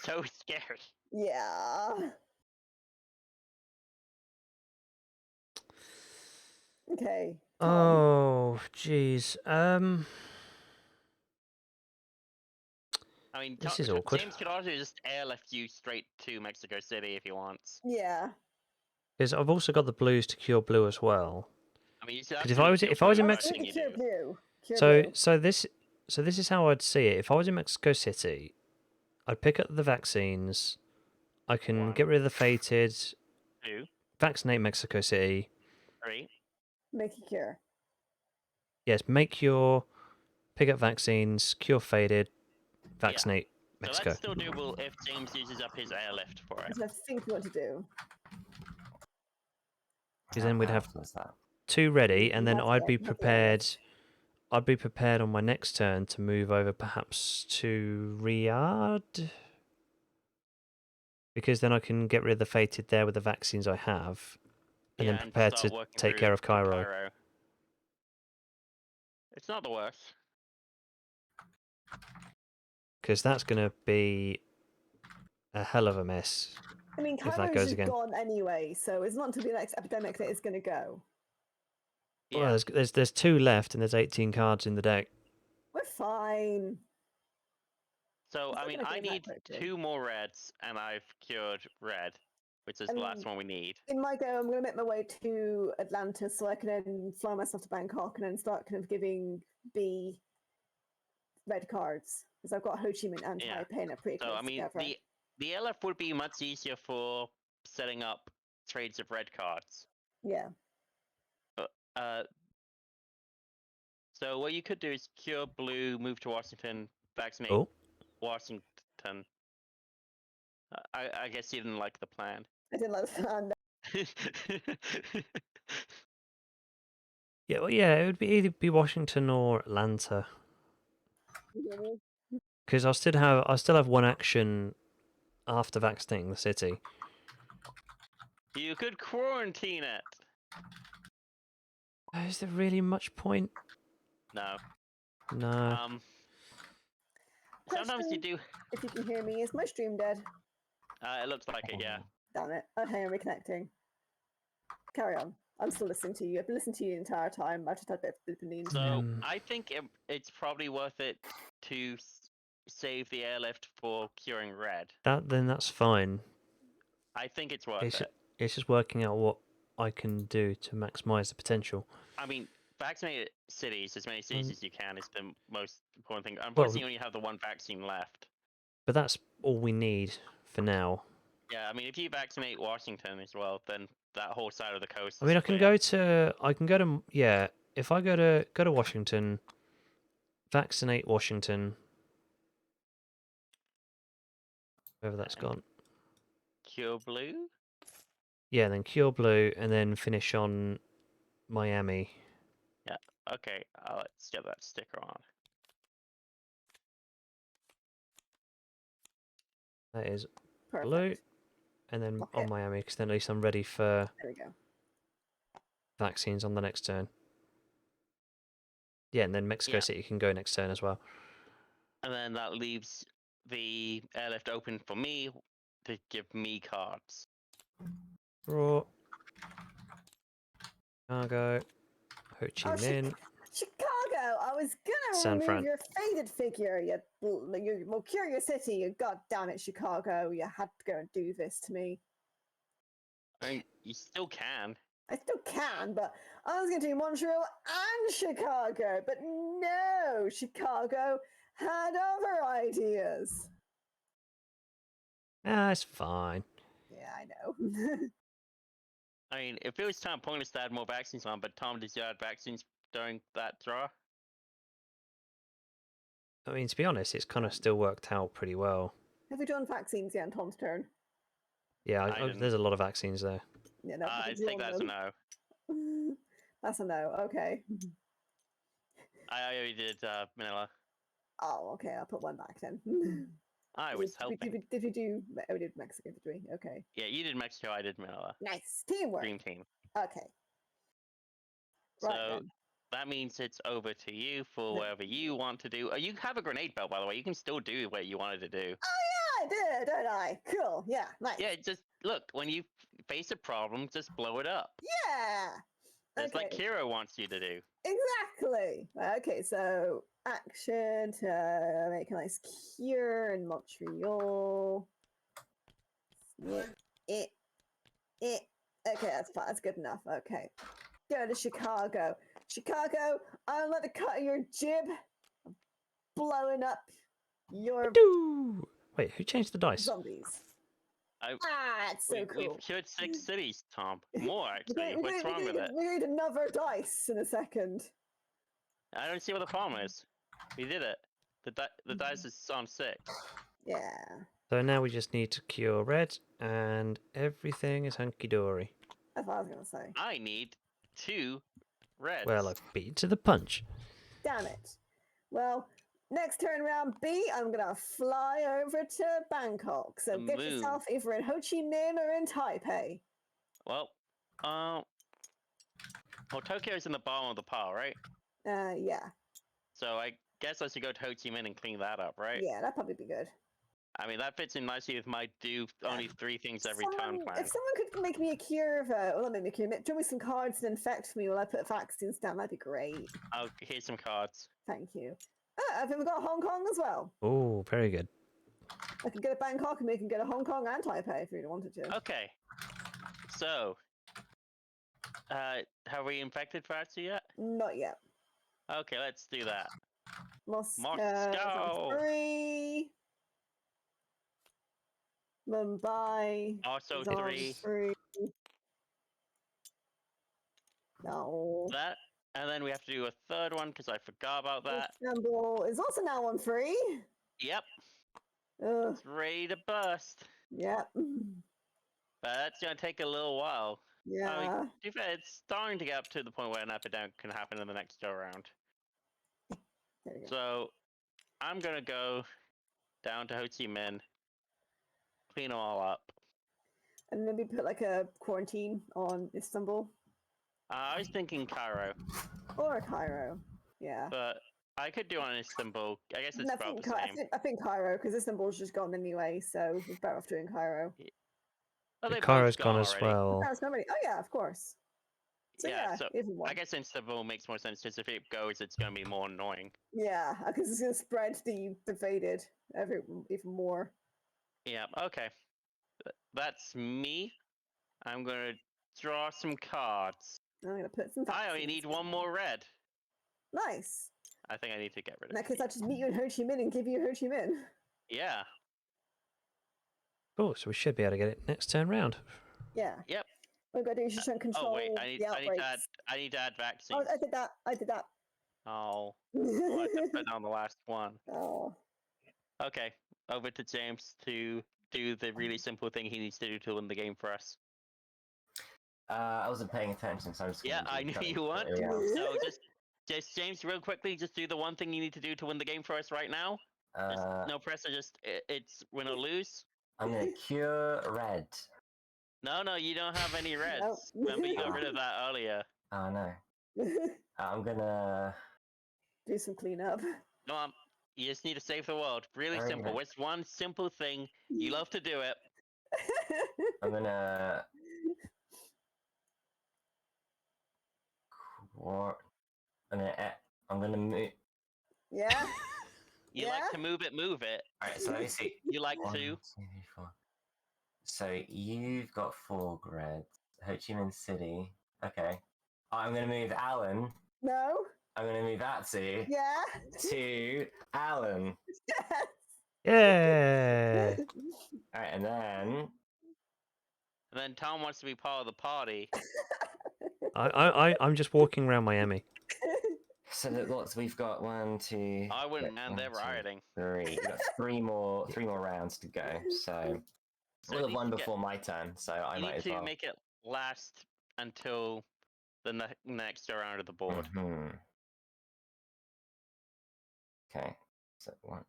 [SPEAKER 1] so scary.
[SPEAKER 3] Yeah. Okay. Tom.
[SPEAKER 2] Oh, jeez.
[SPEAKER 1] I mean,
[SPEAKER 2] This is awkward.
[SPEAKER 1] James could also just airlift you straight to Mexico City if he wants.
[SPEAKER 3] Yeah.
[SPEAKER 2] Because I've also got the blues to cure blue as well.
[SPEAKER 1] I mean, you should
[SPEAKER 2] 'Cause if I was-
[SPEAKER 1] absolutely
[SPEAKER 2] if I was
[SPEAKER 1] feel
[SPEAKER 2] in
[SPEAKER 1] the
[SPEAKER 2] Mexico-
[SPEAKER 1] first thing you
[SPEAKER 3] Cure
[SPEAKER 1] do.
[SPEAKER 3] blue. Cure
[SPEAKER 2] So
[SPEAKER 3] blue.
[SPEAKER 2] so this is how I'd see it. If I was in Mexico City, I'd pick up the vaccines. I can
[SPEAKER 1] One.
[SPEAKER 2] get rid of the fated,
[SPEAKER 1] 2,
[SPEAKER 2] vaccinate Mexico City.
[SPEAKER 1] 3.
[SPEAKER 3] Make a cure.
[SPEAKER 2] Yes, make your pick up vaccines, cure faded, vaccinate
[SPEAKER 1] So
[SPEAKER 2] Mexico.
[SPEAKER 1] that's still doable if James uses up his airlift for it.
[SPEAKER 3] That's what I think we want to do.
[SPEAKER 2] Because then we'd
[SPEAKER 4] How
[SPEAKER 2] have
[SPEAKER 4] powerful is that?
[SPEAKER 2] 2 ready, and then
[SPEAKER 3] That's
[SPEAKER 2] I'd
[SPEAKER 3] it,
[SPEAKER 2] be
[SPEAKER 3] that's the
[SPEAKER 2] prepared.
[SPEAKER 3] airlift.
[SPEAKER 2] I'd be prepared on my next turn to move over perhaps to Riyadh. Because then I can get rid of the fated there with the vaccines I have, and then prepare
[SPEAKER 1] start
[SPEAKER 2] to
[SPEAKER 1] working
[SPEAKER 2] take
[SPEAKER 1] through
[SPEAKER 2] care of Cairo.
[SPEAKER 1] It's not the worst.
[SPEAKER 2] Because that's going to be a hell of a mess.
[SPEAKER 3] I mean,
[SPEAKER 2] that
[SPEAKER 3] Cairo's
[SPEAKER 2] goes
[SPEAKER 3] just
[SPEAKER 2] again.
[SPEAKER 3] gone anyway, so it's not until the next epidemic that it's going to go.
[SPEAKER 1] Yeah.
[SPEAKER 2] Well, there's 2 left, and there's 18 cards in the deck.
[SPEAKER 3] We're fine.
[SPEAKER 1] So,
[SPEAKER 3] It's
[SPEAKER 1] I
[SPEAKER 3] not
[SPEAKER 1] mean,
[SPEAKER 3] gonna
[SPEAKER 1] I
[SPEAKER 3] go that
[SPEAKER 1] need
[SPEAKER 3] quickly.
[SPEAKER 1] 2 more reds, and I've cured red, which is the last one we need.
[SPEAKER 3] In my go, I'm going to make my way to Atlanta so I can then fly myself to Bangkok and then start kind of giving B red cards. Because I've got Ho Chi Minh and
[SPEAKER 1] Yeah.
[SPEAKER 3] Taipei and it pretty
[SPEAKER 1] So,
[SPEAKER 3] close
[SPEAKER 1] I mean,
[SPEAKER 3] together.
[SPEAKER 1] the LF would be much easier for setting up trades of red cards.
[SPEAKER 3] Yeah.
[SPEAKER 1] So what you could do is cure blue, move to Washington, vaccinate
[SPEAKER 2] Oh,
[SPEAKER 1] Washington. I guess you didn't like the plan.
[SPEAKER 3] I didn't like the plan.
[SPEAKER 2] yeah, well, yeah. It would be either be Washington or Atlanta. Because I still have 1 action after vaccinating the city.
[SPEAKER 1] You could quarantine it.
[SPEAKER 2] Is there really much point?
[SPEAKER 1] No.
[SPEAKER 2] No.
[SPEAKER 1] Sometimes you
[SPEAKER 3] Question,
[SPEAKER 1] do.
[SPEAKER 3] if you can hear me, is my stream dead?
[SPEAKER 1] It looks like it, yeah.
[SPEAKER 3] Damn it. Okay, I'm reconnecting. Carry on. I'm still listening to you. I've been listening to you the entire time. I just had a bit of blooping the
[SPEAKER 1] So
[SPEAKER 3] internet.
[SPEAKER 1] I think it's probably worth it to save the airlift for curing red.
[SPEAKER 2] Then that's fine.
[SPEAKER 1] I think it's worth
[SPEAKER 2] It's
[SPEAKER 1] it.
[SPEAKER 2] it's just working out what I can do to maximize the potential.
[SPEAKER 1] I mean, vaccinate cities, as many cities as you can, is the most important thing.
[SPEAKER 2] Well,
[SPEAKER 1] Unfortunately, you only have the 1 vaccine left.
[SPEAKER 2] but that's all we need for now.
[SPEAKER 1] Yeah, I mean, if you vaccinate Washington as well, then that whole side of the coast.
[SPEAKER 2] I mean,
[SPEAKER 1] is clear.
[SPEAKER 2] I can go to yeah. If I go to Washington, vaccinate Washington, wherever that's
[SPEAKER 1] And
[SPEAKER 2] gone.
[SPEAKER 1] Cure blue.
[SPEAKER 2] Yeah, then cure blue, and then finish on Miami.
[SPEAKER 1] Okay, let's get that sticker on.
[SPEAKER 2] That is
[SPEAKER 3] Perfect.
[SPEAKER 2] blue, and then
[SPEAKER 3] Lock
[SPEAKER 2] on
[SPEAKER 3] it.
[SPEAKER 2] Miami, because then at least I'm ready for
[SPEAKER 3] There we go.
[SPEAKER 2] vaccines on the next turn. Yeah, and then Mexico
[SPEAKER 1] Yeah.
[SPEAKER 2] City can go next turn as well.
[SPEAKER 1] And then that leaves the airlift open for me to give me cards.
[SPEAKER 2] Raw. Chicago. Ho Chi
[SPEAKER 3] Oh,
[SPEAKER 2] Minh.
[SPEAKER 3] Chicago! I was gonna
[SPEAKER 2] San
[SPEAKER 3] remove
[SPEAKER 2] Fran.
[SPEAKER 3] your faded figure. We'll cure your city. You God damn it, Chicago! You had to go and do this to me.
[SPEAKER 1] I mean, you still can.
[SPEAKER 3] I still can, but I was going to do Montreal and Chicago, but no, Chicago had other ideas.
[SPEAKER 2] Ah, it's fine.
[SPEAKER 3] Yeah, I know.
[SPEAKER 1] I mean, if it was time pointless to add more vaccines on, but Tom, did you add vaccines during that draw?
[SPEAKER 2] I mean, to be honest, it's kind of still worked out pretty well.
[SPEAKER 3] Have we done vaccines yet on Tom's turn?
[SPEAKER 2] Yeah,
[SPEAKER 1] I didn't.
[SPEAKER 2] there's a lot of vaccines there.
[SPEAKER 3] Yeah, no,
[SPEAKER 1] I
[SPEAKER 3] we've
[SPEAKER 1] think
[SPEAKER 3] drawn
[SPEAKER 1] that's a
[SPEAKER 3] them.
[SPEAKER 1] no.
[SPEAKER 3] That's a no. Okay.
[SPEAKER 1] I already did Manila.
[SPEAKER 3] Oh, okay. I'll put one back then.
[SPEAKER 1] I was helping.
[SPEAKER 3] Did we do? Oh, we did Mexico, did we? Okay.
[SPEAKER 1] Yeah, you did Mexico, I did Manila.
[SPEAKER 3] Nice teamwork.
[SPEAKER 1] Dream team.
[SPEAKER 3] Okay. Right
[SPEAKER 1] So
[SPEAKER 3] then.
[SPEAKER 1] that means it's over to you for
[SPEAKER 3] No.
[SPEAKER 1] whatever you want to do. You have a grenade belt, by the way. You can still do what you wanted to do.
[SPEAKER 3] Oh yeah, I did, don't I? Cool. Yeah, nice.
[SPEAKER 1] Yeah, just look, when you face a problem, just blow it up.
[SPEAKER 3] Yeah.
[SPEAKER 1] It's like Kiro wants you to do.
[SPEAKER 3] Exactly. Okay, so action to make a nice cure in Montreal. Yeah. Okay, that's fine. That's good enough. Okay. Go to Chicago. Chicago, I'm at the cut of your jib. I'm blowing up your
[SPEAKER 2] Wait, who changed the dice?
[SPEAKER 3] zombies.
[SPEAKER 1] I,
[SPEAKER 3] It's so cool.
[SPEAKER 1] We've cured 6 cities, Tom. More, actually.
[SPEAKER 3] We
[SPEAKER 1] What's wrong with it?
[SPEAKER 3] We need another dice in a second.
[SPEAKER 1] I don't see what the problem is. We did it. The dice is on 6.
[SPEAKER 3] Yeah.
[SPEAKER 2] So now we just need to cure red, and everything is hunky dory.
[SPEAKER 3] That's what I was going to say.
[SPEAKER 1] I need 2 reds.
[SPEAKER 2] Well, I beat you to the punch.
[SPEAKER 3] Damn it. Well, next turn round B, I'm going to fly over to Bangkok. So
[SPEAKER 1] The
[SPEAKER 3] get
[SPEAKER 1] moon.
[SPEAKER 3] yourself either in Ho Chi Minh or in Taipei.
[SPEAKER 1] Well, Tokyo's in the bottom of the pile, right?
[SPEAKER 3] Yeah.
[SPEAKER 1] So I guess I should go to Ho Chi Minh and clean that up, right?
[SPEAKER 3] Yeah, that'd probably be good.
[SPEAKER 1] I mean, that fits in nicely with my do only 3 things every turn plan.
[SPEAKER 3] If someone could make me a cure of well, not make me a cure, draw me some cards and infect me while I put vaccines down, that'd be great.
[SPEAKER 1] Oh, here's some cards.
[SPEAKER 3] Thank you. I think we've got Hong Kong as well.
[SPEAKER 2] Oh, very good.
[SPEAKER 3] I can go to Bangkok and we can go to Hong Kong and Taipei if we wanted to.
[SPEAKER 1] Okay. So, have we infected Fatsu yet?
[SPEAKER 3] Not yet.
[SPEAKER 1] Okay, let's do that.
[SPEAKER 3] Moscow. 3. Mumbai.
[SPEAKER 1] Also
[SPEAKER 3] is on
[SPEAKER 1] 3.
[SPEAKER 3] 3. No.
[SPEAKER 1] That, and then we have to do a third one because I forgot about that.
[SPEAKER 3] Istanbul is also now on 3.
[SPEAKER 1] Yep,
[SPEAKER 3] Ugh.
[SPEAKER 1] it's ready to burst.
[SPEAKER 3] Yep.
[SPEAKER 1] But that's gonna take a little while.
[SPEAKER 3] Yeah.
[SPEAKER 1] I mean, to be fair, it's starting to get up to the point where an epidemic can happen in the next go round.
[SPEAKER 3] There we go.
[SPEAKER 1] So, I'm gonna go down to Ho Chi Minh, clean them all up.
[SPEAKER 3] And maybe put like a quarantine on Istanbul
[SPEAKER 1] I was thinking Cairo,
[SPEAKER 3] or Cairo. Yeah.
[SPEAKER 1] but I could do on Istanbul. I guess it's
[SPEAKER 3] I
[SPEAKER 1] about
[SPEAKER 3] think,
[SPEAKER 1] the same.
[SPEAKER 3] I think Cairo, because Istanbul's just gone anyway, so we're better off doing Cairo.
[SPEAKER 1] Oh, they've
[SPEAKER 2] Cairo's
[SPEAKER 1] both
[SPEAKER 2] gone as
[SPEAKER 1] already.
[SPEAKER 2] well.
[SPEAKER 3] That's nobody. Oh yeah, of course. So
[SPEAKER 1] Yeah,
[SPEAKER 3] yeah,
[SPEAKER 1] so
[SPEAKER 3] even one.
[SPEAKER 1] I guess Istanbul makes more sense because if it goes, it's going to be more annoying.
[SPEAKER 3] Yeah, because it's going to spread the faded even more.
[SPEAKER 1] Yeah, okay. That's me. I'm going to draw some cards.
[SPEAKER 3] I'm going to put some.
[SPEAKER 1] I only
[SPEAKER 3] vaccines
[SPEAKER 1] need
[SPEAKER 3] down.
[SPEAKER 1] 1 more red.
[SPEAKER 3] Nice.
[SPEAKER 1] I think I need to get rid
[SPEAKER 3] In
[SPEAKER 1] of
[SPEAKER 3] that case,
[SPEAKER 1] you.
[SPEAKER 3] I'll just meet you in Ho Chi Minh and give you Ho Chi Minh.
[SPEAKER 1] Yeah.
[SPEAKER 2] Oh, so we should be able to get it next turn round.
[SPEAKER 3] Yeah.
[SPEAKER 1] Yep.
[SPEAKER 3] What we've got to do is just try and control
[SPEAKER 1] Oh wait, I need
[SPEAKER 3] the
[SPEAKER 1] to
[SPEAKER 3] outbreaks.
[SPEAKER 1] add
[SPEAKER 3] Oh,
[SPEAKER 1] vaccines.
[SPEAKER 3] I did that. I did that.
[SPEAKER 1] Oh, well, I just put down the last one.
[SPEAKER 3] Oh.
[SPEAKER 1] Okay, over to James to do the really simple thing he needs to do to win the game for us.
[SPEAKER 4] I wasn't paying attention, so I was.
[SPEAKER 1] Yeah, I knew you weren't.
[SPEAKER 3] Yeah.
[SPEAKER 1] So just James, real quickly, just do the one thing you need to do to win the game for us right now. Just, no pressure. Just it's win or lose.
[SPEAKER 4] I'm gonna cure red.
[SPEAKER 1] No, you don't have any reds.
[SPEAKER 3] Nope.
[SPEAKER 1] Remember, you got rid of that earlier.
[SPEAKER 4] Oh no. I'm gonna.
[SPEAKER 3] Do some cleanup.
[SPEAKER 1] No, you just need to save the world. Really
[SPEAKER 4] Okay.
[SPEAKER 1] simple. It's one simple thing. You love to do it.
[SPEAKER 4] I'm gonna. I'm gonna move.
[SPEAKER 3] Yeah.
[SPEAKER 1] You like
[SPEAKER 3] Yeah?
[SPEAKER 1] to move it.
[SPEAKER 4] All right, so let me see.
[SPEAKER 1] You like
[SPEAKER 4] 1, 2,
[SPEAKER 1] to.
[SPEAKER 4] 3, 4. So you've got 4 grids. Ho Chi Minh City. Okay. I'm gonna move Alan.
[SPEAKER 3] No.
[SPEAKER 4] I'm gonna move Atsu
[SPEAKER 3] Yeah.
[SPEAKER 4] to Alan.
[SPEAKER 2] Yeah.
[SPEAKER 4] All right, and then
[SPEAKER 1] And then Tom wants to be part of the party.
[SPEAKER 2] I'm just walking around Miami.
[SPEAKER 4] so that lots we've got 1, 2.
[SPEAKER 1] I wouldn't
[SPEAKER 4] yeah,
[SPEAKER 1] mind their
[SPEAKER 4] 1, 2,
[SPEAKER 1] rioting.
[SPEAKER 4] 3. We've got three more rounds to go. So
[SPEAKER 1] So
[SPEAKER 4] we'll
[SPEAKER 1] at
[SPEAKER 4] have
[SPEAKER 1] least
[SPEAKER 4] won
[SPEAKER 1] you get-
[SPEAKER 4] before my turn. So I
[SPEAKER 1] You
[SPEAKER 4] might
[SPEAKER 1] need
[SPEAKER 4] as
[SPEAKER 1] to
[SPEAKER 4] well.
[SPEAKER 1] make it last until the next round of the board.
[SPEAKER 4] Mhm. Okay. So 1.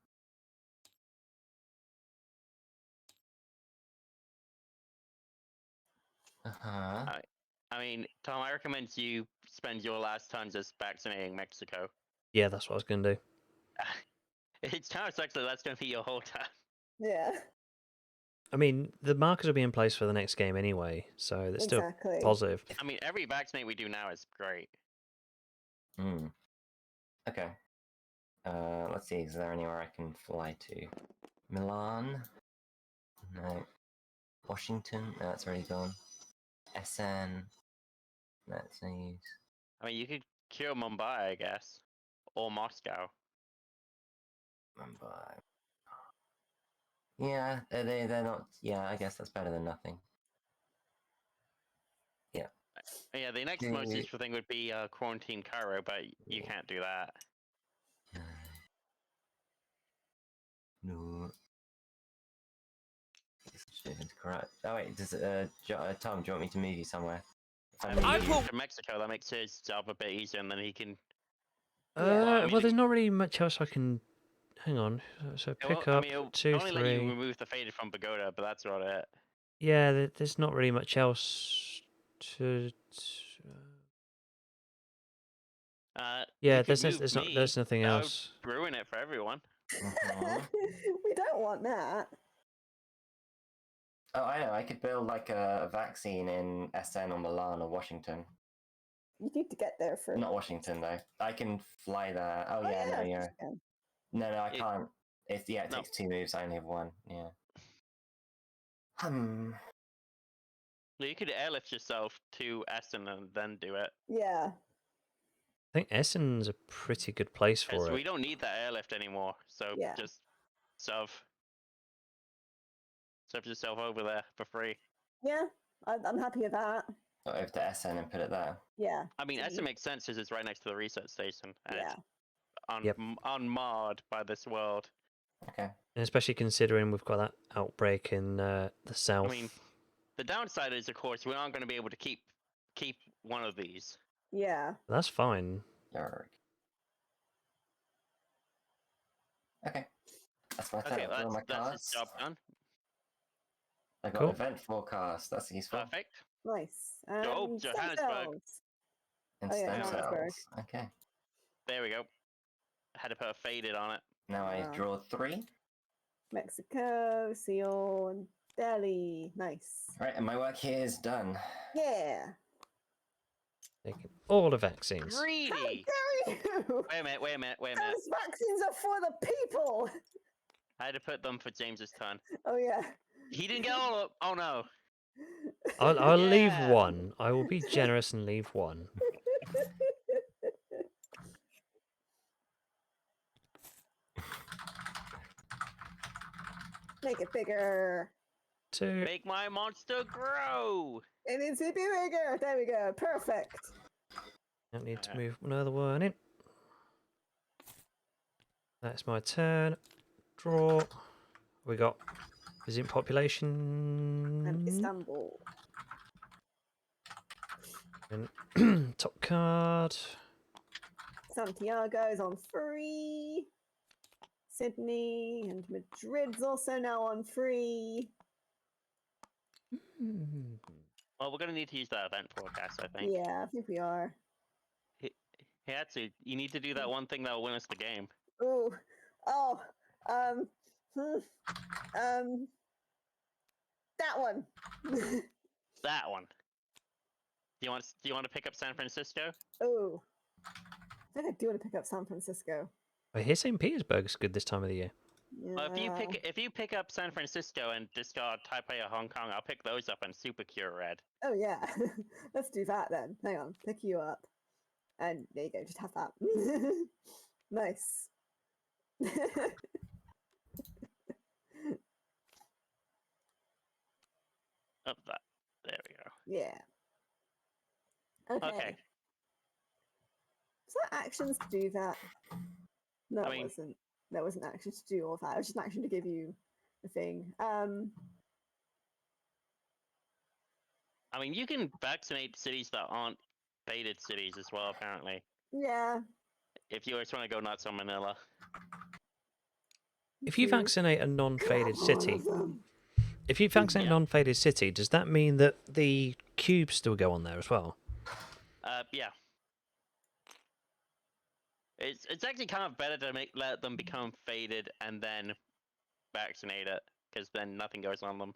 [SPEAKER 4] Uh-huh.
[SPEAKER 1] I mean, Tom, I recommend you spend your last turn just vaccinating Mexico.
[SPEAKER 2] Yeah, that's what I was gonna do.
[SPEAKER 1] It kind of sucks that that's going to be your whole time.
[SPEAKER 3] Yeah.
[SPEAKER 2] I mean, the markers will be in place for the next game anyway, so it's still
[SPEAKER 3] Exactly.
[SPEAKER 2] positive.
[SPEAKER 1] I mean, every vaccinate we do now is great.
[SPEAKER 4] Hmm. Okay. Let's see. Is there anywhere I can fly to? Milan? No. Washington? No, that's already gone. SN? No, it's no use.
[SPEAKER 1] I mean, you could cure Mumbai, I guess, or Moscow.
[SPEAKER 4] Mumbai. Yeah, they're not. Yeah, I guess that's better than nothing.
[SPEAKER 1] Yeah, the next
[SPEAKER 4] Do-
[SPEAKER 1] most useful thing would be quarantine Cairo, but you can't do that.
[SPEAKER 4] No. It's correct. Oh wait, does Tom? Do you want me to move you somewhere? If
[SPEAKER 1] I
[SPEAKER 4] I
[SPEAKER 1] mean,
[SPEAKER 4] move
[SPEAKER 1] you
[SPEAKER 4] you-
[SPEAKER 1] move to Mexico, that makes his job a bit easier, and then he can.
[SPEAKER 3] Yeah.
[SPEAKER 1] I mean,
[SPEAKER 2] Well, there's not really much else I can. Hang on. So pick up
[SPEAKER 1] it'll
[SPEAKER 2] 2,
[SPEAKER 1] only let you
[SPEAKER 2] 3.
[SPEAKER 1] remove the faded from Pagoda, but that's about it.
[SPEAKER 2] Yeah, there's not really much else to. Yeah,
[SPEAKER 1] you could
[SPEAKER 2] there's
[SPEAKER 1] move me.
[SPEAKER 2] there's nothing
[SPEAKER 1] That
[SPEAKER 2] else.
[SPEAKER 1] would ruin it for everyone.
[SPEAKER 4] Mhm.
[SPEAKER 3] We don't want that.
[SPEAKER 4] Oh, I know. I could build like a vaccine in SN or Milan or Washington.
[SPEAKER 3] You need to get there first.
[SPEAKER 4] Not Washington though. I can fly there. Oh,
[SPEAKER 3] Oh,
[SPEAKER 4] yeah, no,
[SPEAKER 3] of
[SPEAKER 4] yeah.
[SPEAKER 3] course you can.
[SPEAKER 4] No, I
[SPEAKER 1] It-
[SPEAKER 4] can't. It
[SPEAKER 1] No.
[SPEAKER 4] takes 2 moves. I only have 1. Yeah.
[SPEAKER 1] You could airlift yourself to Essen and then do it.
[SPEAKER 3] Yeah.
[SPEAKER 2] I think Essen's a pretty good place
[SPEAKER 1] Because
[SPEAKER 2] for
[SPEAKER 1] we
[SPEAKER 2] it.
[SPEAKER 1] don't need that airlift anymore. So
[SPEAKER 3] Yeah.
[SPEAKER 1] just shove yourself over there for free.
[SPEAKER 3] Yeah. I'm happy with that.
[SPEAKER 4] Go over to SN and put it there.
[SPEAKER 3] Yeah.
[SPEAKER 1] I mean,
[SPEAKER 3] So
[SPEAKER 1] Essen makes sense because it's right next to the research station. And
[SPEAKER 3] Yeah.
[SPEAKER 1] it's
[SPEAKER 2] Yep.
[SPEAKER 1] unmarred by this world.
[SPEAKER 4] Okay.
[SPEAKER 2] And especially considering we've got that outbreak in the south.
[SPEAKER 1] I mean, the downside is, of course, we aren't going to be able to keep one of these.
[SPEAKER 3] Yeah.
[SPEAKER 2] That's fine.
[SPEAKER 4] Yarg. Okay. That's my turn.
[SPEAKER 1] Okay,
[SPEAKER 4] I've drawn my
[SPEAKER 1] that's his
[SPEAKER 4] cards.
[SPEAKER 1] job done.
[SPEAKER 4] I got
[SPEAKER 2] Cool.
[SPEAKER 4] event forecast. That's useful.
[SPEAKER 1] Perfect.
[SPEAKER 3] Nice.
[SPEAKER 1] Oh,
[SPEAKER 3] Stem
[SPEAKER 1] Johannesburg.
[SPEAKER 3] cells.
[SPEAKER 4] And
[SPEAKER 3] Oh, yeah,
[SPEAKER 4] stem
[SPEAKER 3] Johannesburg.
[SPEAKER 4] cells. Okay.
[SPEAKER 1] There we go. I had to put a faded on it.
[SPEAKER 4] Now I
[SPEAKER 3] Wow.
[SPEAKER 4] draw 3.
[SPEAKER 3] Mexico, Seoul, and Delhi. Nice.
[SPEAKER 4] Right, and my work here is done.
[SPEAKER 3] Yeah.
[SPEAKER 2] Taking all the vaccines.
[SPEAKER 3] How
[SPEAKER 1] Greedy.
[SPEAKER 3] dare you?
[SPEAKER 1] Wait a minute.
[SPEAKER 3] Those vaccines are for the people.
[SPEAKER 1] I had to put them for James's turn.
[SPEAKER 3] Oh yeah.
[SPEAKER 1] He didn't get all of. Oh no.
[SPEAKER 2] I'll leave
[SPEAKER 1] Yeah.
[SPEAKER 2] 1. I will be generous and leave 1.
[SPEAKER 3] Make it bigger.
[SPEAKER 2] 2.
[SPEAKER 1] Make my monster grow.
[SPEAKER 3] It needs to be bigger. There we go. Perfect.
[SPEAKER 2] Don't need to
[SPEAKER 1] Alright.
[SPEAKER 2] move another one in. That's my turn. Draw. We got visiting population.
[SPEAKER 3] And Istanbul.
[SPEAKER 2] And top card.
[SPEAKER 3] Santiago is on free. Sydney and Madrid's also now on free.
[SPEAKER 1] Well, we're gonna need to use that event forecast, I think.
[SPEAKER 3] Yeah, I think we are.
[SPEAKER 1] He had to. You need to do that one thing that will win us the game.
[SPEAKER 3] Ooh. Oh. That one.
[SPEAKER 1] That one. Do you want to pick up San Francisco?
[SPEAKER 3] Ooh. I think I do want to pick up San Francisco.
[SPEAKER 2] I hear St. Petersburg is good this time of the year.
[SPEAKER 1] Well,
[SPEAKER 3] Yeah.
[SPEAKER 1] if you pick up San Francisco and discard Taipei or Hong Kong, I'll pick those up and super cure red.
[SPEAKER 3] Oh yeah, let's do that then. Hang on, pick you up, and there you go. Just have that. Nice.
[SPEAKER 1] Of that. There we go.
[SPEAKER 3] Yeah. Okay.
[SPEAKER 1] Okay.
[SPEAKER 3] Was that actions to do that? No,
[SPEAKER 1] I
[SPEAKER 3] it
[SPEAKER 1] mean-
[SPEAKER 3] wasn't. There wasn't action to do all of that. It was just an action to give you the thing.
[SPEAKER 1] I mean, you can vaccinate cities that aren't faded cities as well, apparently.
[SPEAKER 3] Yeah.
[SPEAKER 1] If you just want to go nuts on Manila.
[SPEAKER 2] If you
[SPEAKER 3] do
[SPEAKER 2] vaccinate a non-faded
[SPEAKER 3] all
[SPEAKER 2] city,
[SPEAKER 3] of them.
[SPEAKER 2] if you vaccinate
[SPEAKER 1] Yeah.
[SPEAKER 2] a non-faded city, does that mean that the cubes still go on there as well?
[SPEAKER 1] Yeah. It's actually kind of better to let them become faded and then vaccinate it, because then nothing goes on them.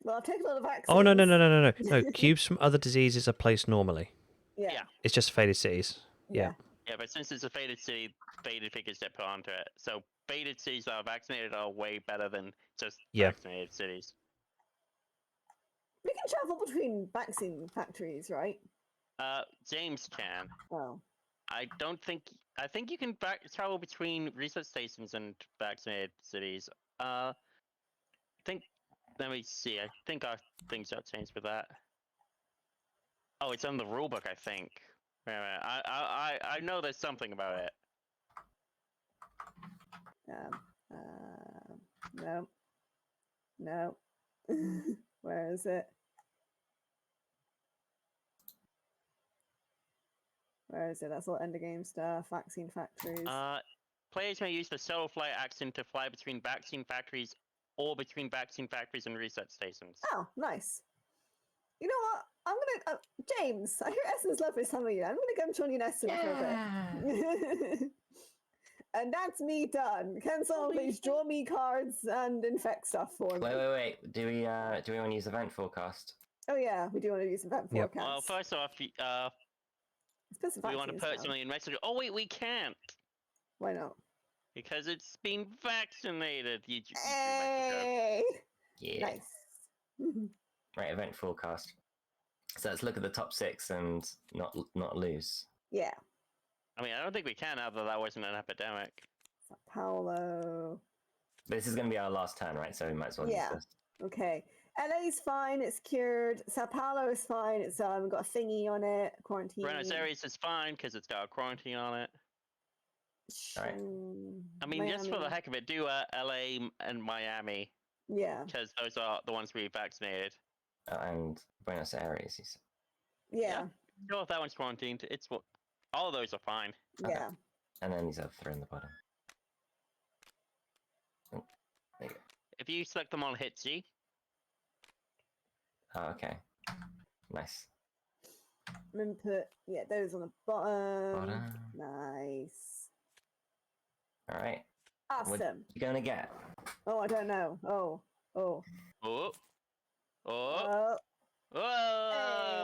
[SPEAKER 3] Well, I've taken all the vaccines.
[SPEAKER 2] Oh no! Cubes from other diseases are placed normally.
[SPEAKER 3] Yeah.
[SPEAKER 1] Yeah.
[SPEAKER 2] It's just faded cities. Yeah.
[SPEAKER 1] Yeah, but since it's a faded city, faded figures get put onto it. So faded cities that are vaccinated are way better than just
[SPEAKER 2] Yeah.
[SPEAKER 1] vaccinated cities.
[SPEAKER 3] We can travel between vaccine factories, right?
[SPEAKER 1] James can.
[SPEAKER 3] Oh.
[SPEAKER 1] I think you can travel between research stations and vaccinated cities. Let me see. I think our things got changed for that. Oh, it's on the rulebook, I think. Wait a minute. I know there's something about it.
[SPEAKER 3] No. No. Where is it? Where is it? That's all endgame stuff. Vaccine factories.
[SPEAKER 1] Players may use the shuttle flight action to fly between vaccine factories or between vaccine factories and research stations.
[SPEAKER 3] Oh, nice. You know what? I'm gonna James. I hear Essen's lovely some of you. I'm gonna go and join you in Essen for a bit. And that's me done. Can someone please draw me cards and infect stuff for me?
[SPEAKER 4] Wait. Do we want to use event forecast?
[SPEAKER 3] Oh yeah, we do want to use event
[SPEAKER 2] Yep.
[SPEAKER 3] forecast.
[SPEAKER 1] Well, first off,
[SPEAKER 3] Let's put some
[SPEAKER 1] we want to
[SPEAKER 3] vaccines down.
[SPEAKER 1] personally investigate. Oh wait, we can't
[SPEAKER 3] Why not?
[SPEAKER 1] because it's been vaccinated. You
[SPEAKER 3] Hey,
[SPEAKER 4] Yeah.
[SPEAKER 3] nice.
[SPEAKER 4] Right, event forecast. So let's look at the top 6 and not lose.
[SPEAKER 3] Yeah.
[SPEAKER 1] I mean, I don't think we can now that wasn't an epidemic.
[SPEAKER 3] Sao Paulo.
[SPEAKER 4] But this is going to be our last turn, right? So we might as well
[SPEAKER 3] Yeah.
[SPEAKER 4] use this.
[SPEAKER 3] Okay. LA's fine. It's cured. Sao Paulo is fine. It's got a thingy on it. Quarantine.
[SPEAKER 1] Buenos Aires is fine because it's got a quarantine on it.
[SPEAKER 4] Alright.
[SPEAKER 1] I mean, just for the
[SPEAKER 3] Miami.
[SPEAKER 1] heck of it, do LA and Miami
[SPEAKER 3] Yeah.
[SPEAKER 1] because those are the ones we vaccinated.
[SPEAKER 4] And Buenos Aires. You said.
[SPEAKER 3] Yeah.
[SPEAKER 1] Sure, if that one's quarantined, all of those are fine.
[SPEAKER 4] Okay.
[SPEAKER 3] Yeah.
[SPEAKER 4] And then these other 3 in the bottom. Oh, there you go.
[SPEAKER 1] If you select them on hit G,
[SPEAKER 4] Oh, okay. Nice.
[SPEAKER 3] And then put those on the bottom.
[SPEAKER 4] Bottom.
[SPEAKER 3] Nice.
[SPEAKER 4] All right.
[SPEAKER 3] Awesome.
[SPEAKER 4] What you gonna get?
[SPEAKER 3] Oh, I don't know. Oh.
[SPEAKER 1] oh,
[SPEAKER 3] Oh.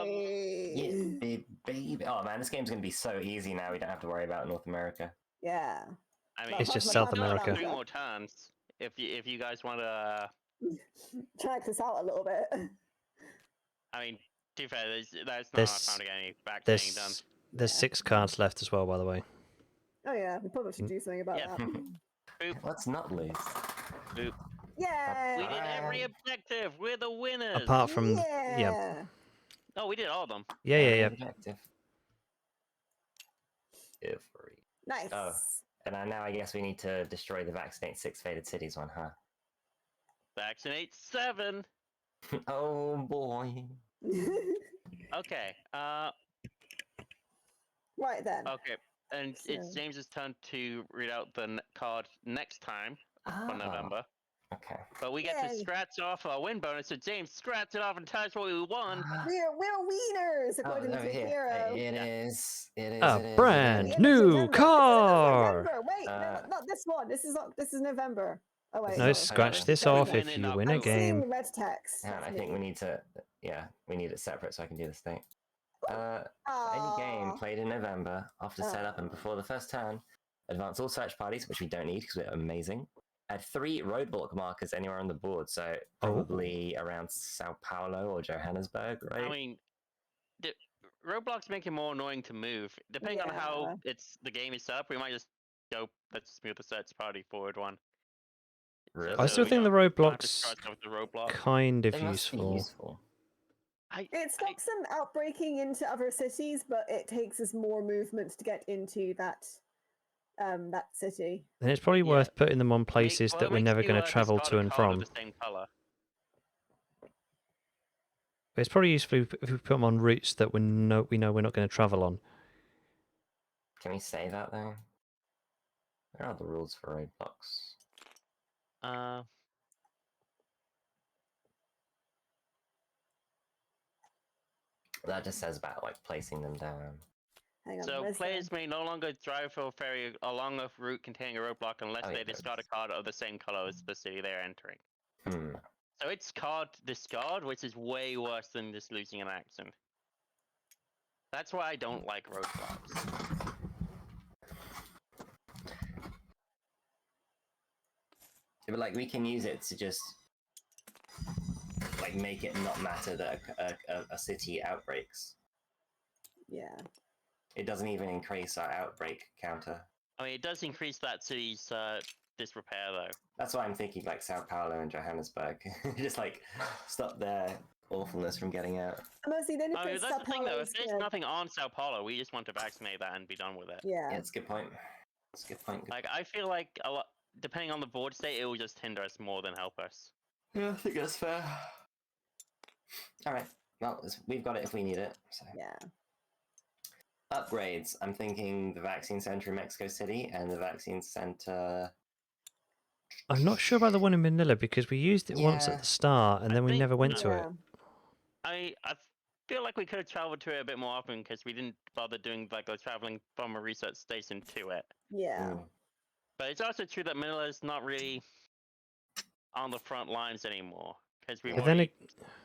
[SPEAKER 3] Hey.
[SPEAKER 4] Yeah, big baby. Oh man, this game's gonna be so easy now. We don't have to worry about North America.
[SPEAKER 3] Yeah.
[SPEAKER 1] I mean,
[SPEAKER 3] Well,
[SPEAKER 2] It's
[SPEAKER 3] apart
[SPEAKER 2] just
[SPEAKER 3] from
[SPEAKER 2] South
[SPEAKER 3] the
[SPEAKER 1] still have
[SPEAKER 2] America.
[SPEAKER 1] 3 more turns. If you guys want to,
[SPEAKER 3] Check this out a little bit.
[SPEAKER 1] I mean, to be fair, that's not
[SPEAKER 2] There's-
[SPEAKER 1] enough time to get any vaccinating done.
[SPEAKER 2] There's
[SPEAKER 3] Yeah.
[SPEAKER 2] 6 cards left as well, by the way.
[SPEAKER 3] Oh yeah, we probably should do something about
[SPEAKER 1] Yeah.
[SPEAKER 3] that.
[SPEAKER 1] Boop,
[SPEAKER 4] Let's not lose.
[SPEAKER 1] boop.
[SPEAKER 3] Yay!
[SPEAKER 1] We did every objective. We're the winners.
[SPEAKER 2] Apart from
[SPEAKER 3] yeah.
[SPEAKER 1] Oh, we did all of them.
[SPEAKER 2] yeah.
[SPEAKER 4] Objective. Every.
[SPEAKER 3] Nice.
[SPEAKER 4] Oh. And now I guess we need to destroy the vaccinate 6 faded cities one, huh?
[SPEAKER 1] Vaccinate 7.
[SPEAKER 4] Oh boy.
[SPEAKER 1] Okay.
[SPEAKER 3] Right then.
[SPEAKER 1] Okay. And it's
[SPEAKER 3] So-
[SPEAKER 1] James's turn to read out the card next time for
[SPEAKER 4] Ah,
[SPEAKER 1] November.
[SPEAKER 4] Okay.
[SPEAKER 1] But we get to
[SPEAKER 3] Yay.
[SPEAKER 1] scratch off our win bonus. So James scratch it off and tell us what we won.
[SPEAKER 3] We're wieners according to
[SPEAKER 4] over here.
[SPEAKER 3] Hero.
[SPEAKER 4] It
[SPEAKER 1] Yeah.
[SPEAKER 4] is. It is.
[SPEAKER 2] A
[SPEAKER 4] it is,
[SPEAKER 2] brand
[SPEAKER 4] it is.
[SPEAKER 3] The end of
[SPEAKER 2] new
[SPEAKER 3] November.
[SPEAKER 2] car.
[SPEAKER 3] This is November. Wait,
[SPEAKER 4] Uh,
[SPEAKER 3] no, not this one. This is November. Oh wait.
[SPEAKER 2] No,
[SPEAKER 4] sorry.
[SPEAKER 2] scratch this
[SPEAKER 3] Sorry,
[SPEAKER 2] off
[SPEAKER 3] no.
[SPEAKER 2] if you win a
[SPEAKER 3] I'm seeing
[SPEAKER 2] game.
[SPEAKER 3] red text.
[SPEAKER 4] Hang on, I
[SPEAKER 3] That's
[SPEAKER 4] think
[SPEAKER 3] me.
[SPEAKER 4] we need to. Yeah, we need it separate so I can do this thing. Any game
[SPEAKER 3] Ah.
[SPEAKER 4] played in November after setup and before the first turn, advance all search parties, which we don't need because we're amazing. Add 3 roadblock markers anywhere on the board, so probably around Sao Paulo or Johannesburg, right?
[SPEAKER 1] I mean, Roadblocks make it more annoying to move. Depending on how the game is set up, we might just go. Let's move the search party forward one.
[SPEAKER 4] Really?
[SPEAKER 2] I still
[SPEAKER 1] we
[SPEAKER 2] think the
[SPEAKER 1] don't have to
[SPEAKER 2] roadblocks
[SPEAKER 1] cross over the roadblock.
[SPEAKER 2] kind of
[SPEAKER 4] They must be
[SPEAKER 2] useful.
[SPEAKER 4] useful.
[SPEAKER 3] It stops them outbreaking into other cities, but it takes us more movement to get into that city.
[SPEAKER 2] And it's probably worth putting them on places that we're never going to travel to and from.
[SPEAKER 1] The same color.
[SPEAKER 2] It's probably useful if we put them on routes that we know we're not going to travel on.
[SPEAKER 4] Can we say that though? Where are the rules for roadblocks? That just says about like placing them down.
[SPEAKER 3] Hang on,
[SPEAKER 1] So players may no longer drive or ferry along a route containing a roadblock unless they discard a card of the same color as the city they're entering. So it's card discard, which is way worse than just losing an action. That's why I don't like roadblocks.
[SPEAKER 4] Yeah, but like we can use it to just like make it not matter that a city outbreaks.
[SPEAKER 3] Yeah.
[SPEAKER 4] It doesn't even increase our outbreak counter.
[SPEAKER 1] I mean, it does increase that city's disrepair, though.
[SPEAKER 4] That's why I'm thinking like Sao Paulo and Johannesburg. Just like stop their awfulness from getting out.
[SPEAKER 3] Mostly then
[SPEAKER 1] I mean, that's the thing, though. If there's nothing on Sao Paulo, we just want to vaccinate that and be done with it.
[SPEAKER 3] Yeah.
[SPEAKER 4] Yeah, it's a good point. It's a good point.
[SPEAKER 1] Like, I feel like a lot, depending on the board state, it will just hinder us more than help us.
[SPEAKER 4] Yeah, I think that's fair. All right. Well, we've got it if we need it. So.
[SPEAKER 3] Yeah.
[SPEAKER 4] Upgrades. I'm thinking the vaccine center in Mexico City and the vaccine center.
[SPEAKER 2] I'm not sure about the one in Manila because we used it once at the start and then we never went to it.
[SPEAKER 1] I feel like we could have traveled to it a bit more often because we didn't bother doing like the traveling from a research station to it.
[SPEAKER 3] Yeah.
[SPEAKER 1] But it's also true that Manila is not really on the front lines anymore because we've already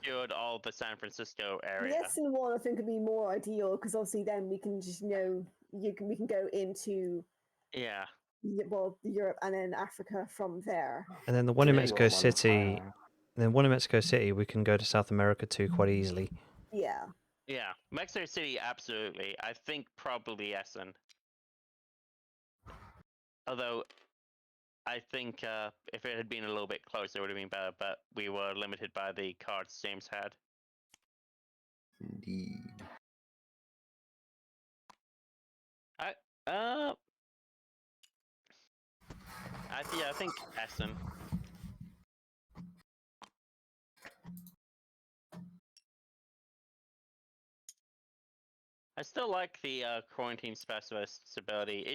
[SPEAKER 1] secured all the San Francisco area.
[SPEAKER 3] The Essen one I think would be more ideal because obviously then we can just we can go into Europe and then Africa from there.
[SPEAKER 2] And then the one in Mexico City, we can go to South America too quite easily.
[SPEAKER 3] Yeah.
[SPEAKER 1] Yeah, Mexico City, absolutely. I think probably Essen. Although, I think if it had been a little bit closer, it would have been better, but we were limited by the cards James had.
[SPEAKER 4] Indeed.
[SPEAKER 1] I think Essen. I still like the quarantine specialist's ability.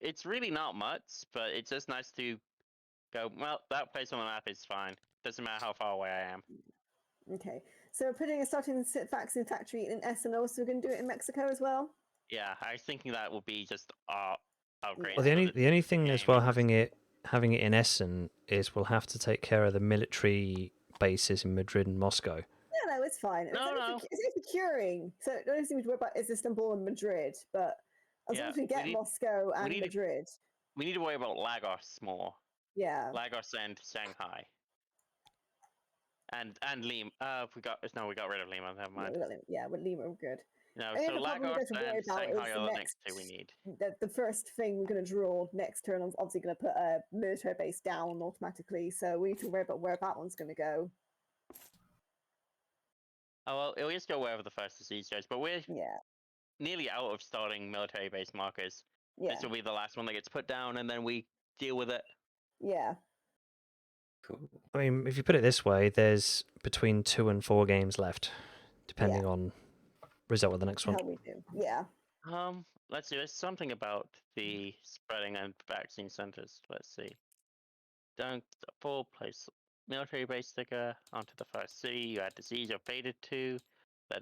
[SPEAKER 1] It's really not much, but it's just nice to go, well, that place on the map is fine. Doesn't matter how far away I am.
[SPEAKER 3] Okay. So we're putting a starting vaccine factory in Essen. Also, we're going to do it in Mexico as well?
[SPEAKER 1] Yeah, I was thinking that would be just great.
[SPEAKER 2] Well, the only thing as well having it in Essen is we'll have to take care of the military bases in Madrid and Moscow.
[SPEAKER 3] No, it's fine. It's only securing. So the only thing we have to worry about is Istanbul and Madrid, but as long as we get Moscow and Madrid.
[SPEAKER 1] We need to worry about Lagos more.
[SPEAKER 3] Yeah.
[SPEAKER 1] Lagos and Shanghai. And Lima. We got rid of Lima. Never mind.
[SPEAKER 3] With Lima, we're good.
[SPEAKER 1] No, so Lagos and Shanghai are the next two we need.
[SPEAKER 3] The first thing we're going to draw next turn is obviously going to put a military base down automatically, so we need to worry about where that one's going to go.
[SPEAKER 1] Oh, well, it'll just go wherever the first disease goes, but we're nearly out of starting military base markers.
[SPEAKER 3] Yeah.
[SPEAKER 1] This will be the last one that gets put down, and then we deal with it.
[SPEAKER 3] Yeah.
[SPEAKER 4] Cool.
[SPEAKER 2] I mean, if you put it this way, there's between 2 and 4 games left, depending on result of the next one.
[SPEAKER 3] How we do. Yeah.
[SPEAKER 1] Let's see. There's something about the spreading and vaccine centers. Let's see. Don't full place military base sticker onto the first city you add disease or faded to that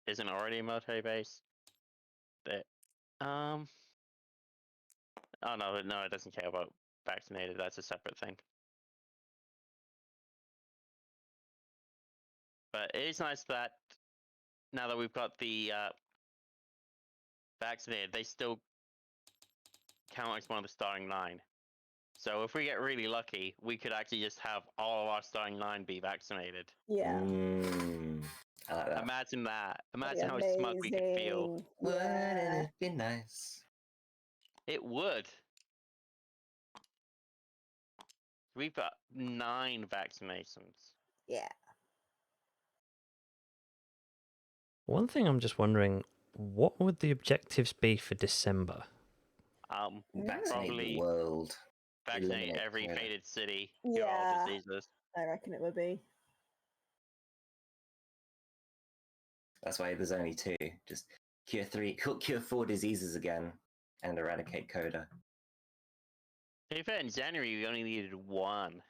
[SPEAKER 1] isn't already a military base. Oh no, it doesn't care about vaccinated. That's a separate thing. But it is nice that now that we've got the vaccinated, they still count as one of the starting 9. So if we get really lucky, we could actually just have all of our starting 9 be vaccinated.
[SPEAKER 3] Yeah.
[SPEAKER 4] I like that.
[SPEAKER 1] Imagine that.
[SPEAKER 3] That'd be
[SPEAKER 1] Imagine how smug we could feel.
[SPEAKER 3] amazing.
[SPEAKER 4] Wouldn't
[SPEAKER 3] Yeah.
[SPEAKER 4] it be nice?
[SPEAKER 1] It would. We've got 9 vaccinations.
[SPEAKER 3] Yeah.
[SPEAKER 2] One thing I'm just wondering, what would the objectives be for December?
[SPEAKER 4] Vaccinate
[SPEAKER 1] Probably
[SPEAKER 4] the world.
[SPEAKER 1] Vaccinate
[SPEAKER 4] Eliminate
[SPEAKER 1] every
[SPEAKER 4] COVID.
[SPEAKER 1] faded city. Cure all
[SPEAKER 3] Yeah.
[SPEAKER 1] diseases.
[SPEAKER 3] I reckon it would be.
[SPEAKER 4] That's why there's only 2. Just cure 4 diseases again, and eradicate Coda.
[SPEAKER 1] To be fair, in January we only needed 1.